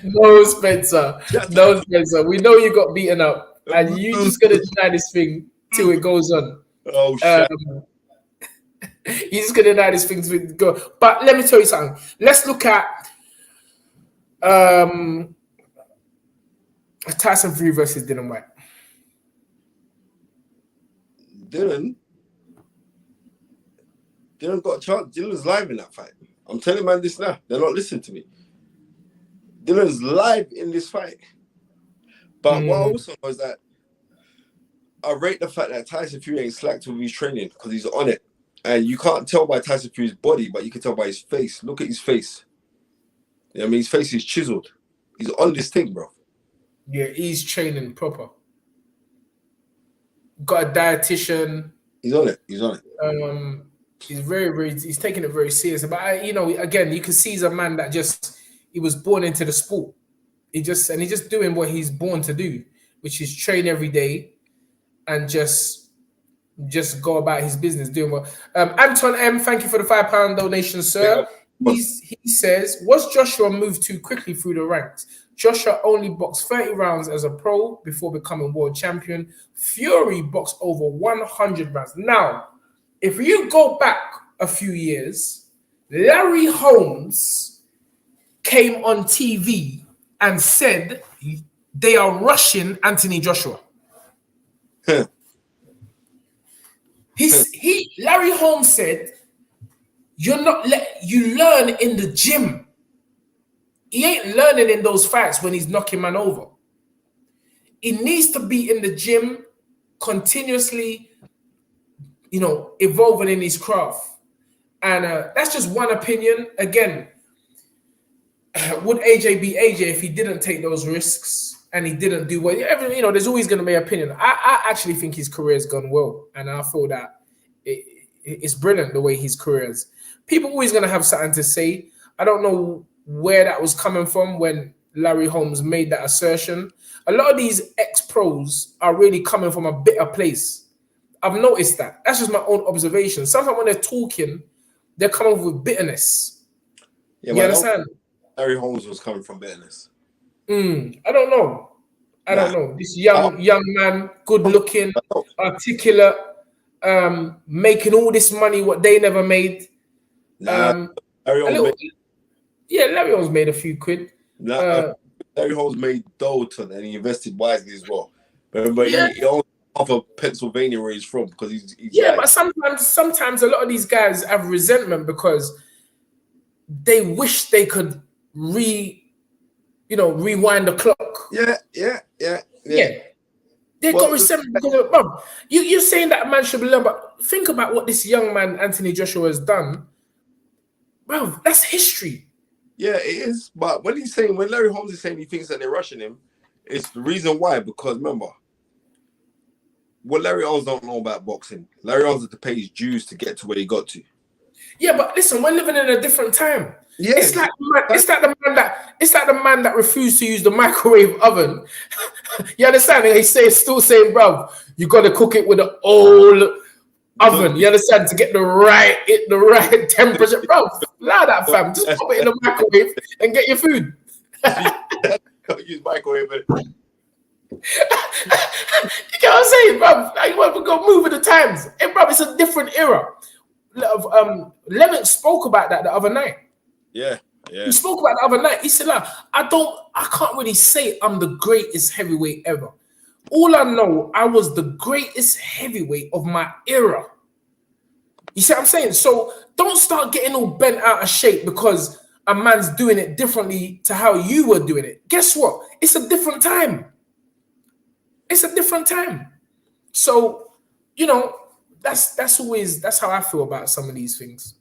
A: No, Spencer. No, Spencer. We know you got beaten up, and you just gonna deny this thing till it goes on.
B: Oh shit!
A: You're just gonna deny this thing till it go. But let me tell you something. Let's look at Tyson Fury versus Dylan White.
B: Dylan got a chance. Dylan's live in that fight. I'm telling man this now. They're not listening to me. Dylan's live in this fight. But what I also know is that I rate the fact that Tyson Fury ain't slacked with his training because he's on it. And you can't tell by Tyson Fury's body, but you can tell by his face. Look at his face. You know what I mean? His face is chiseled. He's on this thing, bro.
A: Yeah, he's training proper. Got a dietitian.
B: He's on it. He's on it.
A: He's he's taking it very serious. But again, you can see he's a man that he was born into the sport. He's just doing what he's born to do, which is train every day and just go about his business doing what. Anton M, thank you for the £5 donation, sir.
B: Yeah.
A: He says, was Joshua moved too quickly through the ranks? Joshua only boxed 30 rounds as a pro before becoming world champion. Fury boxed over 100 rounds. Now, if you go back a few years, Larry Holmes came on TV and said they are rushing Anthony Joshua. Larry Holmes said, you learn in the gym. He ain't learning in those fights when he's knocking man over. He needs to be in the gym continuously, evolving in his craft. And that's just one opinion. Again, would AJ be AJ if he didn't take those risks and he didn't do well? There's always going to be an opinion. I actually think his career has gone well. And I feel that it's brilliant the way his career is. People always going to have something to say. I don't know where that was coming from when Larry Holmes made that assertion. A lot of these ex-pros are really coming from a bitter place. I've noticed that. That's just my own observation. Sometimes when they're talking, they're coming with bitterness. Yeah, you understand?
B: Larry Holmes was coming from bitterness.
A: I don't know. I don't know. This young man, good looking, articulate, making all this money what they never made.
B: Larry
A: Holmes made a few quid.
B: Larry Holmes made dough and he invested wisely as well. But he owns half of Pennsylvania where he's from because he's
A: but sometimes a lot of these guys have resentment because they wish they could rewind the clock.
B: Yeah.
A: They got resentment because of Bob. You're saying that a man should be learned, but think about what this young man Anthony Joshua has done. Bro, that's history.
B: Yeah, it is. But when Larry Holmes is saying he thinks that they're rushing him, it's the reason why. Because remember, what Larry Holmes don't know about boxing, Larry Holmes had to pay his dues to get to where he got to. Yeah,
A: but listen, we're living in a different time.
B: Yeah,
A: it's like the man that refused to use the microwave oven. You understand? And still saying, bro, you got to cook it with an old oven. You understand? To get the right temperature, bro. Allow that, fam. Just put it in the microwave and get your food.
B: Use microwave.
A: You get what I'm saying, bro? Like, you want to go move with the times. Hey, bro, it's a different era. Levitt spoke about that the other night.
B: Yeah.
A: He spoke about it the other night. He said, I can't really say I'm the greatest heavyweight ever. All I know, I was the greatest heavyweight of my era. You see what I'm saying? So don't start getting all bent out of shape because a man's doing it differently to how you were doing it. Guess what? It's a different time. So, that's how I feel about some of these things.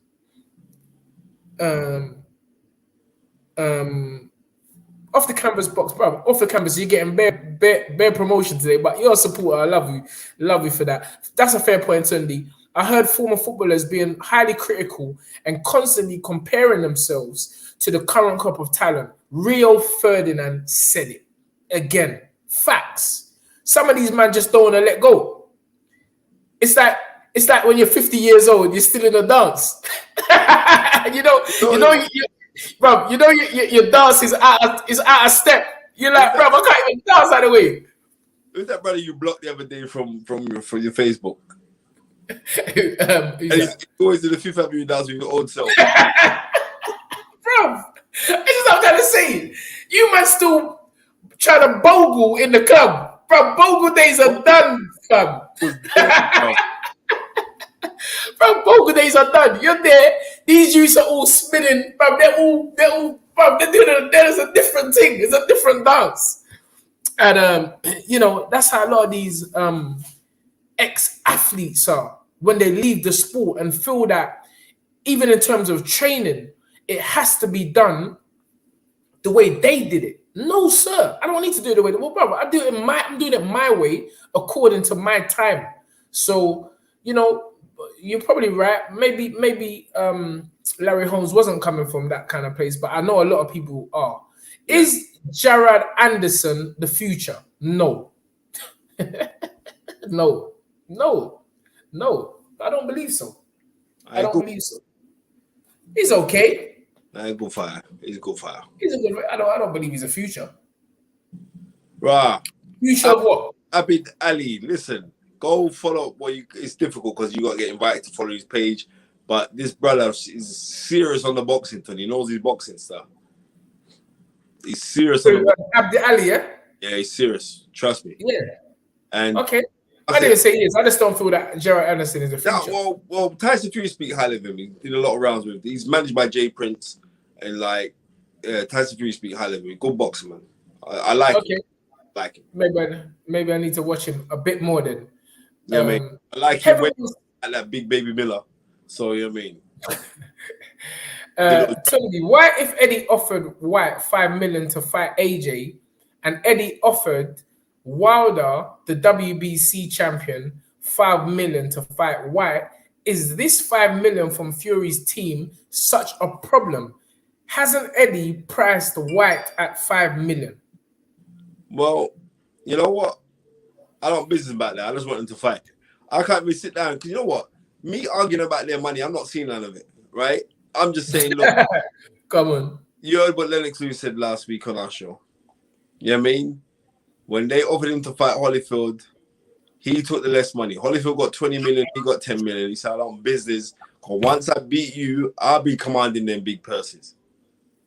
A: Off the canvas box, bro. Off the canvas, you're getting bare promotion today, but you're a supporter. I love you for that. That's a fair point, Tunde. I heard former footballers being highly critical and constantly comparing themselves to the current crop of talent. Rio Ferdinand said it. Again, facts. Some of these men just don't want to let go. It's It's like when you're 50 years old, you're still in a dance. Bro, your dance is out of step. You're like, bro, I can't even dance out of the way.
B: Who's that brother you blocked the other day from your Facebook?
A: And
B: he's always in the Fifth Avenue dance with your old self.
A: Bro, this is what I'm trying to say. You must still try to bogle in the club. Bro, bogle days are done, fam. Bro, bogle days are done. You're there. These youths are all spinning. Bro, they're all, there's a different thing. It's a different dance. And, that's how a lot of these ex-athletes are when they leave the sport and feel that even in terms of training, it has to be done the way they did it. No, sir. I don't need to do it the way. Well, brother, I'm doing it my way according to my time. So, you're probably right. Maybe Larry Holmes wasn't coming from that kind of place, but I know a lot of people are. Is Jared Anderson the future? No. No. I don't believe so. I don't believe so. He's okay.
B: He's good fire. He's good fire.
A: I don't believe he's a future.
B: Right.
A: Future of what?
B: Abid Ali, listen. Go follow. It's difficult because you got to get invited to follow his page. But this brother is serious on the boxing thing. He knows his boxing stuff. He's serious on the
A: Abdi Ali, yeah?
B: Yeah, he's serious. Trust me.
A: Yeah.
B: And
A: okay. I didn't say he is. I just don't feel that Jared Anderson is the future.
B: Well, Tyson Fury speak highly of him. He did a lot of rounds with him. He's managed by Jay Prince. And Tyson Fury speak highly of him. Good boxer, man. I like him. I like him.
A: Maybe I need to watch him a bit more then.
B: Yeah, man. I like him when at that big baby Miller. So, you know what I mean?
A: Tell me, why if Eddie offered White $5 million to fight AJ and Eddie offered Wilder, the WBC champion, $5 million to fight White, is this $5 million from Fury's team such a problem? Hasn't Eddie priced White at $5 million?
B: Well, you know what? I don't business about that. I just want them to fight. I can't even sit down because you know what? Me arguing about their money, I'm not seeing none of it, right? I'm just saying, look.
A: Come on.
B: You heard what Lennox Lewis said last week on our show. You know what I mean? When they offered him to fight Holyfield, he took the less money. Holyfield got 20 million, he got 10 million. He said, I don't business. Because once I beat you, I'll be commanding them big purses.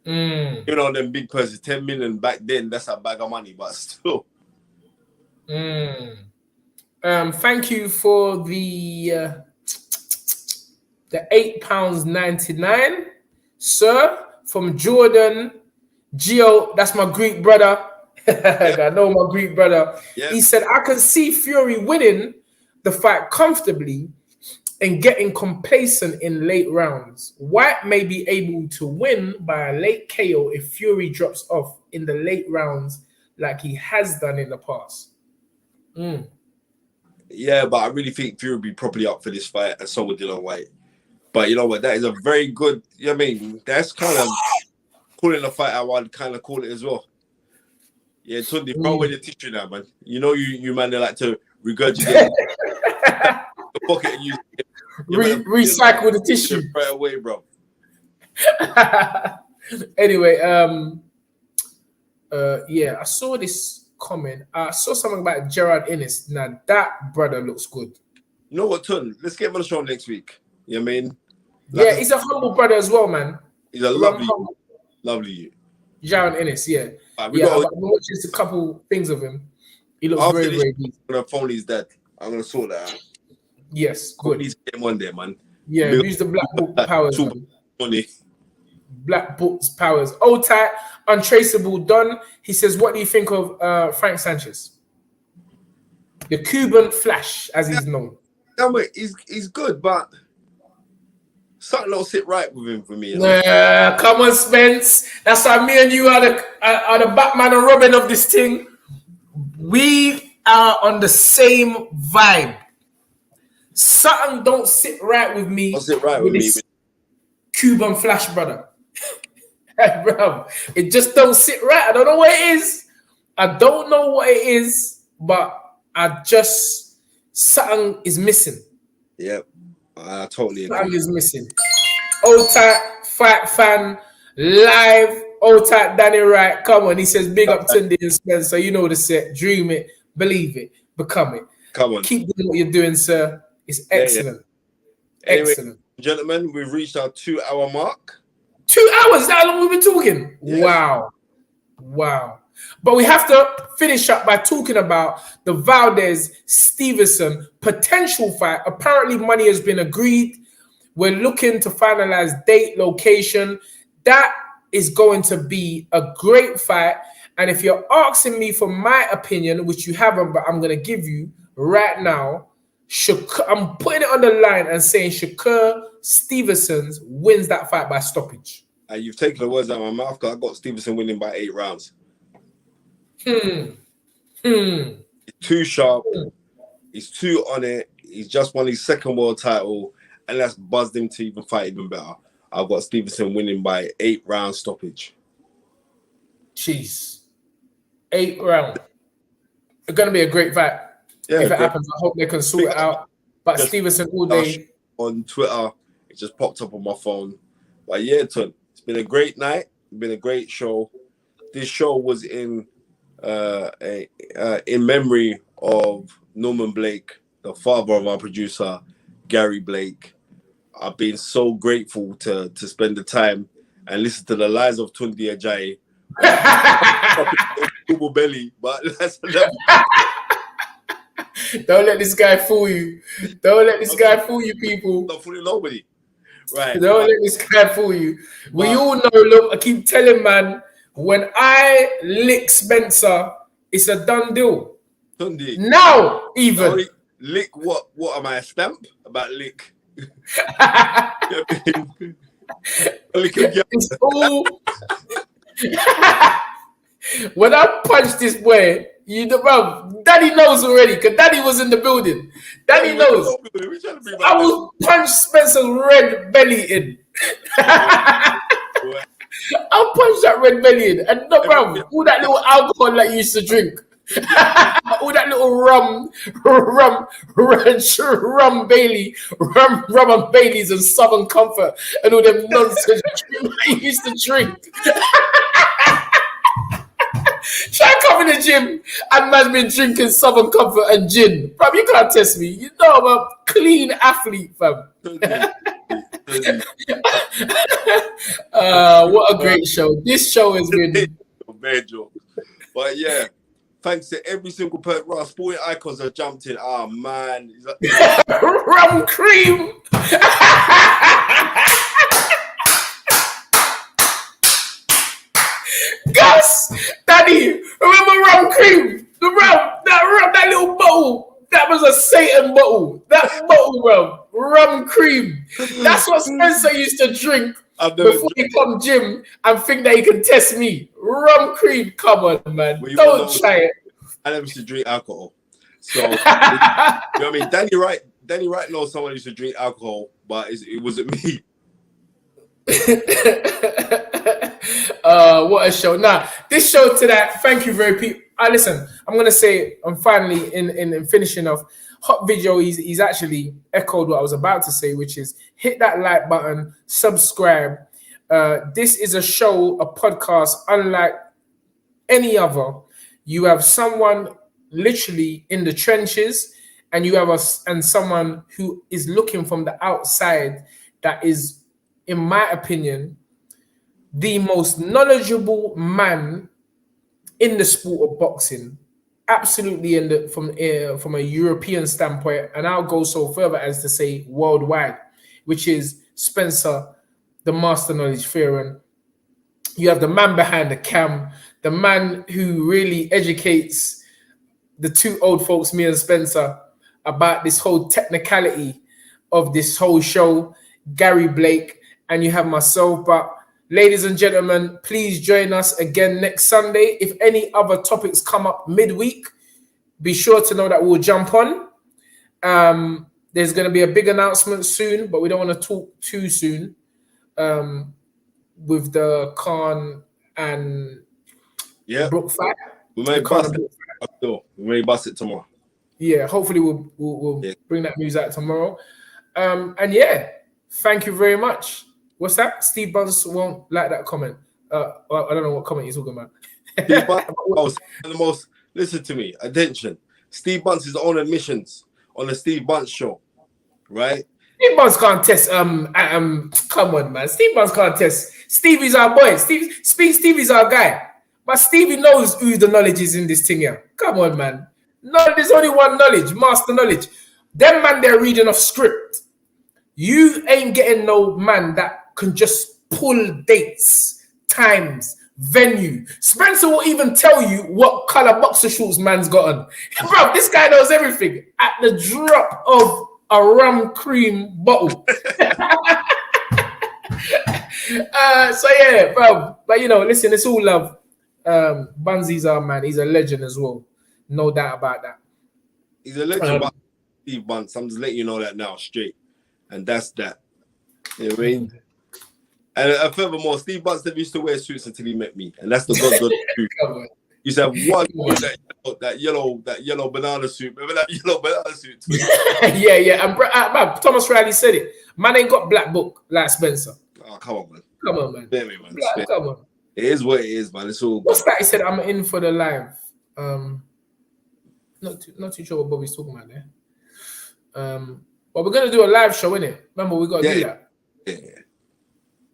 B: You know, them big purses, 10 million back then, that's a bag of money, but still.
A: Thank you for the £8.99, sir, from Jordan Gio. That's my Greek brother. I know my Greek brother. He said, I can see Fury winning the fight comfortably and getting complacent in late rounds. White may be able to win by a late KO if Fury drops off in the late rounds like he has done in the past.
B: Yeah, but I really think Fury will be properly up for this fight, and so will Dylan White. But you know what? That is a very good, you know what I mean? That's kind of calling a fight I would kind of call it as well. Yeah, Tunde, throw away the tissue now, man. You know you man, they like to regurgitate the pocket and use it.
A: Recycle the tissue.
B: Right away, bro.
A: Anyway, I saw this comment. I saw something about Gerard Ennis. Now, that brother looks good.
B: You know what, Tun? Let's get him on the show next week. You know what I mean?
A: Yeah, he's a humble brother as well, man.
B: He's a lovely you.
A: Jaron Ennis, yeah. I've been watching a couple things of him. He looks very, very good.
B: I'm going to phone his dad. I'm going to sort that out.
A: Yes, good.
B: He's getting one day, man.
A: Yeah, use the Black Book powers.
B: Money.
A: Black Book's powers. Old tight, untraceable Don. He says, what do you think of Frank Sanchez? The Cuban Flash, as he's known.
B: No, wait, he's good, but something don't sit right with him for me.
A: Come on, Spence. That's why me and you are the Batman and Robin of this thing. We are on the same vibe. Something don't sit right with me.
B: Don't sit right with me.
A: Cuban Flash, brother. Bro, it just don't sit right. I don't know what it is. But something is missing.
B: Yep, I totally agree.
A: Something is missing. Old tight fight fan live. Old tight Danny Wright. Come on, he says big up Tunde and Spencer. You know the set. Dream it, believe it, become it.
B: Come on,
A: Keep doing what you're doing, sir. It's excellent.
B: Anyway,
A: Excellent.
B: Gentlemen, we've reached our 2-hour mark.
A: 2 hours. That long we've been talking.
B: Yes.
A: Wow. But we have to finish up by talking about the Valdez Stevenson potential fight. Apparently, money has been agreed. We're looking to finalize date, location. That is going to be a great fight. And if you're asking me for my opinion, which you haven't, but I'm going to give you right now, I'm putting it on the line and saying Shakur Stevenson wins that fight by stoppage.
B: You've taken the words out of my mouth because I got Stevenson winning by 8 rounds. He's too sharp. He's too on it. He's just won his second world title, and that's buzzed him to even fight even better. I've got Stevenson winning by 8 round stoppage.
A: Jeez. 8 rounds. It's going to be a great fight. Yeah, if it happens, I hope they can sort it out. But Stevenson all day.
B: On Twitter, it just popped up on my phone. But yeah, Ton, it's been a great night. It's been a great show. This show was in memory of Norman Blake, the father of our producer, Gary Blake. I've been so grateful to spend the time and listen to the lies of Tunde Ajayi. Belly, but that's
A: don't let this guy fool you. Don't let this guy fool you, people.
B: Not fooling nobody. Right.
A: Don't let this guy fool you. We all know, look, I keep telling man, when I lick Spencer, it's a done deal.
B: Tunde.
A: Now, even.
B: No, lick what? What am I, a stamp? About lick?
A: It's all... When I punch this boy, you know, bro, Daddy knows already, because Daddy was in the building. Daddy knows. I will punch Spencer's red belly in. I'll punch that red belly in. And no, bro, all that little alcohol that you used to drink, all that little rum Bailey, rum and Baileys and Southern Comfort, and all them nonsense that you used to drink. Try come in the gym and man's been drinking Southern Comfort and gin. Bro, you can't test me. You know I'm a clean athlete, fam. What a great show. This show has been...
B: Bad joke. But yeah, thanks to every single person. Our sporting icons have jumped in. Oh, man.
A: Rum cream. Gus, Daddy, remember rum cream? The rum, that little bottle. That was a Satan bottle. That bottle, rum cream. That's what Spencer used to drink before he come gym and think that he can test me. Rum cream, come on, man. Well, don't try it.
B: I never used to drink alcohol. So, you know what I mean? Danny Wright knows someone used to drink alcohol, but it wasn't me.
A: What a show. Now, this show today, thank you very much. Listen, I'm going to say, finally, in finishing off, Hot Video, he's actually echoed what I was about to say, which is hit that like button, subscribe. This is a show, a podcast, unlike any other. You have someone literally in the trenches, and you have someone who is looking from the outside that is, in my opinion, the most knowledgeable man in the sport of boxing, absolutely from a European standpoint, and I'll go so further as to say worldwide, which is Spencer, the Master Knowledge Fearon. You have the man behind the cam, the man who really educates the two old folks, me and Spencer, about this whole technicality of this whole show, Gary Blake, and you have myself. But ladies and gentlemen, please join us again next Sunday. If any other topics come up midweek, be sure to know that we'll jump on. There's going to be a big announcement soon, but we don't want to talk too soon with the Khan and Brook fight.
B: We may bust it tomorrow.
A: Yeah, hopefully we'll bring that news out tomorrow. And yeah, thank you very much. What's that? Steve Bunce won't like that comment. Well, I don't know what comment you're talking about.
B: Steve Bunce, the most. Listen to me. Attention. Steve Bunce's own admissions on the Steve Bunce show, right?
A: Steve Bunce can't test. Come on, man. Steve Bunce can't test. Stevie's our boy. Stevie's our guy. But Stevie knows who the knowledge is in this thing here. Come on, man. No, there's only one knowledge, master knowledge. Them man, they're reading off script. You ain't getting no man that can just pull dates, times, venue. Spencer will even tell you what color boxer shorts man's got on. Bro, this guy knows everything at the drop of a rum cream bottle. So yeah, bro. But you know, listen, it's all love. Bunzy's our man. He's a legend as well. No doubt about that.
B: He's a legend, Steve Bunce. I'm just letting you know that now, straight. And that's that. You know what I mean? And furthermore, Steve Bunce never used to wear suits until he met me. And that's the God truth. He used to have one that yellow banana suit. Remember that yellow banana suit?
A: yeah. And Thomas Riley said it. Man ain't got black book like Spencer.
B: Oh, come on, man.
A: Come on, man.
B: Spare me, man.
A: Come on.
B: It is what it is, man. It's all good.
A: What's that? He said, I'm in for the live. Not too sure what Bobby's talking about there. But we're gonna do a live show, innit? Remember, we gotta do that.
B: Yeah.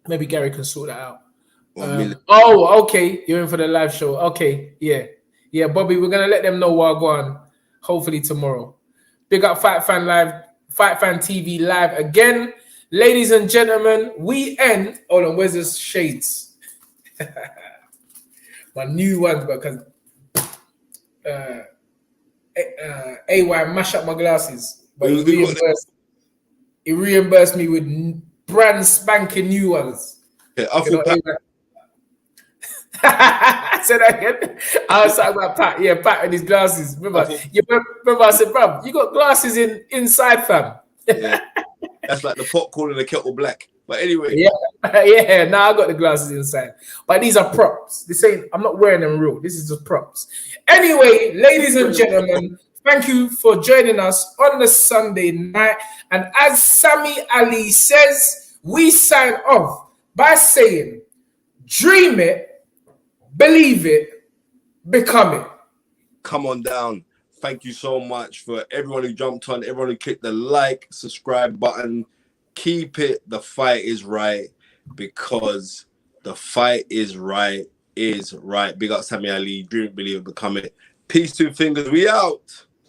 A: Maybe Gary can sort that out. Okay. You're in for the live show. Okay, yeah, Bobby. We're gonna let them know what I go on. Hopefully tomorrow. Big up Fight Fan Live, Fight Fan TV live again, ladies and gentlemen. We end. Hold on, where's this shades? My new ones, because AY mash up my glasses, but he reimbursed me with brand spanking new ones.
B: Yeah,
A: Say that again. I was talking about Pat. Yeah, Pat and his glasses. Remember I said, bro, you got glasses inside, fam.
B: Yeah. That's like the pot calling the kettle black. But anyway.
A: Yeah. Now I got the glasses inside. But these are props. I'm not wearing them real. This is just props. Anyway, ladies and gentlemen, thank you for joining us on the Sunday night. And as Sammy Ali says, we sign off by saying, dream it, believe it, become it.
B: Come on down. Thank you so much for everyone who jumped on, everyone who clicked the like, subscribe button. Keep it. The fight is right, because the fight is right. Big up Sammy Ali. Dream it, believe it, become it. Peace, two fingers. We out.